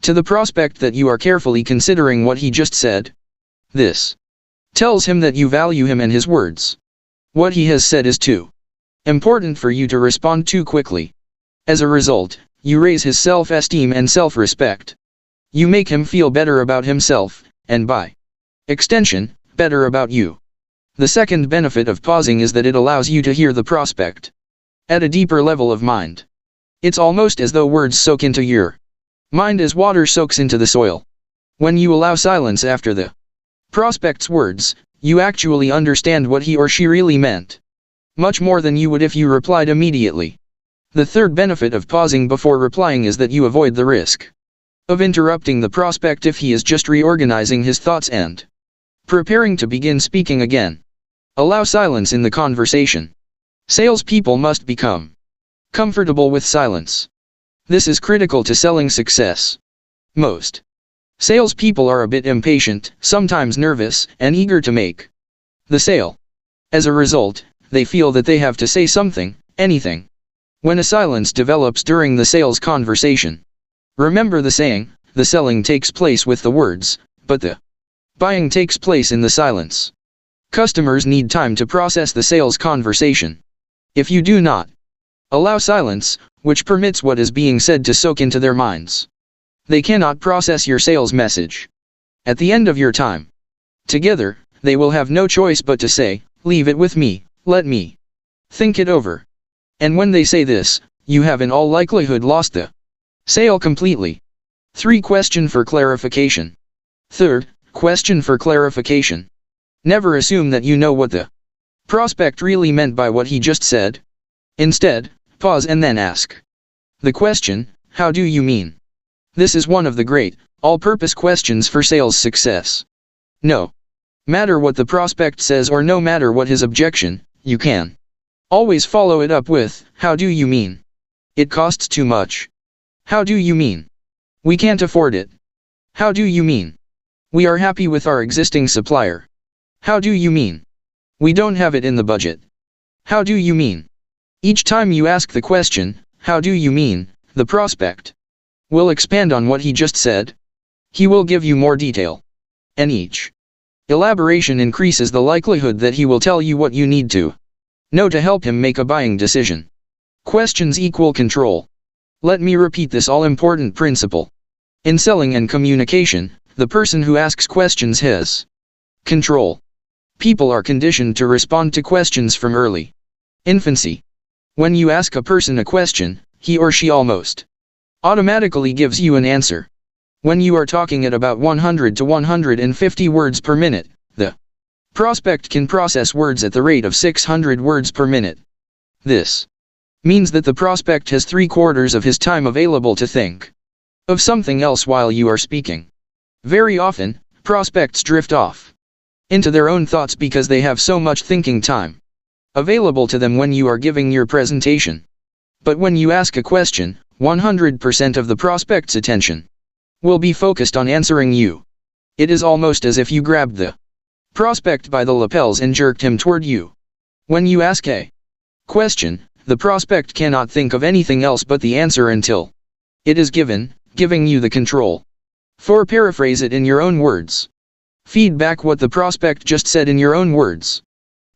to the prospect that you are carefully considering what he just said. This tells him that you value him and his words. What he has said is too important for you to respond too quickly. As a result, you raise his self-esteem and self-respect. You make him feel better about himself, and by extension, better about you. The second benefit of pausing is that it allows you to hear the prospect at a deeper level of mind. It's almost as though words soak into your mind as water soaks into the soil. When you allow silence after the prospect's words, you actually understand what he or she really meant. Much more than you would if you replied immediately. The third benefit of pausing before replying is that you avoid the risk of interrupting the prospect if he is just reorganizing his thoughts and preparing to begin speaking again. Allow silence in the conversation. Salespeople must become comfortable with silence. This is critical to selling success. Most salespeople are a bit impatient, sometimes nervous, and eager to make the sale. As a result, they feel that they have to say something, anything. When a silence develops during the sales conversation, remember the saying, the selling takes place with the words, but the buying takes place in the silence. Customers need time to process the sales conversation. If you do not allow silence, which permits what is being said to soak into their minds, they cannot process your sales message. At the end of your time together, they will have no choice but to say, "Leave it with me, let me think it over." And when they say this, you have in all likelihood lost the sale completely. 3. Question for clarification. Third, question for clarification. Never assume that you know what the prospect really meant by what he just said. Instead, pause and then ask the question, "How do you mean?" This is one of the great, all-purpose questions for sales success. No matter what the prospect says or no matter what his objection, you can always follow it up with, "How do you mean?" "It costs too much." "How do you mean?" "We can't afford it." "How do you mean?" "We are happy with our existing supplier." "How do you mean?" "We don't have it in the budget." "How do you mean?" Each time you ask the question, "How do you mean?" the prospect will expand on what he just said. He will give you more detail. And each elaboration increases the likelihood that he will tell you what you need to know to help him make a buying decision. Questions equal control. Let me repeat this all-important principle. In selling and communication, the person who asks questions has control. People are conditioned to respond to questions from early infancy. When you ask a person a question, he or she almost automatically gives you an answer. When you are talking at about 100 to 150 words per minute, the prospect can process words at the rate of 600 words per minute. This means that the prospect has 3/4 of his time available to think of something else while you are speaking. Very often, prospects drift off into their own thoughts because they have so much thinking time available to them when you are giving your presentation. But when you ask a question, 100% of the prospect's attention will be focused on answering you. It is almost as if you grabbed the prospect by the lapels and jerked him toward you. When you ask a question, the prospect cannot think of anything else but the answer until it is given, giving you the control. 4. Paraphrase it in your own words. Feed back what the prospect just said in your own words.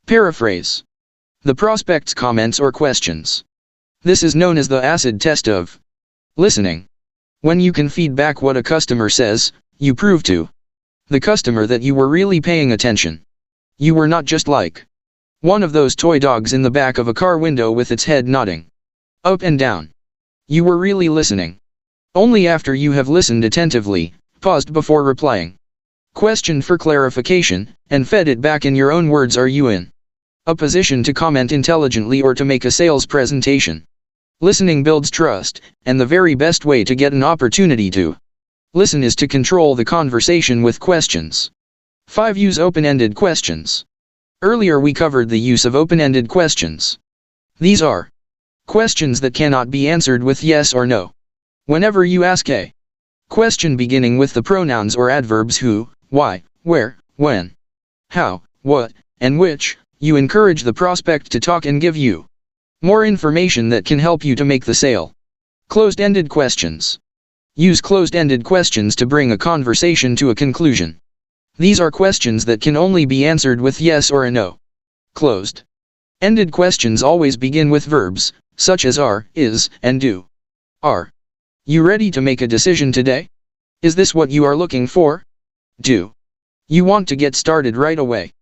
Paraphrase the prospect's comments or questions. This is known as the acid test of listening. When you can feed back what a customer says, you prove to the customer that you were really paying attention. You were not just like one of those toy dogs in the back of a car window with its head nodding up and down. You were really listening. Only after you have listened attentively, paused before replying, questioned for clarification, and fed it back in your own words are you in a position to comment intelligently or to make a sales presentation. Listening builds trust, and the very best way to get an opportunity to listen is to control the conversation with questions. 5. Use open-ended questions. Earlier we covered the use of open-ended questions. These are questions that cannot be answered with yes or no. Whenever you ask a question beginning with the pronouns or adverbs who, why, where, when, how, what, and which, you encourage the prospect to talk and give you more information that can help you to make the sale. Closed-ended questions. Use closed-ended questions to bring a conversation to a conclusion. These are questions that can only be answered with yes or a no. Closed-ended questions always begin with verbs, such as are, is, and do. Are you ready to make a decision today? Is this what you are looking for? Do you want to get started right away?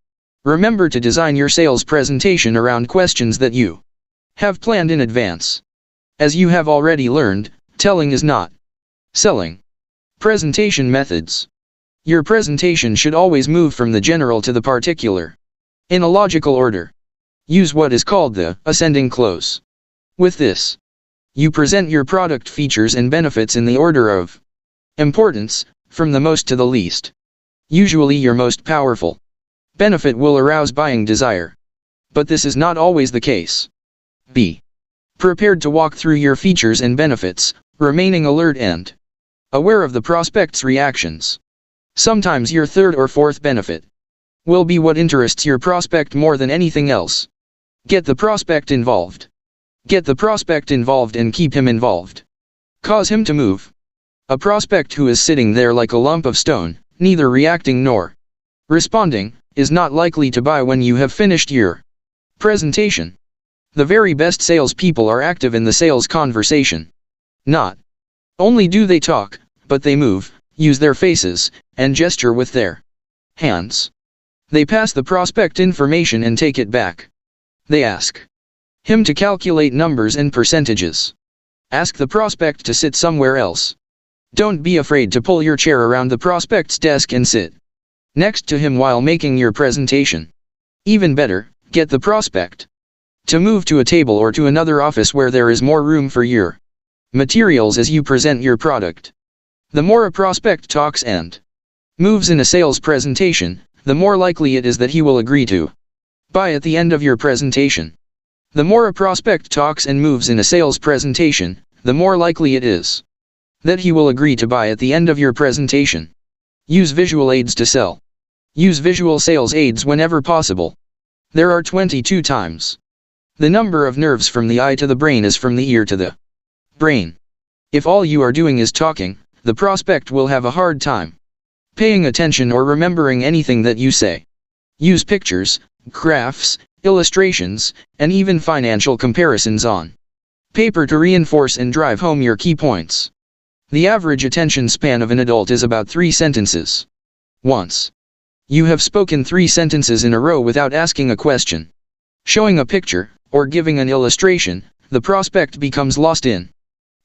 Remember to design your sales presentation around questions that you have planned in advance. As you have already learned, telling is not selling. Presentation methods. Your presentation should always move from the general to the particular, in a logical order. Use what is called the ascending close. With this, you present your product features and benefits in the order of importance, from the most to the least. Usually your most powerful benefit will arouse buying desire. But this is not always the case. Be prepared to walk through your features and benefits, remaining alert and aware of the prospect's reactions. Sometimes your third or fourth benefit will be what interests your prospect more than anything else. Get the prospect involved. Get the prospect involved and keep him involved. Cause him to move. A prospect who is sitting there like a lump of stone, neither reacting nor responding, is not likely to buy when you have finished your presentation. The very best salespeople are active in the sales conversation. Not only do they talk, but they move, use their faces, and gesture with their hands. They pass the prospect information and take it back. They ask him to calculate numbers and percentages. Ask the prospect to sit somewhere else. Don't be afraid to pull your chair around the prospect's desk and sit next to him while making your presentation. Even better, get the prospect to move to a table or to another office where there is more room for your materials as you present your product. The more a prospect talks and moves in a sales presentation, the more likely it is that he will agree to buy at the end of your presentation. The more a prospect talks and moves in a sales presentation, the more likely it is that he will agree to buy at the end of your presentation. Use visual aids to sell. Use visual sales aids whenever possible. There are 22 times the number of nerves from the eye to the brain as from the ear to the brain. If all you are doing is talking, the prospect will have a hard time paying attention or remembering anything that you say. Use pictures, graphs, illustrations, and even financial comparisons on paper to reinforce and drive home your key points. The average attention span of an adult is about 3 sentences. Once you have spoken 3 sentences in a row without asking a question, showing a picture, or giving an illustration, the prospect becomes lost in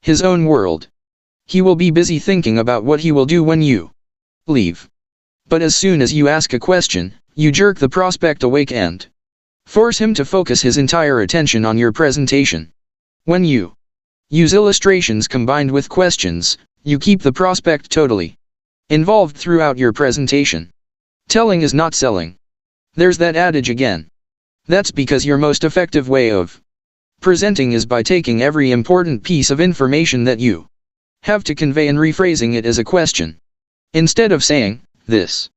his own world. He will be busy thinking about what he will do when you leave. But as soon as you ask a question, you jerk the prospect awake and force him to focus his entire attention on your presentation. When you use illustrations combined with questions, you keep the prospect totally involved throughout your presentation. Telling is not selling. There's that adage again. That's because your most effective way of presenting is by taking every important piece of information that you have to convey and rephrasing it as a question. Instead of saying, "This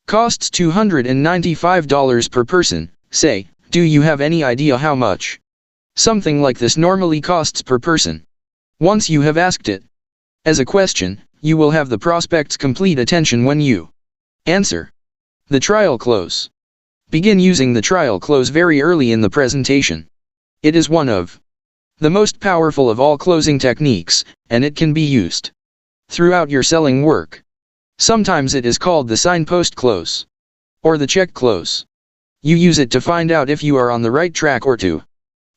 costs $295 per person," say, "Do you have any idea how much something like this normally costs per person?" Once you have asked it as a question, you will have the prospect's complete attention when you answer. The trial close. Begin using the trial close very early in the presentation. It is one of the most powerful of all closing techniques, and it can be used throughout your selling work. Sometimes it is called the signpost close, or the check close. You use it to find out if you are on the right track or to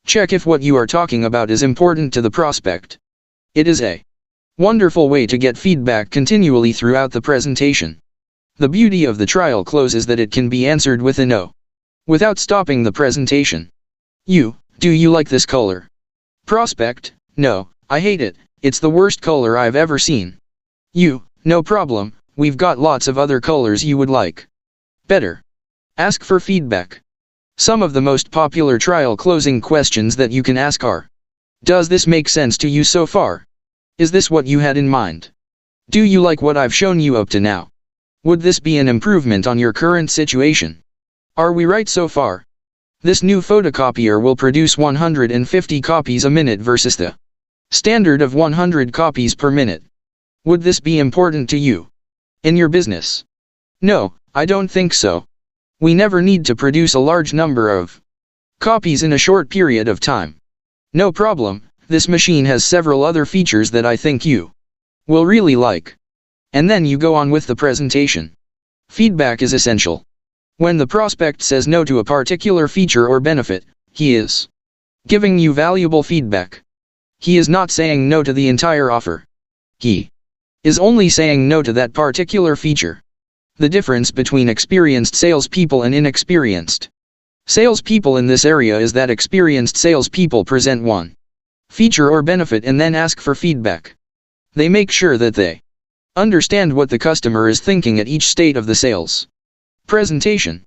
check if what you are talking about is important to the prospect. It is a wonderful way to get feedback continually throughout the presentation. The beauty of the trial close is that it can be answered with a no, without stopping the presentation. Do you like this color? Prospect: "No, I hate it, it's the worst color I've ever seen." No problem, we've got lots of other colors you would like better. Ask for feedback. Some of the most popular trial closing questions that you can ask are: Does this make sense to you so far? Is this what you had in mind? Do you like what I've shown you up to now? Would this be an improvement on your current situation? Are we right so far? This new photocopier will produce 150 copies a minute versus the standard of 100 copies per minute. Would this be important to you in your business? No, I don't think so. We never need to produce a large number of copies in a short period of time. No problem, this machine has several other features that I think you will really like. And then you go on with the presentation. Feedback is essential. When the prospect says no to a particular feature or benefit, he is giving you valuable feedback. He is not saying no to the entire offer. He is only saying no to that particular feature. The difference between experienced salespeople and inexperienced salespeople in this area is that experienced salespeople present one feature or benefit and then ask for feedback. They make sure that they understand what the customer is thinking at each state of the sales presentation.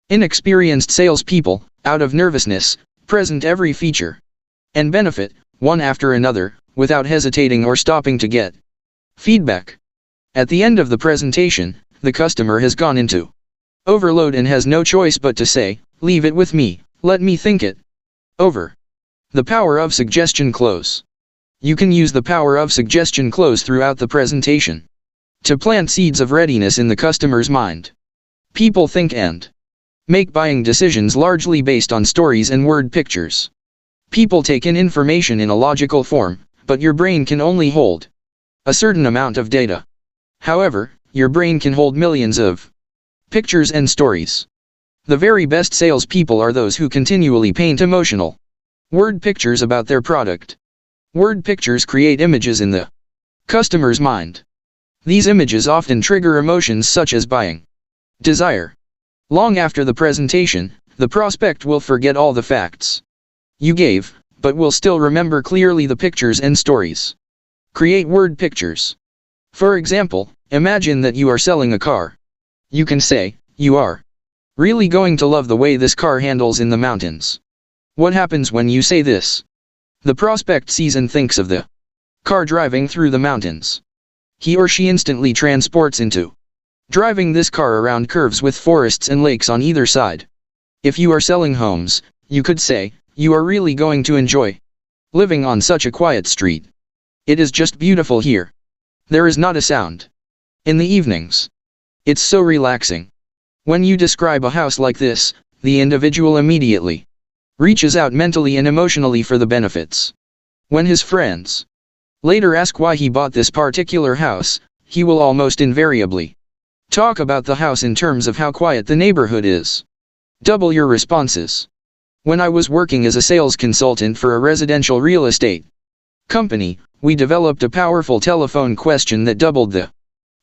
Inexperienced salespeople, out of nervousness, present every feature and benefit, one after another, without hesitating or stopping to get feedback. At the end of the presentation, the customer has gone into overload and has no choice but to say, "Leave it with me, let me think it over." The power of suggestion close. You can use the power of suggestion close throughout the presentation to plant seeds of readiness in the customer's mind. People think and make buying decisions largely based on stories and word pictures. People take in information in a logical form, but your brain can only hold a certain amount of data. However, your brain can hold millions of pictures and stories. The very best salespeople are those who continually paint emotional word pictures about their product. Word pictures create images in the customer's mind. These images often trigger emotions such as buying desire. Long after the presentation, the prospect will forget all the facts you gave, but will still remember clearly the pictures and stories. Create word pictures. For example, imagine that you are selling a car. You can say, "You are really going to love the way this car handles in the mountains." What happens when you say this? The prospect sees and thinks of the car driving through the mountains. He or she instantly transports into driving this car around curves with forests and lakes on either side. If you are selling homes, you could say, "You are really going to enjoy living on such a quiet street. It is just beautiful here. There is not a sound. In the evenings, it's so relaxing." When you describe a house like this, the individual immediately reaches out mentally and emotionally for the benefits. When his friends later ask why he bought this particular house, he will almost invariably talk about the house in terms of how quiet the neighborhood is. Double your responses. When I was working as a sales consultant for a residential real estate company, we developed a powerful telephone question that doubled the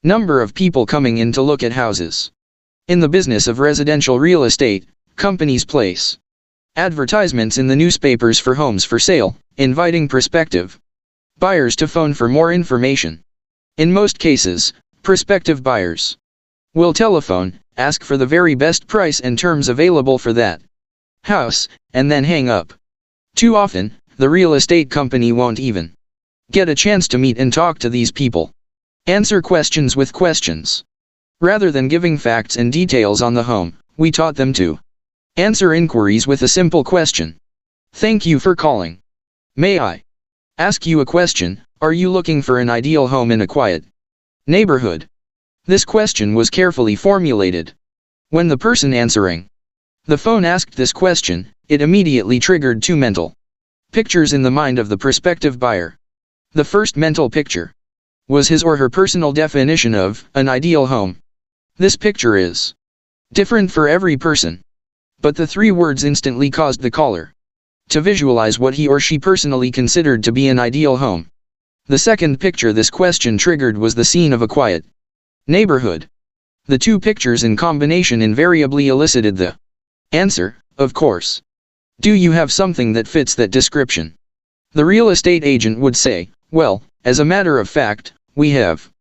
number of people coming in to look at houses. In the business of residential real estate, companies place advertisements in the newspapers for homes for sale, inviting prospective buyers to phone for more information. In most cases, prospective buyers will telephone, ask for the very best price and terms available for that house, and then hang up. Too often, the real estate company won't even get a chance to meet and talk to these people. Answer questions with questions. Rather than giving facts and details on the home, we taught them to answer inquiries with a simple question. "Thank you for calling. May I ask you a question? Are you looking for an ideal home in a quiet neighborhood?" This question was carefully formulated. When the person answering the phone asked this question, it immediately triggered two mental pictures in the mind of the prospective buyer. The first mental picture was his or her personal definition of an ideal home. This picture is different for every person, but the three words instantly caused the caller to visualize what he or she personally considered to be an ideal home. The second picture this question triggered was the scene of a quiet neighborhood. The two pictures in combination invariably elicited the answer, "Of course. Do you have something that fits that description?" The real estate agent would say, "Well, as a matter of fact, we have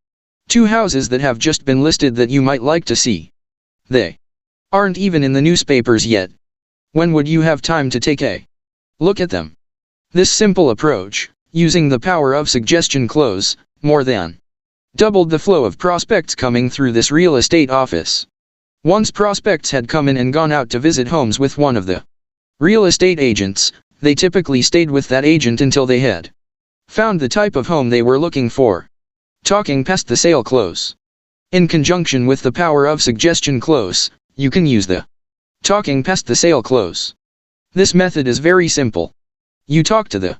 two houses that have just been listed that you might like to see. They aren't even in the newspapers yet. When would you have time to take a look at them?" This simple approach, using the power of suggestion close, more than doubled the flow of prospects coming through this real estate office. Once prospects had come in and gone out to visit homes with one of the real estate agents, they typically stayed with that agent until they had found the type of home they were looking for, talking past the sale close. In conjunction with the power of suggestion close, you can use the talking past the sale close. This method is very simple. You talk to the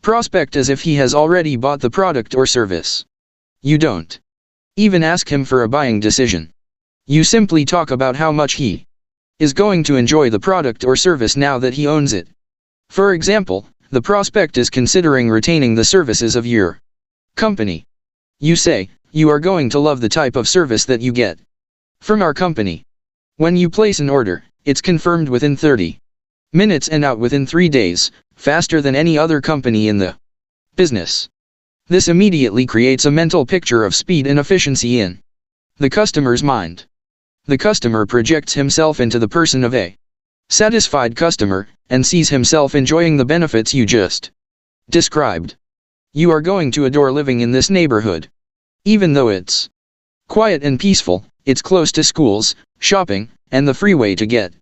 prospect as if he has already bought the product or service. You don't even ask him for a buying decision. You simply talk about how much he is going to enjoy the product or service now that he owns it. For example, the prospect is considering retaining the services of your company. You say, "You are going to love the type of service that you get from our company. When you place an order, it's confirmed within 30 minutes and out within 3 days, faster than any other company in the business." This immediately creates a mental picture of speed and efficiency in the customer's mind. The customer projects himself into the person of a satisfied customer, and sees himself enjoying the benefits you just described. You are going to adore living in this neighborhood. Even though it's quiet and peaceful, it's close to schools, shopping, and the freeway to get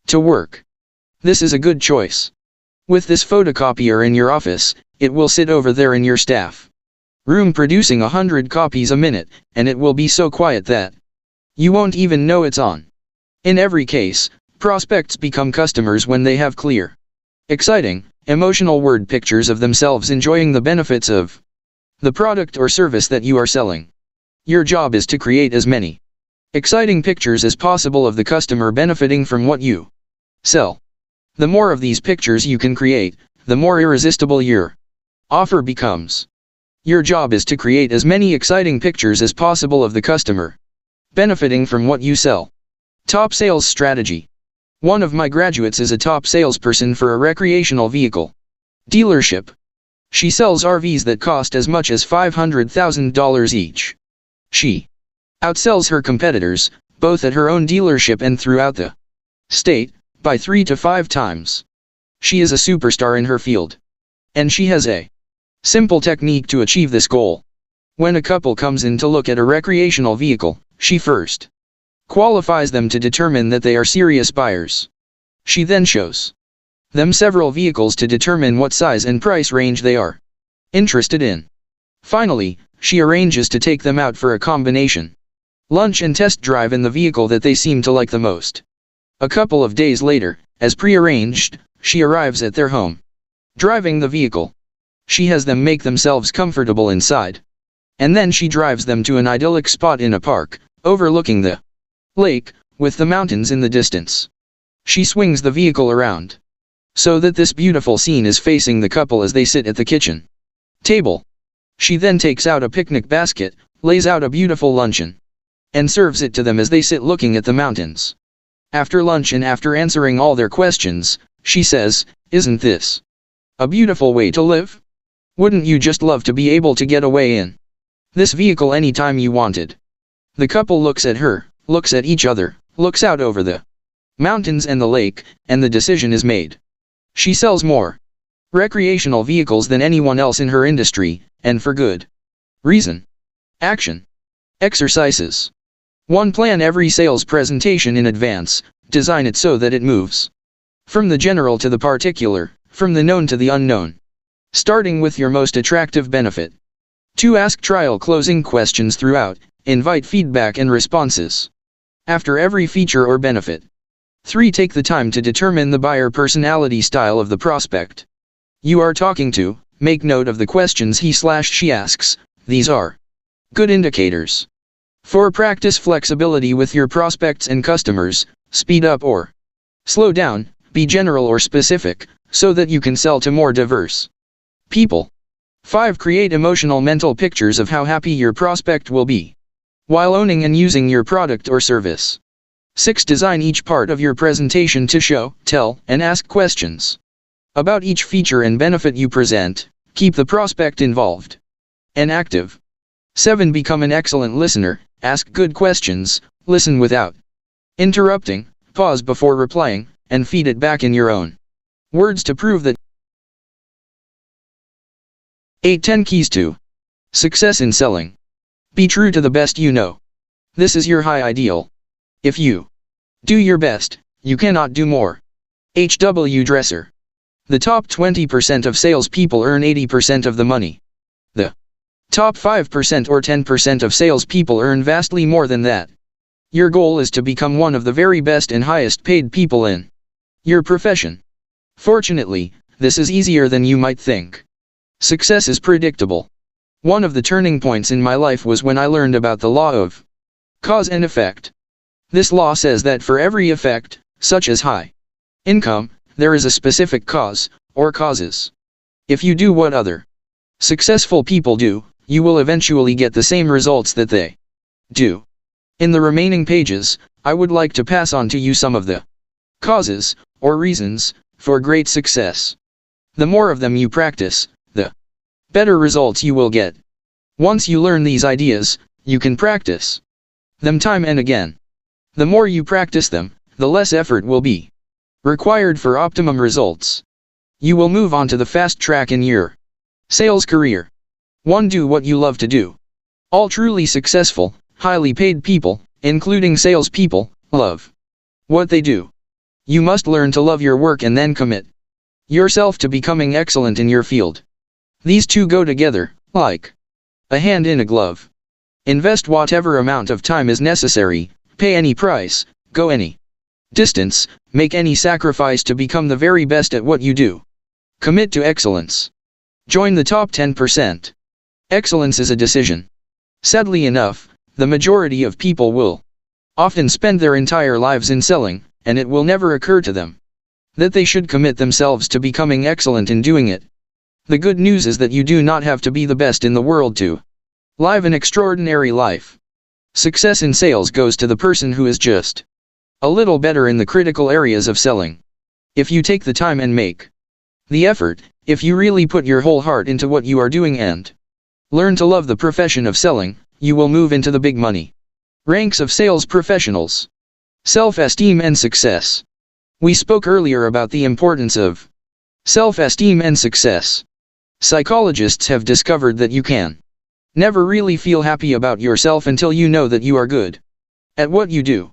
to work. This is a good choice. With this photocopier in your office, It will sit over there in your staff room producing 100 copies a minute, and it will be so quiet that you won't even know it's on. In every case, prospects become customers when they have clear, exciting, emotional word pictures of themselves enjoying the benefits of the product or service that you are selling. Your job is to create as many exciting pictures as possible of the customer benefiting from what you sell. The more of these pictures you can create, the more irresistible your offer becomes. Your job is to create as many exciting pictures as possible of the customer benefiting from what you sell. Top sales strategy. One of my graduates is a top salesperson for a recreational vehicle dealership. She sells RVs that cost as much as $500,000 each. She outsells her competitors, both at her own dealership and throughout the state, by 3 to 5 times. She is a superstar in her field. And she has a simple technique to achieve this goal. When a couple comes in to look at a recreational vehicle, she first qualifies them to determine that they are serious buyers. She then shows them several vehicles to determine what size and price range they are interested in. Finally, she arranges to take them out for a combination lunch and test drive in the vehicle that they seem to like the most. A couple of days later, as prearranged, she arrives at their home. Driving the vehicle, she has them make themselves comfortable inside. And then she drives them to an idyllic spot in a park, overlooking the lake, with the mountains in the distance. She swings the vehicle around so that this beautiful scene is facing the couple as they sit at the kitchen table. She then takes out a picnic basket, lays out a beautiful luncheon, and serves it to them as they sit looking at the mountains. After lunch and after answering all their questions, she says, "Isn't this a beautiful way to live? Wouldn't you just love to be able to get away in this vehicle anytime you wanted?" The couple looks at her, looks at each other, looks out over the mountains and the lake, and the decision is made. She sells more recreational vehicles than anyone else in her industry, and for good reason. Action. Exercises. 1. Plan every sales presentation in advance. Design it so that it moves from the general to the particular, from the known to the unknown, starting with your most attractive benefit. 2. Ask trial closing questions throughout. Invite feedback and responses after every feature or benefit. 3. Take the time to determine the buyer personality style of the prospect you are talking to. Make note of the questions he/she asks. These are good indicators. 4. Practice flexibility with your prospects and customers. Speed up or slow down, be general or specific, so that you can sell to more diverse people. 5. Create emotional mental pictures of how happy your prospect will be while owning and using your product or service. 6. Design each part of your presentation to show, tell, and ask questions about each feature and benefit you present. Keep the prospect involved and active. 7. Become an excellent listener. Ask good questions, listen without interrupting, pause before replying, and feed it back in your own words to prove that. 8. 10 keys to success in selling. Be true to the best you know. This is your high ideal. If you do your best, you cannot do more. H.W. Dresser. The top 20% of salespeople earn 80% of the money. The top 5% or 10% of salespeople earn vastly more than that. Your goal is to become one of the very best and highest paid people in your profession. Fortunately, this is easier than you might think. Success is predictable. One of the turning points in my life was when I learned about the law of cause and effect. This law says that for every effect, such as high income, there is a specific cause, or causes. If you do what other successful people do, you will eventually get the same results that they do. In the remaining pages, I would like to pass on to you some of the causes, or reasons, for great success. The more of them you practice, the better results you will get. Once you learn these ideas, you can practice them time and again. The more you practice them, the less effort will be required for optimum results. You will move on to the fast track in your sales career. 1. Do what you love to do. All truly successful, highly paid people, including salespeople, love what they do. You must learn to love your work and then commit yourself to becoming excellent in your field. These two go together, like a hand in a glove. Invest whatever amount of time is necessary, pay any price, go any distance, make any sacrifice to become the very best at what you do. Commit to excellence. Join the top 10%. Excellence is a decision. Sadly enough, the majority of people will often spend their entire lives in selling, and it will never occur to them that they should commit themselves to becoming excellent in doing it. The good news is that you do not have to be the best in the world to live an extraordinary life. Success in sales goes to the person who is just a little better in the critical areas of selling. If you take the time and make the effort, if you really put your whole heart into what you are doing and learn to love the profession of selling, you will move into the big money ranks of sales professionals. Self-esteem and success. We spoke earlier about the importance of self-esteem and success. Psychologists have discovered that you can never really feel happy about yourself until you know that you are good at what you do.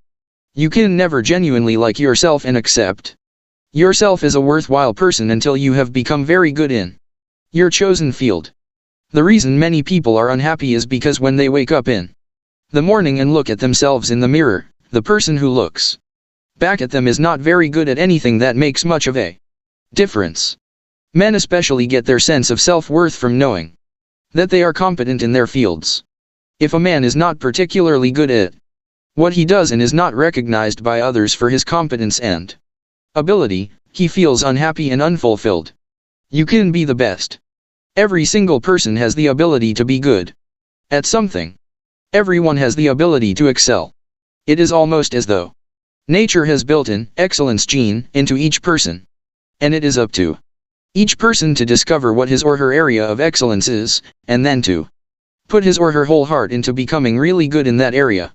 You can never genuinely like yourself and accept yourself as a worthwhile person until you have become very good in your chosen field. The reason many people are unhappy is because when they wake up in the morning and look at themselves in the mirror, the person who looks back at them is not very good at anything that makes much of a difference. Men especially get their sense of self-worth from knowing that they are competent in their fields. If a man is not particularly good at what he does and is not recognized by others for his competence and ability, he feels unhappy and unfulfilled. You can be the best. Every single person has the ability to be good at something. Everyone has the ability to excel. It is almost as though nature has built an excellence gene into each person. And it is up to each person to discover what his or her area of excellence is, and then to put his or her whole heart into becoming really good in that area.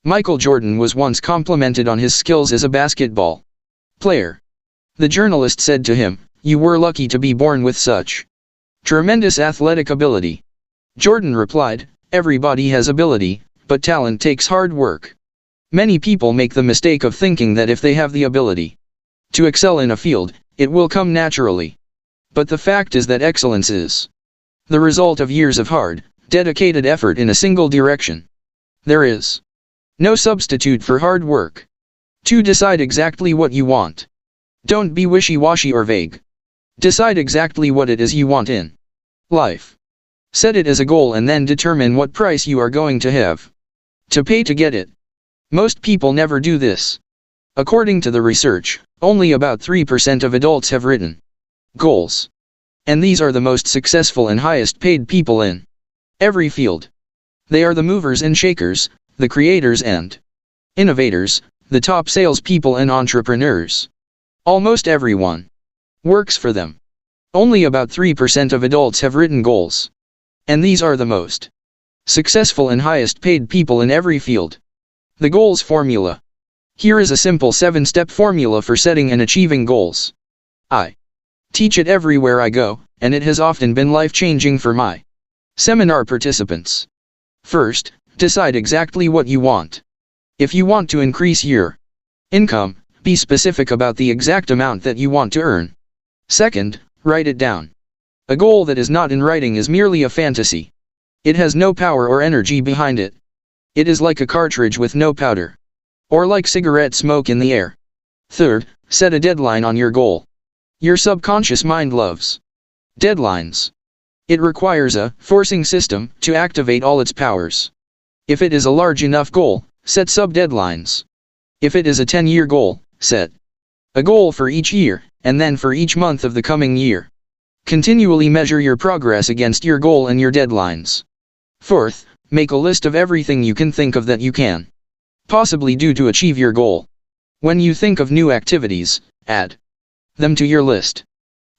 Michael Jordan was once complimented on his skills as a basketball player. The journalist said to him, "You were lucky to be born with such tremendous athletic ability." Jordan replied, "Everybody has ability, but talent takes hard work." Many people make the mistake of thinking that if they have the ability to excel in a field, it will come naturally. But the fact is that excellence is the result of years of hard, dedicated effort in a single direction. There is no substitute for hard work. To decide exactly what you want. Don't be wishy-washy or vague. Decide exactly what it is you want in life. Set it as a goal and then determine what price you are going to have to pay to get it. Most people never do this. According to the research, only about 3% of adults have written goals. And these are the most successful and highest paid people in every field. They are the movers and shakers, the creators and innovators, the top salespeople and entrepreneurs. Almost everyone works for them. Only about 3% of adults have written goals. And these are the most successful and highest paid people in every field. The goals formula. Here is a simple 7-step formula for setting and achieving goals. I teach it everywhere I go, and it has often been life-changing for my seminar participants. First, decide exactly what you want. If you want to increase your income, be specific about the exact amount that you want to earn. Second, write it down. A goal that is not in writing is merely a fantasy. It has no power or energy behind it. It is like a cartridge with no powder. Or like cigarette smoke in the air. Third, set a deadline on your goal. Your subconscious mind loves deadlines. It requires a forcing system to activate all its powers. If it is a large enough goal, set sub-deadlines. If it is a 10-year goal, set a goal for each year, and then for each month of the coming year. Continually measure your progress against your goal and your deadlines. Fourth, make a list of everything you can think of that you can possibly do to achieve your goal. When you think of new activities, add them to your list.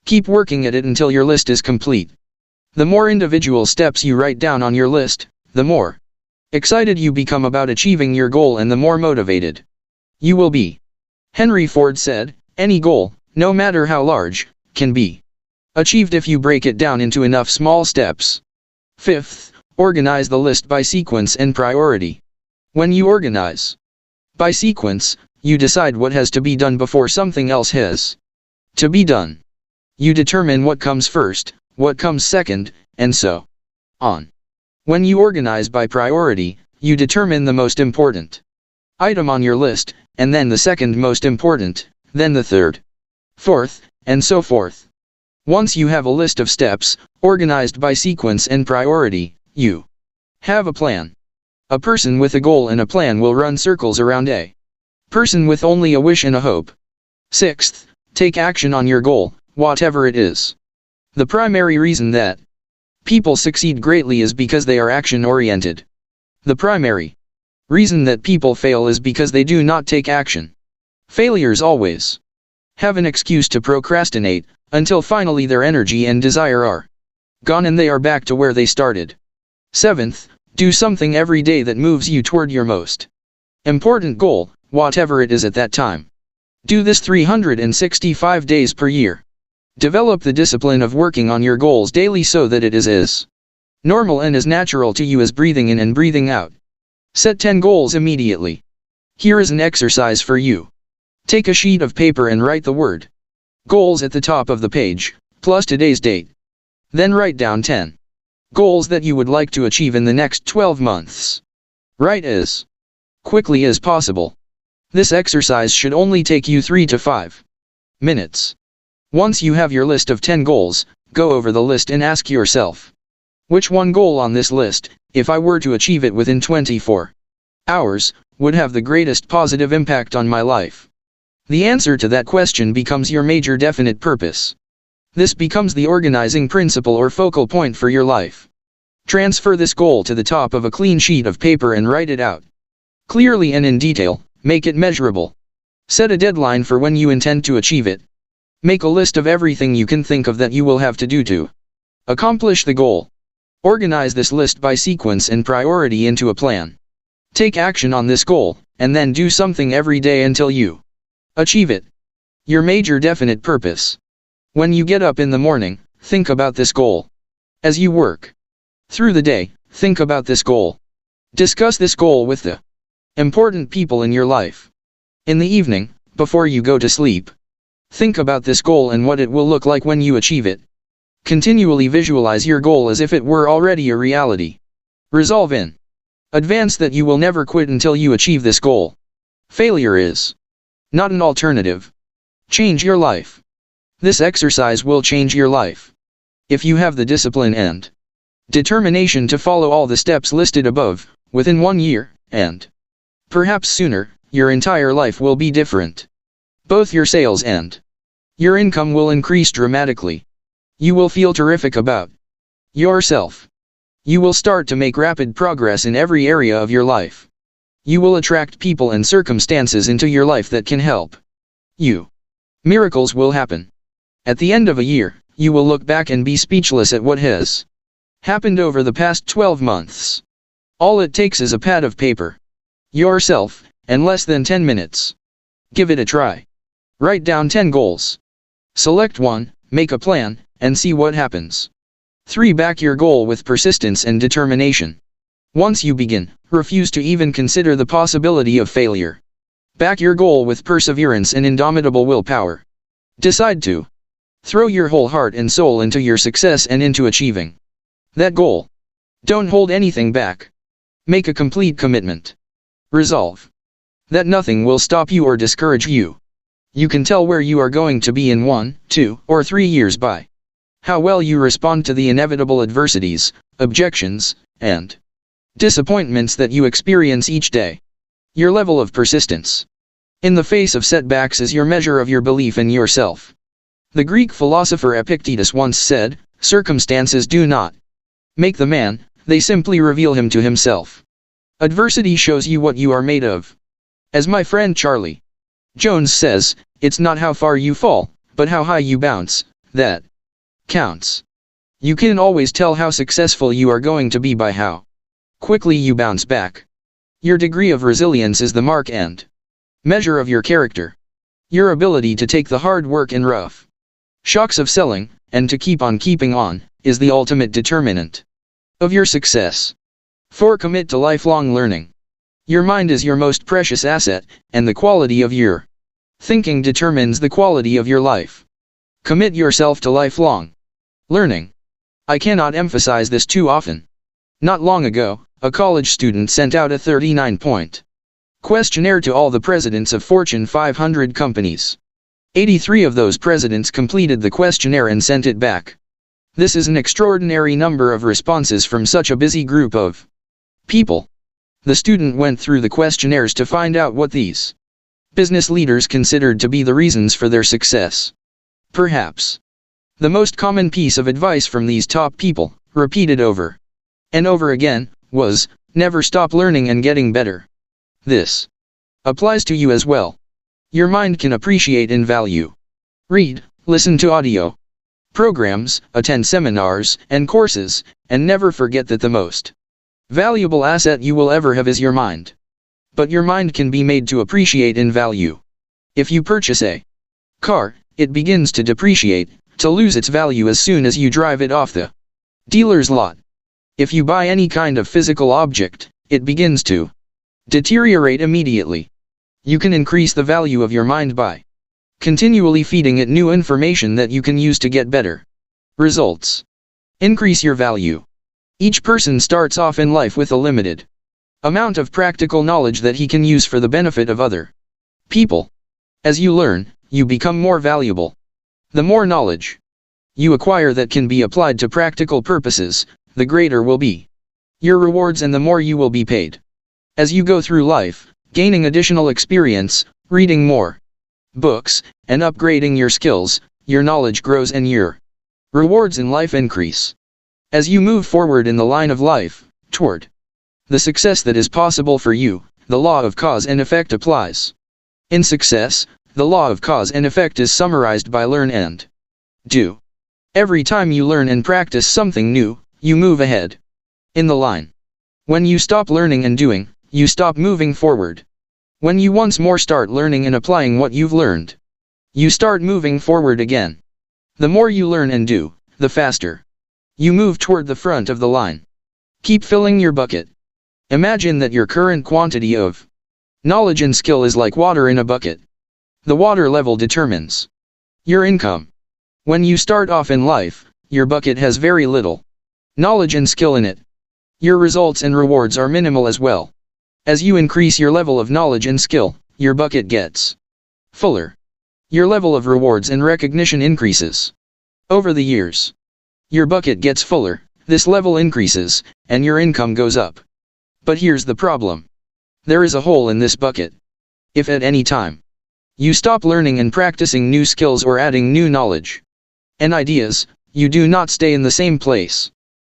Keep working at it until your list is complete. The more individual steps you write down on your list, the more excited you become about achieving your goal and the more motivated you will be. Henry Ford said, "Any goal, no matter how large, can be achieved if you break it down into enough small steps." Fifth, organize the list by sequence and priority. When you organize by sequence, you decide what has to be done before something else has to be done. You determine what comes first, what comes second, and so on. When you organize by priority, you determine the most important item on your list, and then the second most important, then the third, fourth, and so forth. Once you have a list of steps, organized by sequence and priority, you have a plan. A person with a goal and a plan will run circles around a person with only a wish and a hope. Sixth, take action on your goal, whatever it is. The primary reason that people succeed greatly is because they are action-oriented. The primary reason that people fail is because they do not take action. Failures always have an excuse to procrastinate, until finally their energy and desire are gone and they are back to where they started. Seventh, do something every day that moves you toward your most important goal, whatever it is at that time. Do this 365 days per year. Develop the discipline of working on your goals daily so that it is as normal and as natural to you as breathing in and breathing out. Set 10 goals immediately. Here is an exercise for you. Take a sheet of paper and write the word goals at the top of the page, plus today's date. Then write down 10 goals that you would like to achieve in the next 12 months. Write as quickly as possible. This exercise should only take you 3 to 5 minutes. Once you have your list of 10 goals, go over the list and ask yourself, which one goal on this list, if I were to achieve it within 24 hours, would have the greatest positive impact on my life? The answer to that question becomes your major definite purpose. This becomes the organizing principle or focal point for your life. Transfer this goal to the top of a clean sheet of paper and write it out clearly and in detail. Make it measurable. Set a deadline for when you intend to achieve it. Make a list of everything you can think of that you will have to do to accomplish the goal. Organize this list by sequence and priority into a plan. Take action on this goal, and then do something every day until you achieve it. Your major definite purpose. When you get up in the morning, think about this goal. As you work through the day, think about this goal. Discuss this goal with the important people in your life. In the evening, before you go to sleep, think about this goal and what it will look like when you achieve it. Continually visualize your goal as if it were already a reality. Resolve in advance that you will never quit until you achieve this goal. Failure is not an alternative. Change your life. This exercise will change your life. If you have the discipline and determination to follow all the steps listed above, within 1 year, and perhaps sooner, your entire life will be different. Both your sales and your income will increase dramatically. You will feel terrific about yourself. You will start to make rapid progress in every area of your life. You will attract people and circumstances into your life that can help you. Miracles will happen. At the end of a year, you will look back and be speechless at what has happened over the past 12 months. All it takes is a pad of paper, yourself, and less than 10 minutes. Give it a try. Write down 10 goals. Select one, make a plan, and see what happens. 3. Back your goal with persistence and determination. Once you begin, refuse to even consider the possibility of failure. Back your goal with perseverance and indomitable willpower. Decide to throw your whole heart and soul into your success and into achieving that goal. Don't hold anything back. Make a complete commitment. Resolve that nothing will stop you or discourage you. You can tell where you are going to be in 1, 2, or 3 years by how well you respond to the inevitable adversities, objections, and disappointments that you experience each day. Your level of persistence in the face of setbacks is your measure of your belief in yourself. The Greek philosopher Epictetus once said, "Circumstances do not make the man, they simply reveal him to himself." Adversity shows you what you are made of. As my friend Charlie Jones says, it's not how far you fall, but how high you bounce, that counts. You can always tell how successful you are going to be by how quickly you bounce back. Your degree of resilience is the mark and measure of your character. Your ability to take the hard work and rough shocks of selling, and to keep on keeping on, is the ultimate determinant of your success. 4. Commit to lifelong learning. Your mind is your most precious asset, and the quality of your thinking determines the quality of your life. Commit yourself to lifelong learning. I cannot emphasize this too often. Not long ago, a college student sent out a 39-point questionnaire to all the presidents of Fortune 500 companies. 83 of those presidents completed the questionnaire and sent it back. This is an extraordinary number of responses from such a busy group of people. The student went through the questionnaires to find out what these business leaders considered to be the reasons for their success. Perhaps the most common piece of advice from these top people, repeated over and over again, was, never stop learning and getting better. This applies to you as well. Your mind can appreciate and value. Read, listen to audio programs, attend seminars and courses, and never forget that the most valuable asset you will ever have is your mind. But your mind can be made to appreciate and value. If you purchase a car, it begins to depreciate, to lose its value as soon as you drive it off the dealer's lot. If you buy any kind of physical object, it begins to deteriorate immediately. You can increase the value of your mind by continually feeding it new information that you can use to get better results. Increase your value. Each person starts off in life with a limited amount of practical knowledge that he can use for the benefit of other people. As you learn, you become more valuable. The more knowledge you acquire that can be applied to practical purposes, the greater will be your rewards and the more you will be paid. As you go through life, gaining additional experience, reading more books, and upgrading your skills, your knowledge grows and your rewards in life increase. As you move forward in the line of life, toward the success that is possible for you, the law of cause and effect applies. In success, the law of cause and effect is summarized by learn and do. Every time you learn and practice something new, you move ahead in the line. When you stop learning and doing, you stop moving forward. When you once more start learning and applying what you've learned, you start moving forward again. The more you learn and do, the faster you move toward the front of the line. Keep filling your bucket. Imagine that your current quantity of knowledge and skill is like water in a bucket. The water level determines your income. When you start off in life, your bucket has very little knowledge and skill in it. Your results and rewards are minimal as well. As you increase your level of knowledge and skill, your bucket gets fuller. Your level of rewards and recognition increases. Over the years, your bucket gets fuller, this level increases, and your income goes up. But here's the problem. There is a hole in this bucket. If at any time you stop learning and practicing new skills or adding new knowledge and ideas, you do not stay in the same place.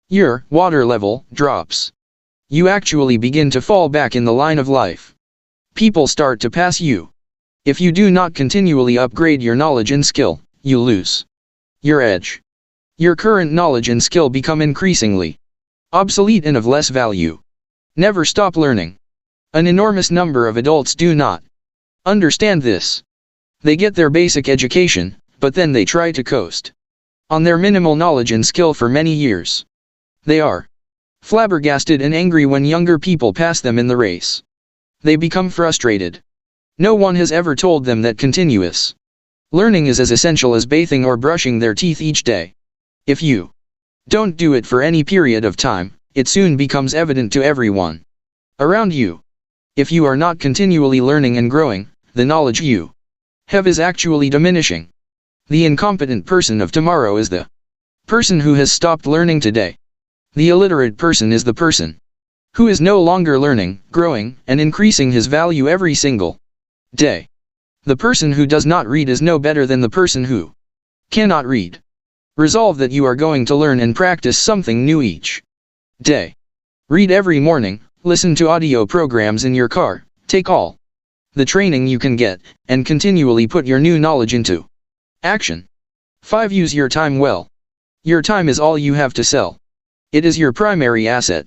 Your water level drops. You actually begin to fall back in the line of life. People start to pass you. If you do not continually upgrade your knowledge and skill, you lose your edge. Your current knowledge and skill become increasingly obsolete and of less value. Never stop learning. An enormous number of adults do not understand this. They get their basic education, but then they try to coast on their minimal knowledge and skill for many years. They are flabbergasted and angry when younger people pass them in the race. They become frustrated. No one has ever told them that continuous learning is as essential as bathing or brushing their teeth each day. If you don't do it for any period of time, it soon becomes evident to everyone around you. If you are not continually learning and growing, the knowledge you have is actually diminishing. The incompetent person of tomorrow is the person who has stopped learning today. The illiterate person is the person who is no longer learning, growing, and increasing his value every single day. The person who does not read is no better than the person who cannot read. Resolve that you are going to learn and practice something new each day. Read every morning, listen to audio programs in your car, take all the training you can get, and continually put your new knowledge into action. 5. Use your time well. Your time is all you have to sell. It is your primary asset.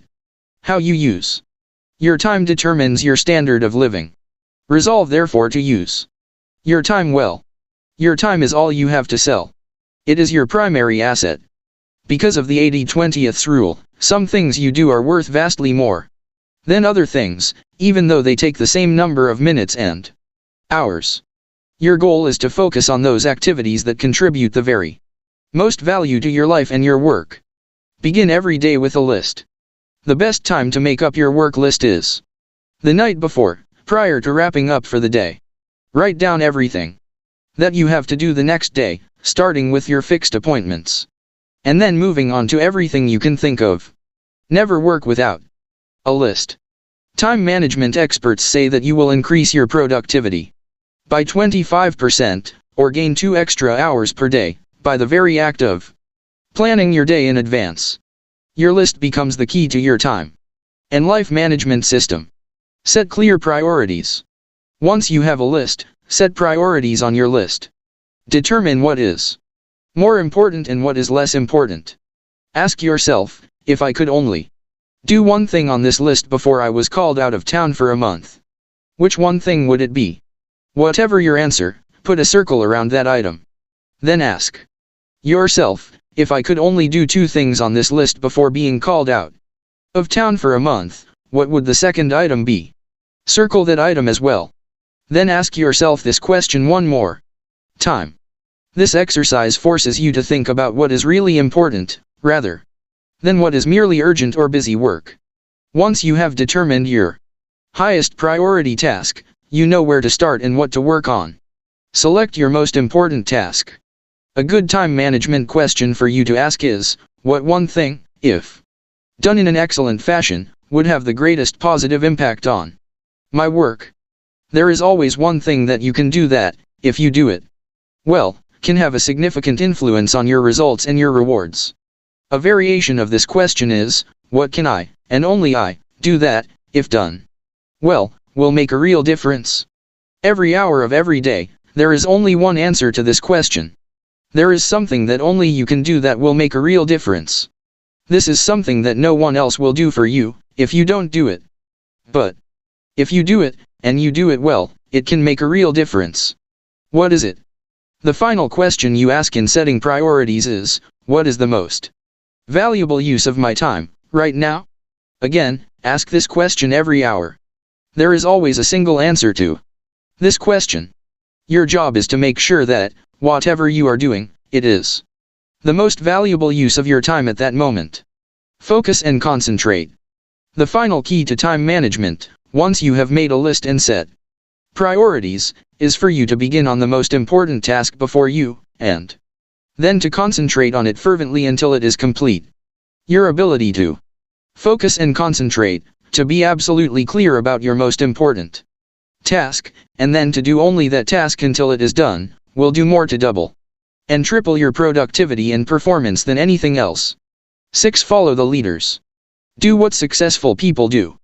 How you use your time determines your standard of living. Resolve therefore to use your time well. Your time is all you have to sell. It is your primary asset. Because of the 80-20th rule, some things you do are worth vastly more than other things, even though they take the same number of minutes and hours. Your goal is to focus on those activities that contribute the very most value to your life and your work. Begin every day with a list. The best time to make up your work list is the night before, prior to wrapping up for the day. Write down everything that you have to do the next day, starting with your fixed appointments, and then moving on to everything you can think of. Never work without a list. Time management experts say that you will increase your productivity by 25%, or gain 2 extra hours per day, by the very act of planning your day in advance. Your list becomes the key to your time and life management system. Set clear priorities. Once you have a list, set priorities on your list. Determine what is more important and what is less important. Ask yourself, if I could only do one thing on this list before I was called out of town for a month, which one thing would it be? Whatever your answer, put a circle around that item. Then ask yourself, if I could only do 2 things on this list before being called out of town for a month, what would the second item be? Circle that item as well. Then ask yourself this question one more time. This exercise forces you to think about what is really important, rather than what is merely urgent or busy work. Once you have determined your highest priority task, you know where to start and what to work on. Select your most important task. A good time management question for you to ask is, what one thing, if done in an excellent fashion, would have the greatest positive impact on my work? There is always one thing that you can do that, if you do it well, can have a significant influence on your results and your rewards. A variation of this question is, what can I, and only I, do that, if done well, will make a real difference? Every hour of every day, there is only one answer to this question. There is something that only you can do that will make a real difference. This is something that no one else will do for you, if you don't do it. But if you do it, and you do it well, it can make a real difference. What is it? The final question you ask in setting priorities is, what is the most valuable use of my time, right now? Again, ask this question every hour. There is always a single answer to this question. Your job is to make sure that, whatever you are doing, it is the most valuable use of your time at that moment. Focus and concentrate. The final key to time management, once you have made a list and set priorities, is for you to begin on the most important task before you, and then to concentrate on it fervently until it is complete. Your ability to focus and concentrate, to be absolutely clear about your most important task, and then to do only that task until it is done, will do more to double and triple your productivity and performance than anything else. 6. Follow the leaders. Do what successful people do.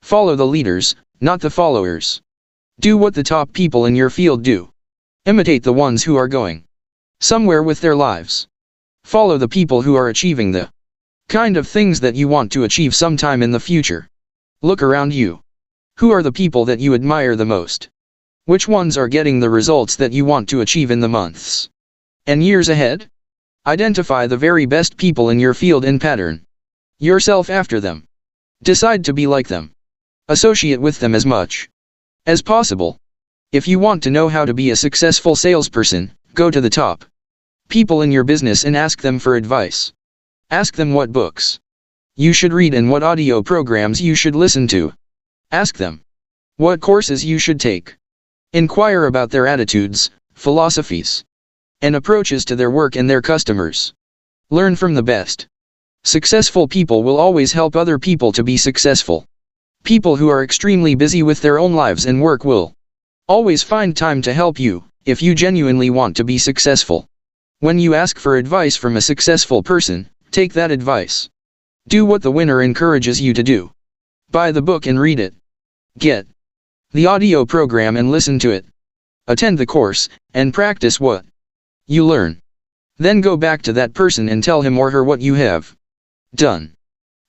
Follow the leaders, not the followers. Do what the top people in your field do. Imitate the ones who are going somewhere with their lives. Follow the people who are achieving the kind of things that you want to achieve sometime in the future. Look around you. Who are the people that you admire the most? Which ones are getting the results that you want to achieve in the months and years ahead? Identify the very best people in your field and pattern yourself after them. Decide to be like them. Associate with them as much as possible. If you want to know how to be a successful salesperson, go to the top people in your business and ask them for advice. Ask them what books you should read and what audio programs you should listen to. Ask them what courses you should take. Inquire about their attitudes, philosophies, and approaches to their work and their customers. Learn from the best. Successful people will always help other people to be successful. People who are extremely busy with their own lives and work will always find time to help you, if you genuinely want to be successful. When you ask for advice from a successful person, take that advice. Do what the winner encourages you to do. Buy the book and read it. Get the audio program and listen to it. Attend the course, and practice what you learn. Then go back to that person and tell him or her what you have done.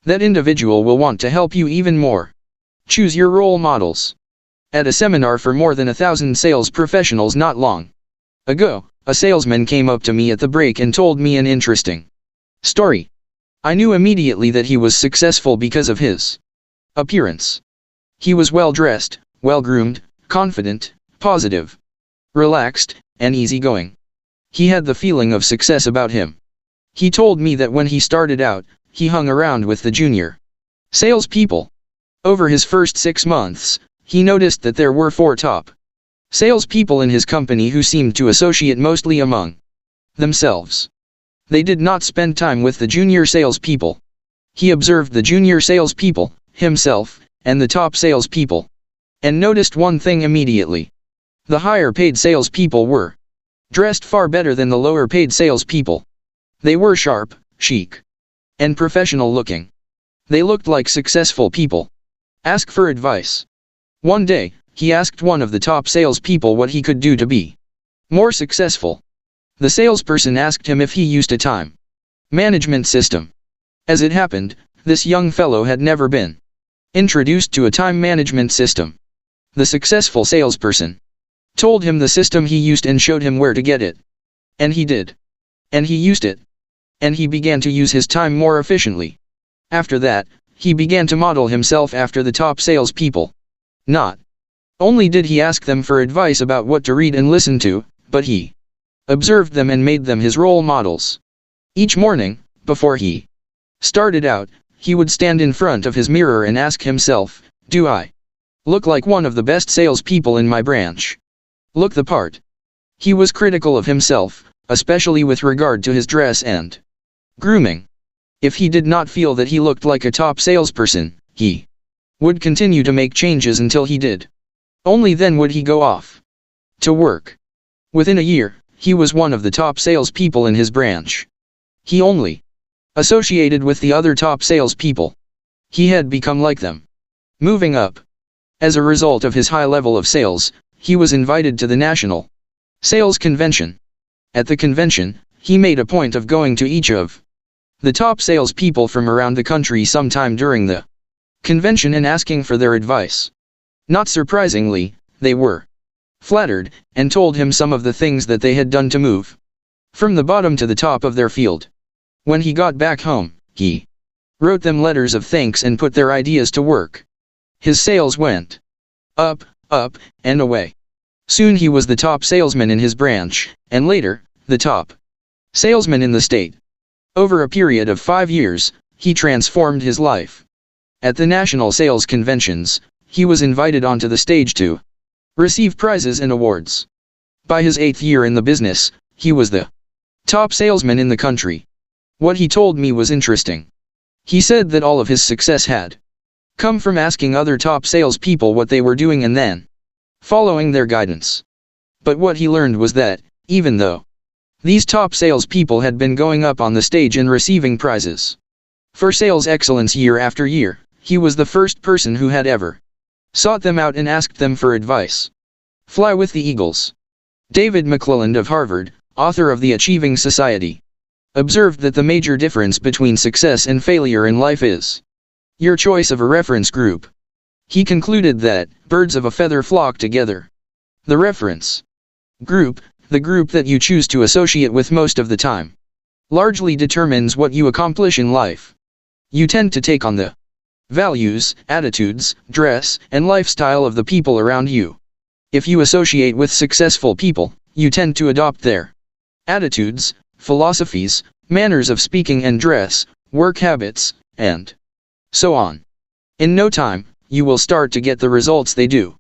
That individual will want to help you even more. Choose your role models. At a seminar for more than 1,000 sales professionals not long ago, a salesman came up to me at the break and told me an interesting story. I knew immediately that he was successful because of his appearance. He was well dressed, well groomed, confident, positive, relaxed, and easygoing. He had the feeling of success about him. He told me that when he started out, he hung around with the junior salespeople. Over his first 6 months, he noticed that there were 4 top salespeople in his company who seemed to associate mostly among themselves. They did not spend time with the junior salespeople. He observed the junior salespeople, himself, and the top salespeople, and noticed one thing immediately. The higher paid salespeople were dressed far better than the lower paid salespeople. They were sharp, chic, and professional looking. They looked like successful people. Ask for advice. One day, he asked one of the top salespeople what he could do to be more successful. The salesperson asked him if he used a time management system. As it happened, this young fellow had never been introduced to a time management system. The successful salesperson told him the system he used and showed him where to get it. And he did. And he used it. And he began to use his time more efficiently. After that, he began to model himself after the top salespeople. Not only did he ask them for advice about what to read and listen to, but he observed them and made them his role models. Each morning, before he started out, he would stand in front of his mirror and ask himself, "Do I look like one of the best salespeople in my branch? Look the part?" He was critical of himself, especially with regard to his dress and grooming. If he did not feel that he looked like a top salesperson, he would continue to make changes until he did. Only then would he go off to work. Within a year, he was one of the top salespeople in his branch. He only associated with the other top salespeople. He had become like them. Moving up. As a result of his high level of sales, he was invited to the National Sales Convention. At the convention, he made a point of going to each of the top salespeople from around the country sometime during the convention and asking for their advice. Not surprisingly, they were flattered, and told him some of the things that they had done to move from the bottom to the top of their field. When he got back home, he wrote them letters of thanks and put their ideas to work. His sales went up, up, and away. Soon he was the top salesman in his branch, and later, the top salesman in the state. Over a period of 5 years, he transformed his life. At the national sales conventions, he was invited onto the stage to receive prizes and awards. By his 8th year in the business, he was the top salesman in the country. What he told me was interesting. He said that all of his success had come from asking other top salespeople what they were doing and then following their guidance. But what he learned was that, even though these top salespeople had been going up on the stage and receiving prizes for sales excellence year after year, he was the first person who had ever sought them out and asked them for advice. Fly with the Eagles. David McClelland of Harvard, author of The Achieving Society, observed that the major difference between success and failure in life is your choice of a reference group. He concluded that birds of a feather flock together. The reference group, the group that you choose to associate with most of the time, largely determines what you accomplish in life. You tend to take on the values, attitudes, dress, and lifestyle of the people around you. If you associate with successful people, you tend to adopt their attitudes, philosophies, manners of speaking and dress, work habits, and so on. In no time, you will start to get the results they do.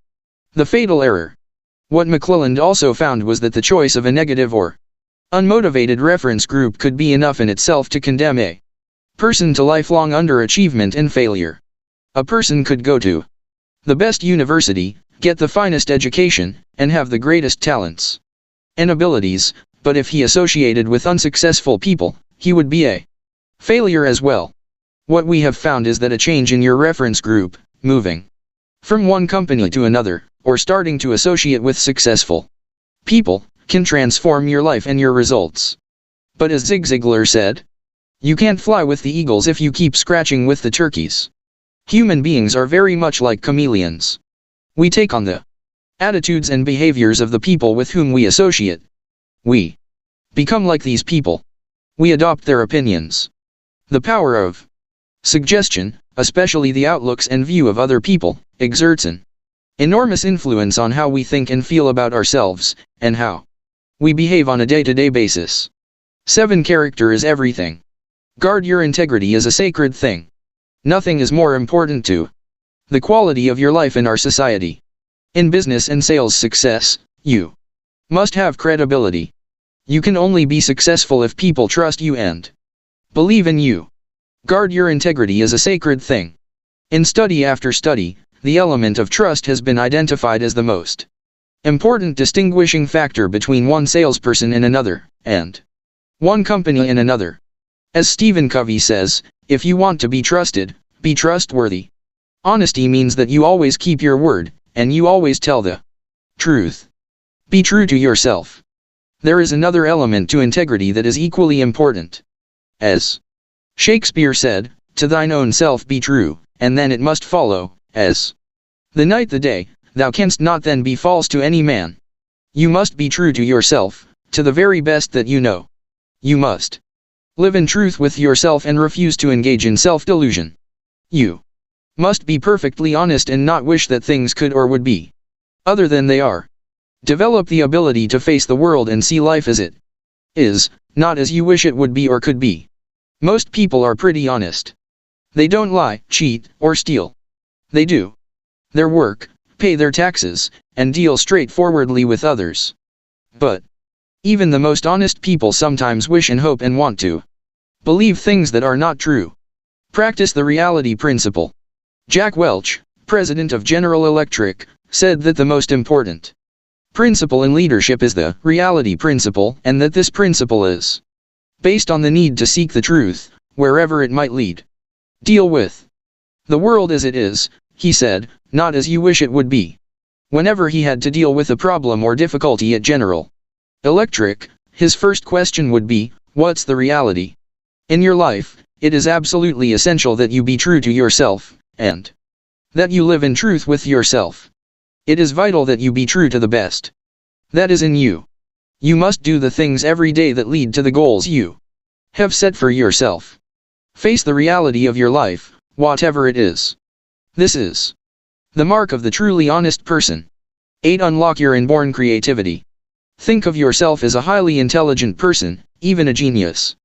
The fatal error. What McClelland also found was that the choice of a negative or unmotivated reference group could be enough in itself to condemn a person to lifelong underachievement and failure. A person could go to the best university, get the finest education, and have the greatest talents and abilities, but if he associated with unsuccessful people, he would be a failure as well. What we have found is that a change in your reference group, moving from one company to another, or starting to associate with successful people, can transform your life and your results. But as Zig Ziglar said, you can't fly with the eagles if you keep scratching with the turkeys. Human beings are very much like chameleons. We take on the attitudes and behaviors of the people with whom we associate. We become like these people. We adopt their opinions. The power of suggestion, especially the outlooks and view of other people, exerts an enormous influence on how we think and feel about ourselves, and how we behave on a day-to-day basis. 7. Character is everything. Guard your integrity is a sacred thing. Nothing is more important to the quality of your life in our society. In business and sales success, you must have credibility. You can only be successful if people trust you and believe in you. Guard your integrity is a sacred thing. In study after study, the element of trust has been identified as the most important distinguishing factor between one salesperson and another, and one company and another. As Stephen Covey says, if you want to be trusted, be trustworthy. Honesty means that you always keep your word, and you always tell the truth. Be true to yourself. There is another element to integrity that is equally important. As Shakespeare said, to thine own self be true, and then it must follow, as the night the day, thou canst not then be false to any man. You must be true to yourself, to the very best that you know. You must live in truth with yourself and refuse to engage in self-delusion. You must be perfectly honest and not wish that things could or would be other than they are. Develop the ability to face the world and see life as it is, not as you wish it would be or could be. Most people are pretty honest. They don't lie, cheat, or steal. They do their work, pay their taxes, and deal straightforwardly with others. But even the most honest people sometimes wish and hope and want to believe things that are not true. Practice the reality principle. Jack Welch, president of General Electric, said that the most important principle in leadership is the reality principle, and that this principle is based on the need to seek the truth, wherever it might lead. Deal with the world as it is, he said, not as you wish it would be. Whenever he had to deal with a problem or difficulty at General Electric, his first question would be, what's the reality? In your life, it is absolutely essential that you be true to yourself, and that you live in truth with yourself. It is vital that you be true to the best that is in you. You must do the things every day that lead to the goals you have set for yourself. Face the reality of your life, whatever it is. This is the mark of the truly honest person. 8. Unlock your inborn creativity. Think of yourself as a highly intelligent person, even a genius.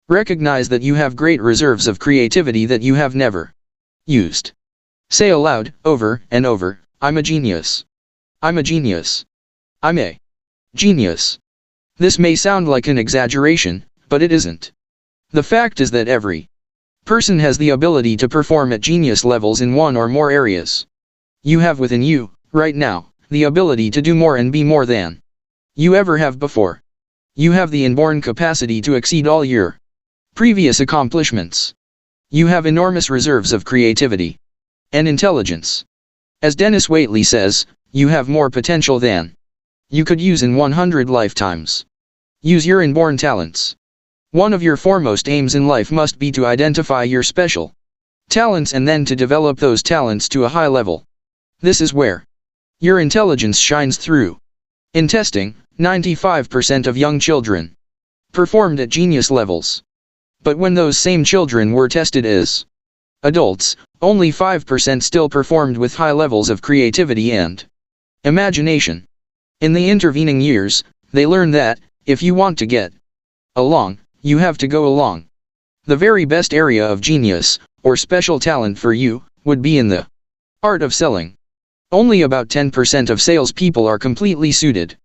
Recognize that you have great reserves of creativity that you have never used. Say aloud, over and over, I'm a genius. I'm a genius. I'm a genius. This may sound like an exaggeration, but it isn't. The fact is that every person has the ability to perform at genius levels in one or more areas. You have within you, right now, the ability to do more and be more than you ever have before. You have the inborn capacity to exceed all your previous accomplishments. You have enormous reserves of creativity and intelligence. As Dennis Waitley says, you have more potential than you could use in 100 lifetimes. Use your inborn talents. One of your foremost aims in life must be to identify your special talents and then to develop those talents to a high level. This is where your intelligence shines through. In testing, 95% of young children performed at genius levels. But when those same children were tested as adults, only 5% still performed with high levels of creativity and imagination. In the intervening years, they learned that, if you want to get along, you have to go along. The very best area of genius, or special talent for you, would be in the art of selling. Only about 10% of salespeople are completely suited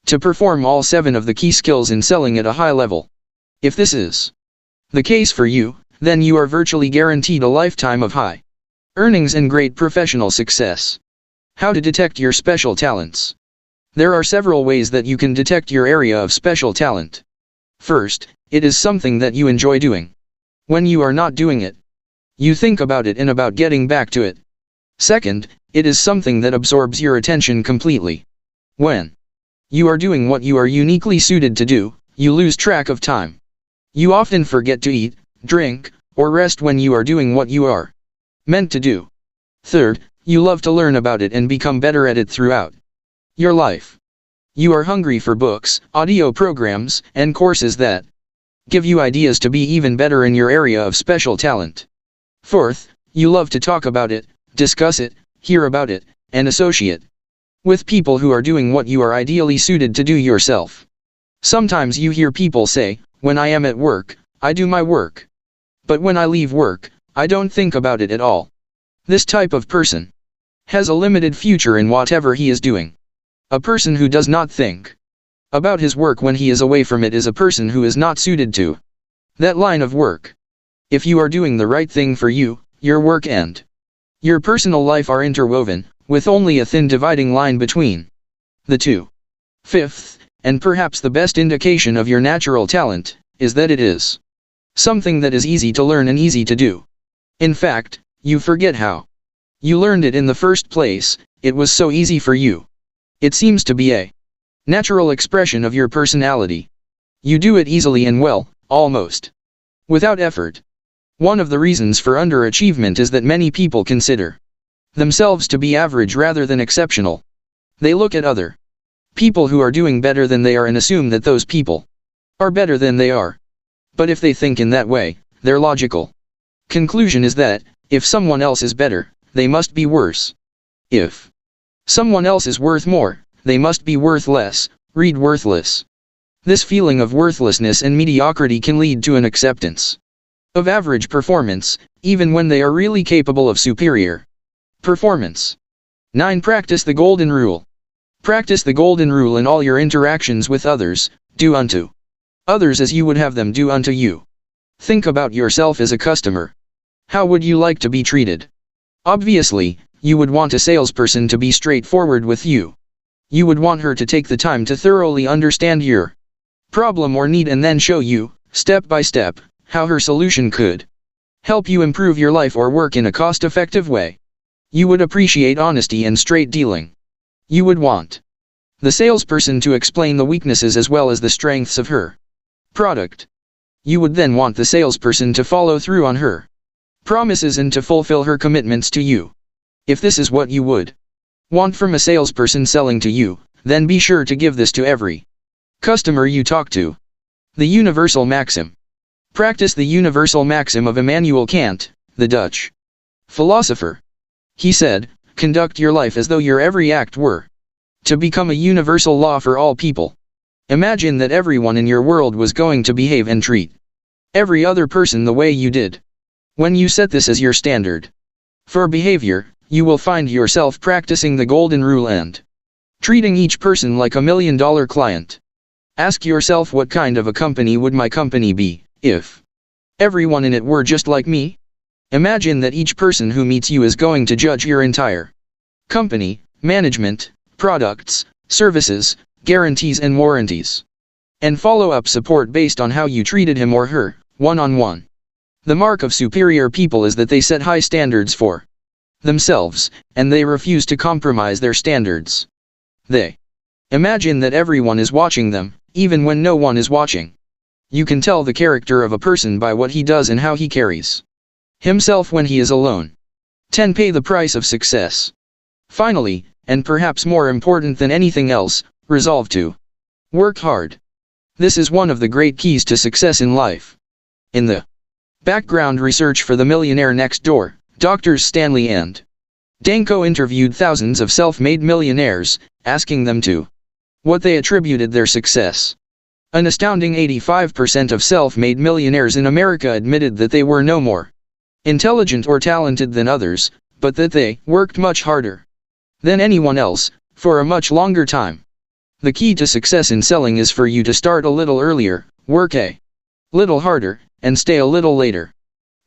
to perform all 7 of the key skills in selling at a high level. If this is the case for you, then you are virtually guaranteed a lifetime of high earnings and great professional success. How to detect your special talents? There are several ways that you can detect your area of special talent. First, it is something that you enjoy doing. When you are not doing it, you think about it and about getting back to it. Second, it is something that absorbs your attention completely. When you are doing what you are uniquely suited to do, you lose track of time. You often forget to eat, drink, or rest when you are doing what you are meant to do. Third, you love to learn about it and become better at it throughout your life. You are hungry for books, audio programs, and courses that give you ideas to be even better in your area of special talent. Fourth, you love to talk about it, discuss it, hear about it, and associate with people who are doing what you are ideally suited to do yourself. Sometimes you hear people say, when I am at work, I do my work. But when I leave work, I don't think about it at all. This type of person has a limited future in whatever he is doing. A person who does not think about his work when he is away from it is a person who is not suited to that line of work. If you are doing the right thing for you, your work and your personal life are interwoven, with only a thin dividing line between the two. Fifth, and perhaps the best indication of your natural talent, is that it is something that is easy to learn and easy to do. In fact, you forget how you learned it in the first place. It was so easy for you. It seems to be a natural expression of your personality. You do it easily and well, almost without effort. One of the reasons for underachievement is that many people consider themselves to be average rather than exceptional. They look at other people who are doing better than they are and assume that those people are better than they are. But if they think in that way, their logical conclusion is that, if someone else is better, they must be worse. If someone else is worth more, they must be worth less. Read worthless. This feeling of worthlessness and mediocrity can lead to an acceptance of average performance, even when they are really capable of superior performance. 9. Practice the golden rule. Practice the golden rule in all your interactions with others. Do unto others as you would have them do unto you. Think about yourself as a customer. How would you like to be treated? Obviously, you would want a salesperson to be straightforward with you. You would want her to take the time to thoroughly understand your problem or need and then show you, step by step, how her solution could help you improve your life or work in a cost-effective way. You would appreciate honesty and straight dealing. You would want the salesperson to explain the weaknesses as well as the strengths of her product. You would then want the salesperson to follow through on her promises and to fulfill her commitments to you. If this is what you would want from a salesperson selling to you, then be sure to give this to every customer you talk to. The universal maxim. Practice the universal maxim of Immanuel Kant, the Dutch philosopher. He said, conduct your life as though your every act were to become a universal law for all people. Imagine that everyone in your world was going to behave and treat every other person the way you did. When you set this as your standard for behavior, you will find yourself practicing the golden rule and treating each person like $1 million client. Ask yourself, what kind of a company would my company be if everyone in it were just like me? Imagine that each person who meets you is going to judge your entire company, management, products, services, guarantees and warranties, and follow-up support based on how you treated him or her, one-on-one. The mark of superior people is that they set high standards for themselves, and they refuse to compromise their standards. They imagine that everyone is watching them, even when no one is watching. You can tell the character of a person by what he does and how he carries himself when he is alone. 10. Pay the price of success. Finally, and perhaps more important than anything else, resolve to work hard. This is one of the great keys to success in life. In the background research for The Millionaire Next Door, Drs. Stanley and Danko interviewed thousands of self-made millionaires, asking them to what they attributed their success. An astounding 85% of self-made millionaires in America admitted that they were no more intelligent or talented than others, but that they worked much harder than anyone else, for a much longer time. The key to success in selling is for you to start a little earlier, work a little harder, and stay a little later.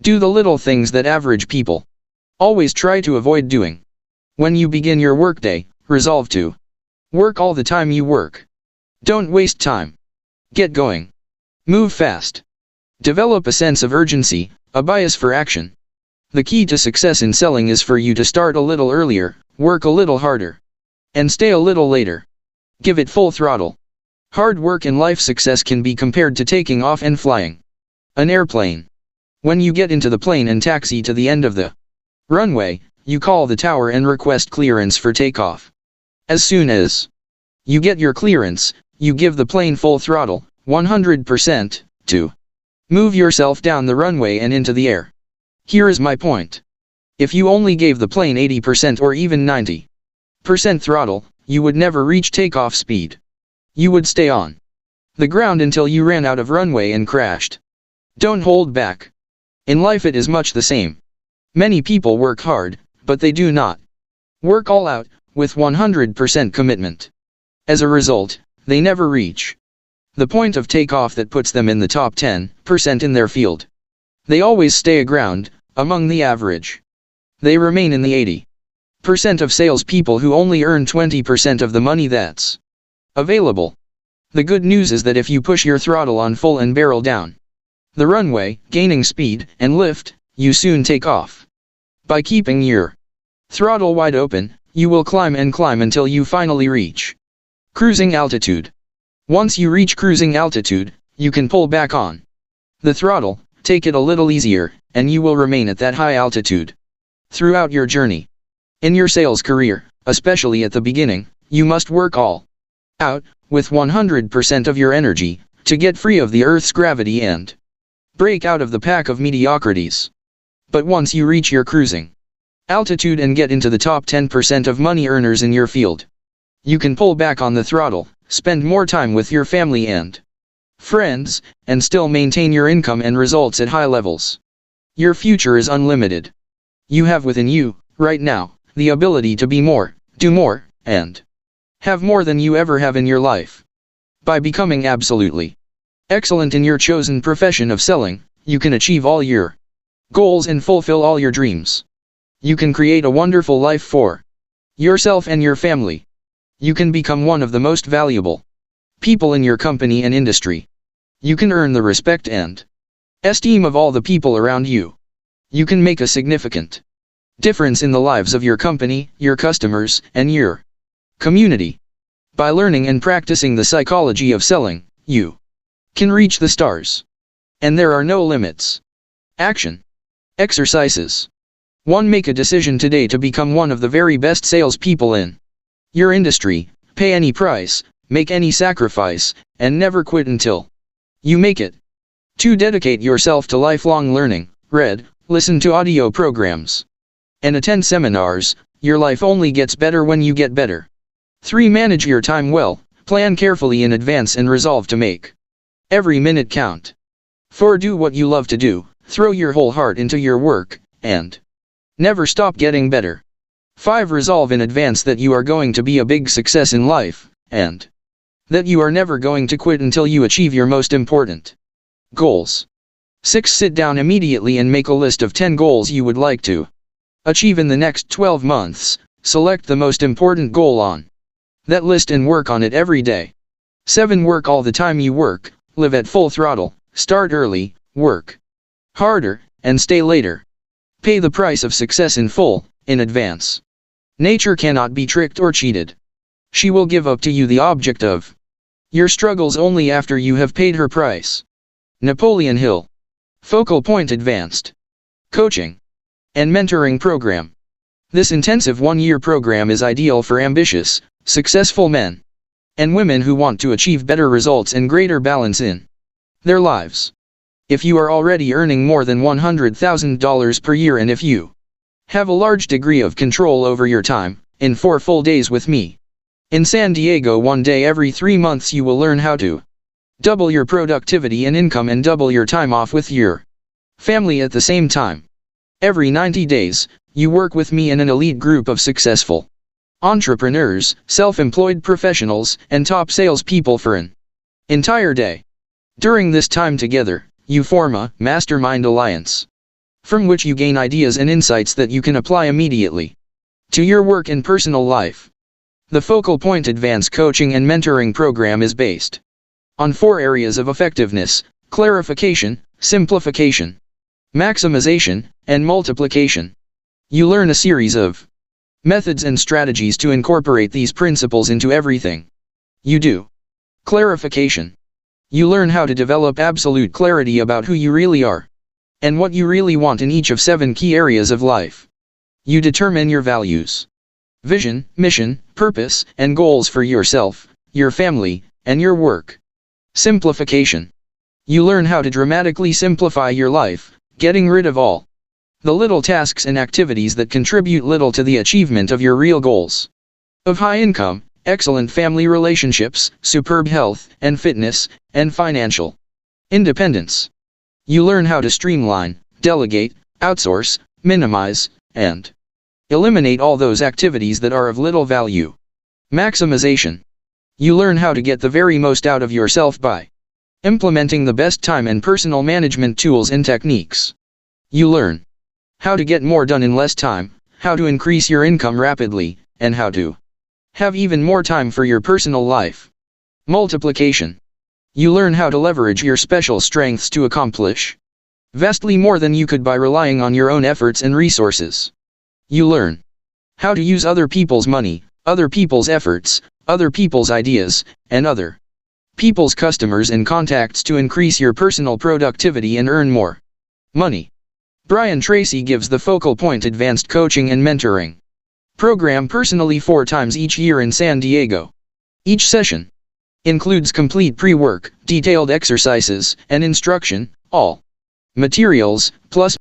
Do the little things that average people always try to avoid doing. When you begin your workday, resolve to work all the time you work. Don't waste time. Get going. Move fast. Develop a sense of urgency, a bias for action. The key to success in selling is for you to start a little earlier, work a little harder, and stay a little later. Give it full throttle. Hard work in life success can be compared to taking off and flying an airplane. When you get into the plane and taxi to the end of the runway, you call the tower and request clearance for takeoff. As soon as you get your clearance, you give the plane full throttle, 100%, to move yourself down the runway and into the air. Here is my point. If you only gave the plane 80% or even 90% throttle, you would never reach takeoff speed. You would stay on the ground until you ran out of runway and crashed. Don't hold back. In life it is much the same. Many people work hard, but they do not work all out, with 100% commitment. As a result, they never reach the point of takeoff that puts them in the top 10% in their field. They always stay aground, among the average. They remain in the 80% of salespeople who only earn 20% of the money that's available. The good news is that if you push your throttle on full and barrel down the runway, gaining speed and lift, you soon take off. By keeping your throttle wide open, you will climb and climb until you finally reach cruising altitude. Once you reach cruising altitude, you can pull back on the throttle, take it a little easier, and you will remain at that high altitude throughout your journey. In your sales career, especially at the beginning, you must work all out, with 100% of your energy, to get free of the Earth's gravity and break out of the pack of mediocrities. But once you reach your cruising altitude and get into the top 10% of money earners in your field, you can pull back on the throttle, spend more time with your family and friends, and still maintain your income and results at high levels. Your future is unlimited. You have within you, right now, the ability to be more, do more, and have more than you ever have in your life. By becoming absolutely excellent in your chosen profession of selling, you can achieve all your goals and fulfill all your dreams. You can create a wonderful life for yourself and your family. You can become one of the most valuable people in your company and industry. You can earn the respect and esteem of all the people around you. You can make a significant difference in the lives of your company, your customers, and your community. By learning and practicing the psychology of selling, you can reach the stars. And there are no limits. Action. Exercises. 1. Make a decision today to become one of the very best salespeople in your industry. Pay any price, make any sacrifice, and never quit until you make it. 2. Dedicate yourself to lifelong learning. Read, listen to audio programs, and attend seminars. Your life only gets better when you get better. 3. Manage your time well, plan carefully in advance and resolve to make every minute count. 4. Do what you love to do, throw your whole heart into your work, and never stop getting better. 5. Resolve in advance that you are going to be a big success in life, and that you are never going to quit until you achieve your most important goals. 6. Sit down immediately and make a list of 10 goals you would like to achieve in the next 12 months. Select the most important goal on that list and work on it every day. 7. Work all the time you work, live at full throttle, start early, work harder, and stay later. Pay the price of success in full, in advance. Nature cannot be tricked or cheated. She will give up to you the object of your struggles only after you have paid her price. Napoleon Hill. Focal Point Advanced Coaching and Mentoring Program. This intensive 1-year program is ideal for ambitious, successful men and women who want to achieve better results and greater balance in their lives. If you are already earning more than $100,000 per year and if you have a large degree of control over your time, in 4 full days with me in San Diego 1 day every 3 months you will learn how to double your productivity and income and double your time off with your family at the same time. Every 90 days, you work with me in an elite group of successful entrepreneurs, self-employed professionals, and top salespeople for an entire day. During this time together, you form a mastermind alliance, from which you gain ideas and insights that you can apply immediately to your work and personal life. The Focal Point Advanced Coaching and Mentoring Program is based on 4 areas of effectiveness: clarification, simplification, maximization, and multiplication. You learn a series of methods and strategies to incorporate these principles into everything you do. Clarification. You learn how to develop absolute clarity about who you really are and what you really want in each of 7 key areas of life. You determine your values, vision, mission, purpose, and goals for yourself, your family, and your work. Simplification. You learn how to dramatically simplify your life, getting rid of all the little tasks and activities that contribute little to the achievement of your real goals of high income, excellent family relationships, superb health and fitness, and financial independence. You learn how to streamline, delegate, outsource, minimize, and eliminate all those activities that are of little value. Maximization. You learn how to get the very most out of yourself by implementing the best time and personal management tools and techniques. You learn how to get more done in less time, how to increase your income rapidly, and how to have even more time for your personal life. Multiplication. You learn how to leverage your special strengths to accomplish vastly more than you could by relying on your own efforts and resources. You learn how to use other people's money, other people's efforts, other people's ideas, and other people's customers and contacts to increase your personal productivity and earn more money. Brian Tracy gives the Focal Point Advanced Coaching and Mentoring program personally 4 times each year in San Diego. Each session includes complete pre-work, detailed exercises, and instruction, all materials, plus